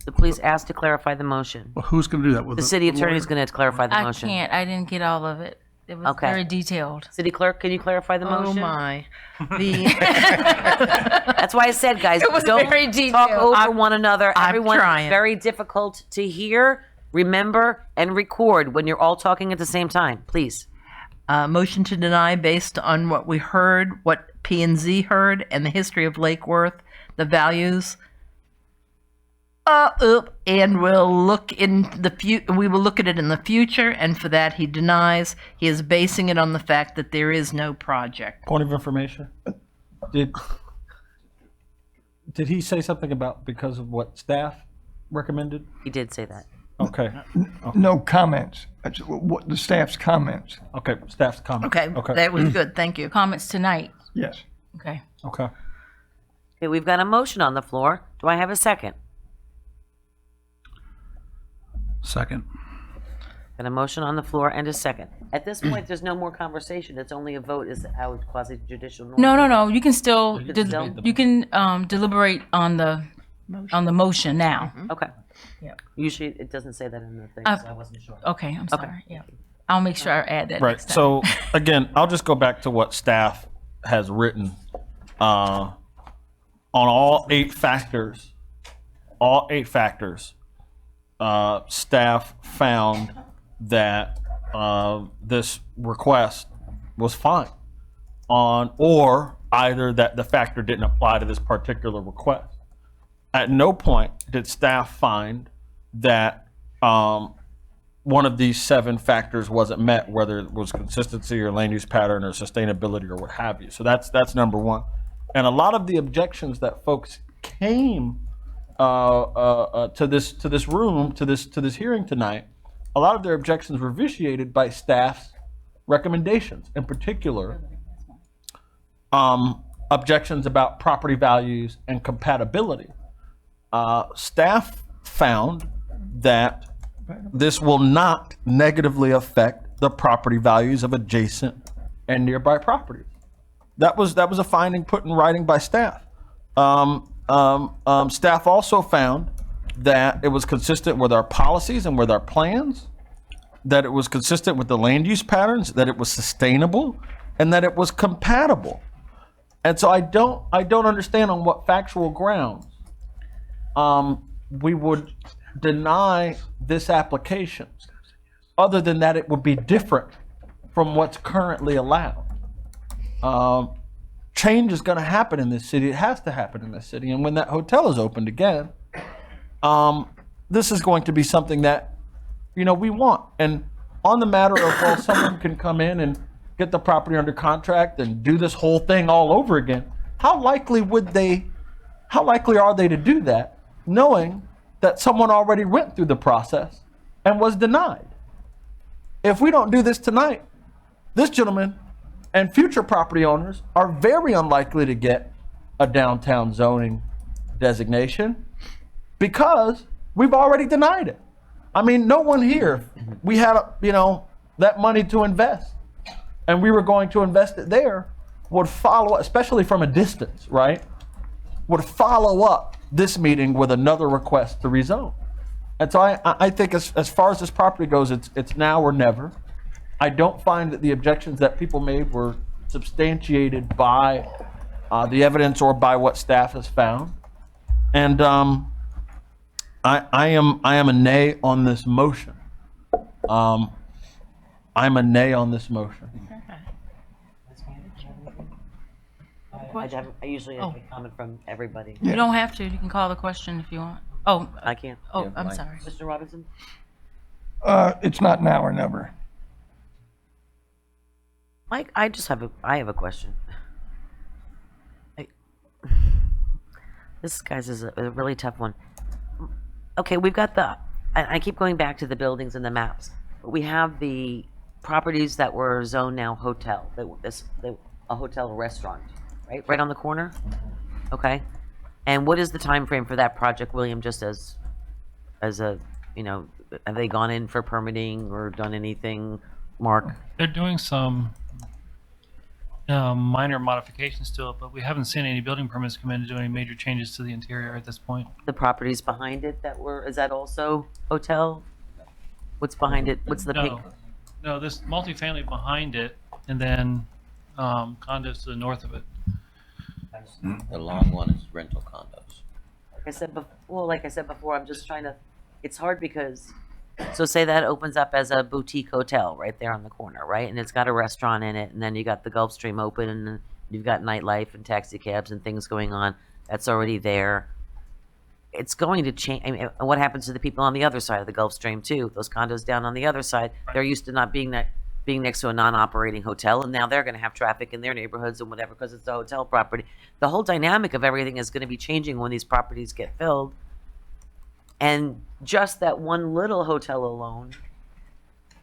So please ask to clarify the motion. who's going to do that? With The city attorney is lawyer? going to clarify the I motion. can't. I didn't get all of it. It was Okay. very detailed. City clerk, can you clarify the motion? my. That's why I said, guys, It was don't very talk detailed. over one another. I'm Everyone, trying. it's very difficult to hear, remember, and record when you're all talking at the same time. Please. Motion to deny based on what we heard, what P&Z heard, and the history of Lake Worth, the values. And we'll look in we will look at it in the future, and for that he denies. He is basing it on the fact that there is no project. Point of information. Did he say something about because of what staff recommended? He did say that. Okay. No comments. That's what the staff's comments. Okay, staff's comment. Okay, that was good. Thank you. Comments tonight. Yes. Okay. Okay. Okay, we've got a motion on the floor. Do I have a second? Second. Got a motion on the floor and a second. At this point, there's no more conversation. It's only a vote. Is how it's quasi-judicial. No. You can still You can still- you can deliberate on the motion now. Okay. Yeah. Usually, it doesn't say that in the thing, so I wasn't sure. Okay, I'm sorry. Yeah. I'll make sure I add that Right. next time. So again, I'll just go back to what staff has written on all 8 factors. All 8 factors. Staff found that this request was fine or either that the factor didn't apply to this particular request. At no point did staff find that one of these 7 factors wasn't met, whether it was consistency or land use pattern or sustainability or what have you. So that's number one. And a lot of the objections that folks came to this room, to this hearing tonight, a lot of their objections were vitiated by staff's recommendations, in particular, objections about property values and compatibility. Staff found that this will not negatively affect the property values of adjacent and nearby properties. That was a finding put in writing by staff. Staff also found that it was consistent with our policies and with our plans, that it was consistent with the land use patterns, that it was sustainable, and that it was compatible. And so I don't understand on what factual grounds we would deny this application, other than that it would be different from what's currently allowed. Change is going to happen in this city. It has to happen in this city. And when that hotel is opened again, this is going to be something that, we want. And on the matter of, well, someone can come in and get the property under contract and do this whole thing all over again, how likely are they to do that, knowing that someone already went through the process and was denied? If we don't do this tonight, this gentleman and future property owners are very unlikely to get a downtown zoning designation because we've already denied it. I mean, no one here, we had, that money to invest and we were going to invest it there, would follow, especially from a distance, right? Would follow up this meeting with another request to rezone. And so I think as far as this property goes, it's now or never. I don't find that the objections that people made were substantiated by the evidence or by what staff has found. And I am a nay on this motion. I'm a nay on this motion. I usually have a comment from everybody. You don't have to. You can call the question if you want. Oh, I can't. Oh, I'm sorry. Mr. Robinson? It's not now or never. Mike, I have a question. This, guys, is a really tough one. Okay, we've got I keep going back to the buildings and the maps, but we have the properties that were zoned now hotel, a hotel restaurant, right on the corner. Okay, and what is the time frame for that project, William? Just as a, have they gone in for permitting or done anything, Mark? They're doing some minor modifications to it, but we haven't seen any building permits come in to do any major changes to the interior at this point. The properties behind it is that also hotel? What's behind it? What's the pink? No, this multifamily behind it, and then condos to the north of it. The long one is rental condos. Like I said before, I'm just trying to. It's hard because, so say that opens up as a boutique hotel right there on the corner, right? And it's got a restaurant in it, and then you got the Gulfstream open, and you've got nightlife and taxi cabs and things going on. That's already there. It's going to change. I mean, what happens to the people on the other side of the Gulfstream too? Those condos down on the other side, they're used to not being next to a non-operating hotel, and now they're going to have traffic in their neighborhoods and whatever because it's a hotel property. The whole dynamic of everything is going to be changing when these properties get filled. And just that one little hotel alone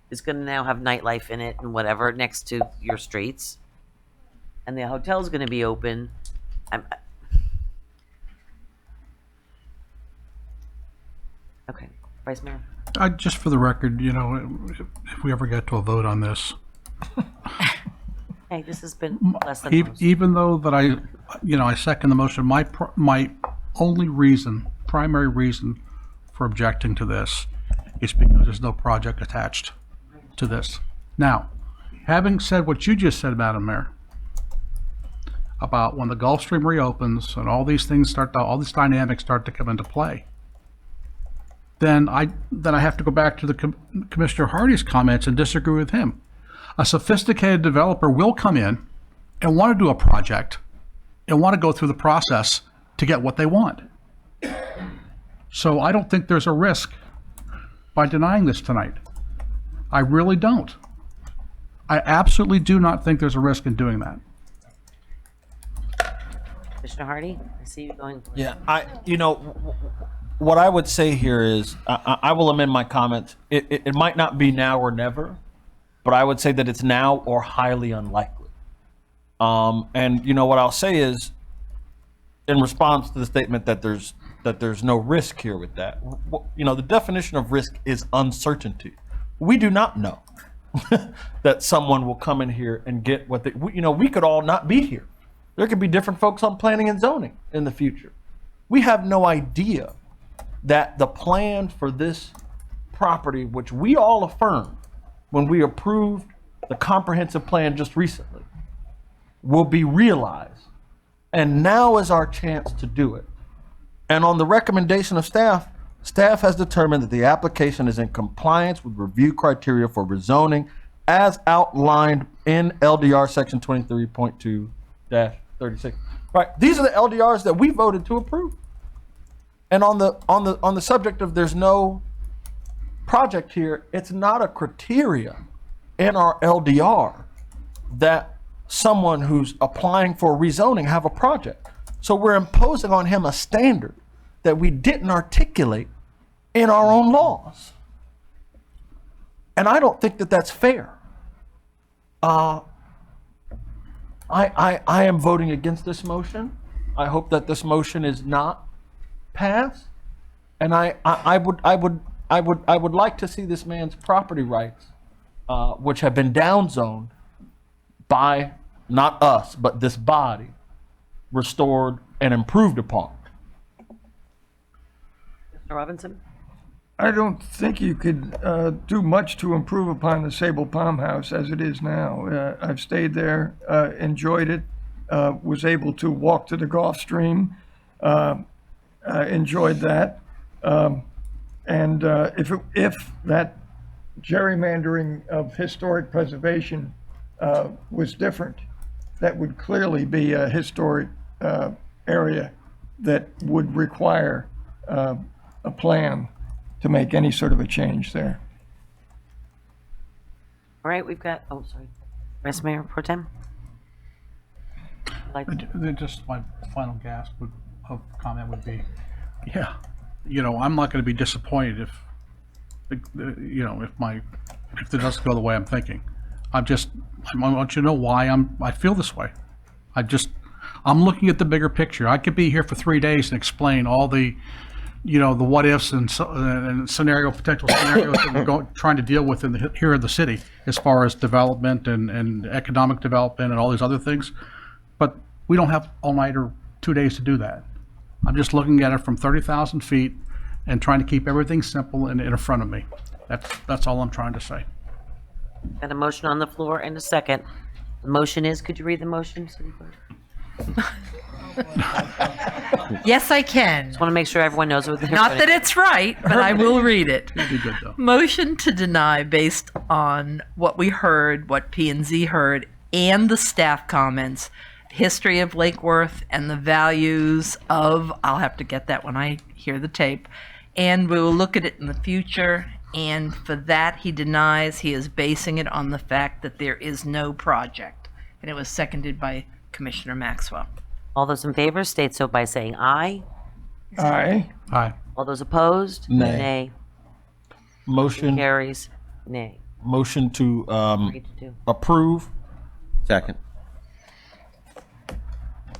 is going to now have nightlife in it and whatever next to your streets. And the hotel's going to be open. Okay, Vice Mayor. Just for the record, if we ever get to a vote on this, hey, this has been less than most. Even though that I second the motion, my primary reason for objecting to this is because there's no project attached to this. Now, having said what you just said, Madam Mayor, about when the Gulfstream reopens and all these dynamics start to come into play, then I have to go back to the Commissioner Hardy's comments and disagree with him. A sophisticated developer will come in and want to do a project and want to go through the process to get what they want. So I don't think there's a risk by denying this tonight. I really don't. I absolutely do not think there's a risk in doing that. Commissioner Hardy, I see you going. Yeah, what I would say here is, I will amend my comments. It might not be now or never, but I would say that it's now or highly unlikely. And what I'll say is, in response to the statement that there's no risk here with that, the definition of risk is uncertainty. We do not know that someone will come in here and get what we could all not be here. There could be different folks on planning and zoning in the future. We have no idea that the plan for this property, which we all affirmed when we approved the comprehensive plan just recently, will be realized. And now is our chance to do it. And on the recommendation of staff has determined that the application is in compliance with review criteria for rezoning as outlined in LDR section 23.2-36. Right. These are the LDRs that we voted to approve. And on the subject of there's no project here, it's not a criteria in our LDR that someone who's applying for rezoning have a project. So we're imposing on him a standard that we didn't articulate in our own laws. And I don't think that that's fair. I am voting against this motion. I hope that this motion is not passed. And I would like to see this man's property rights, which have been downzoned by not us, but this body, restored and improved upon. Mr. Robinson? I don't think you could do much to improve upon the Sable Palm House as it is now. I've stayed there, enjoyed it, was able to walk to the Gulf Stream, enjoyed that. And if that gerrymandering of historic preservation was different, that would clearly be a historic area that would require a plan to make any sort of a change there. All right, we've got, Vice Mayor Pro Tem? Just my final gasp of comment would be, yeah, I'm not going to be disappointed if it doesn't go the way I'm thinking. I want you to know why I feel this way. I'm looking at the bigger picture. I could be here for 3 days and explain all the what ifs and potential scenarios that we're trying to deal with here in the city, as far as development and economic development and all these other things. But we don't have all night or 2 days to do that. I'm just looking at it from 30,000 feet and trying to keep everything simple and in front of me. That's all I'm trying to say. Got a motion on the floor and a second. The motion is, could you read the motion, City Clerk? Yes, I can. Just want to make sure everyone knows what they're Not that it's right, but I will read it. It'll be good, though. Motion to deny based on what we heard, what P&Z heard, and the staff comments, history of Lake Worth and the values of, I'll have to get that when I hear the tape, and we will look at it in the future. And for that, he denies. He is basing it on the fact that there is no project. And it was seconded by Commissioner Maxwell. All those in favor state so by saying aye. Aye. Aye. All those opposed? Nay. Motion carries. Nay. Motion to 3 to 2. approve. Second.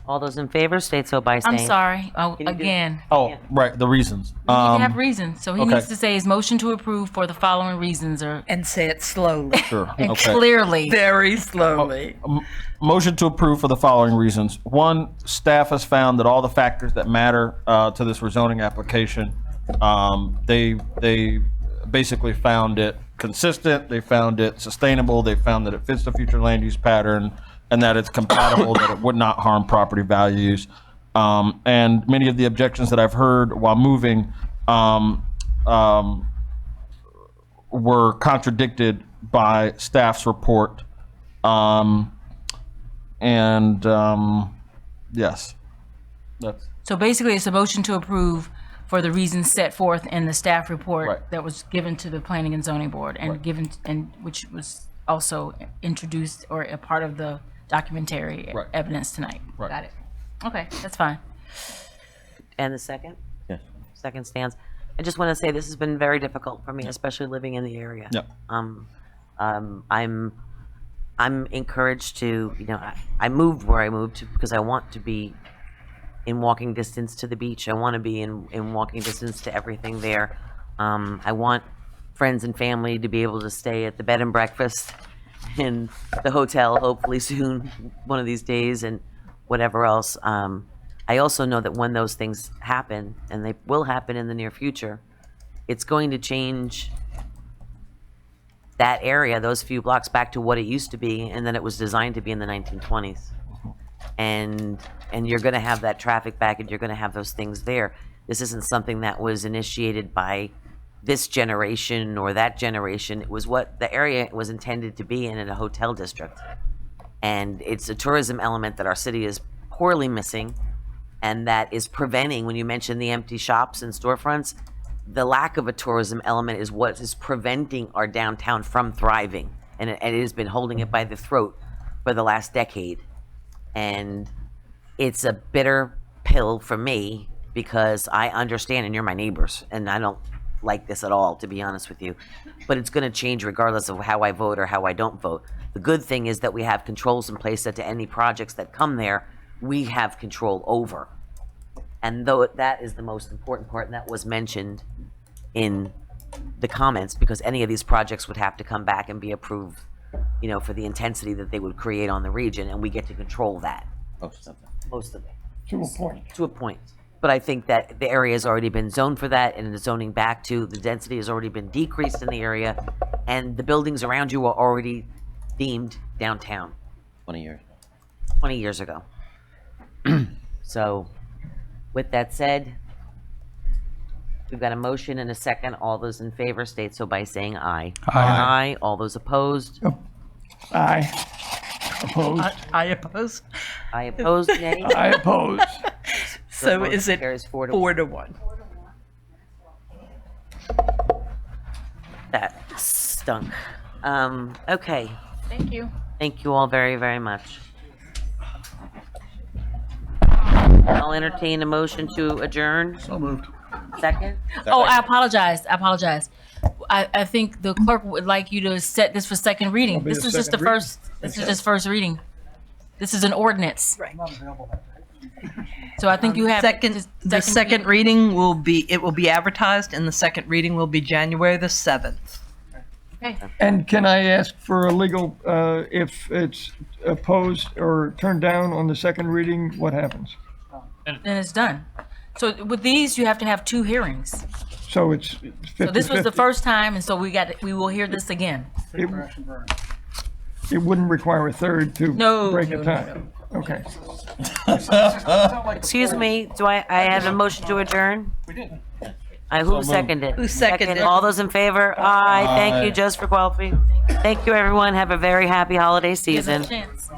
All those in favor state so by saying. I'm sorry. Can you do- Again. Oh, right, the reasons. You can have reasons. So he okay. needs to say his motion to approve for the following reasons, or And say it slowly. Sure. and Okay. clearly. Very slowly. Motion to approve for the following reasons. One, staff has found that all the factors that matter to this rezoning application, they basically found it consistent, they found it sustainable, they found that it fits the future land use pattern, and that it's compatible, that it would not harm property values. And many of the objections that I've heard while moving were contradicted by staff's report. Yes, that's So basically, it's a motion to approve for the reasons set forth in the staff report Right. that was given to the Planning and Zoning Board and which was also introduced or a part of the documentary Right. evidence tonight. Right. Got it. Okay, that's fine. And the second? Yes. Second stands. I just want to say this has been very difficult for me, especially living in the area. Yep. I'm encouraged to, I moved where I moved to because I want to be in walking distance to the beach. I want to be in walking distance to everything there. I want friends and family to be able to stay at the bed and breakfast in the hotel, hopefully soon, one of these days, and whatever else. I also know that when those things happen, and they will happen in the near future, it's going to change that area, those few blocks, back to what it used to be, and then it was designed to be in the 1920s. And you're going to have that traffic back, and you're going to have those things there. This isn't something that was initiated by this generation or that generation. It was what the area was intended to be in a hotel district. And it's a tourism element that our city is poorly missing, and that is preventing, when you mention the empty shops and storefronts, the lack of a tourism element is what is preventing our downtown from thriving. And it has been holding it by the throat for the last decade. And it's a bitter pill for me because I understand, and you're my neighbors, and I don't like this at all, to be honest with you. But it's going to change regardless of how I vote or how I don't vote. The good thing is that we have controls in place that to any projects that come there, we have control over. And though that is the most important part, and that was mentioned in the comments, because any of these projects would have to come back and be approved, for the intensity that they would create on the region, and we get to control that. Most of them. Most of it. To a point. To a point. But I think that the area has already been zoned for that, and it's zoning back to, the density has already been decreased in the area, and the buildings around you are already deemed downtown. 20 years. 20 years ago. So, with that said, we've got a motion and a second. All those in favor state so by saying aye. Aye. All those opposed? Aye. Opposed? I oppose. I oppose, nay? I oppose. So motion is it carries 4 to 4-1? That stunk. Okay. Thank you. Thank you all very, very much. I'll entertain a motion to adjourn. So moved. Second? Oh, I apologize. I think the clerk would like you to set this for second reading. be This a is just the second reading. first, this is just first reading. This is an ordinance. Right. So I think you have. The second reading will be advertised, and the second reading will be January the 7th. Okay. And can I ask for a legal, if it's opposed or turned down on the second reading, what happens? Then it's done. So with these, you have to have 2 hearings. So it's 50/50. So this was the first time, and so we will hear this again. It wouldn't require a third to No, break no, the no, tie. Okay. Excuse me, do I have a motion to adjourn? We did. Who seconded? Who seconded? All those in favor? Aye. Thank you, just for qualifying. Thank you, everyone. Have a very happy holiday Give us a season. chance.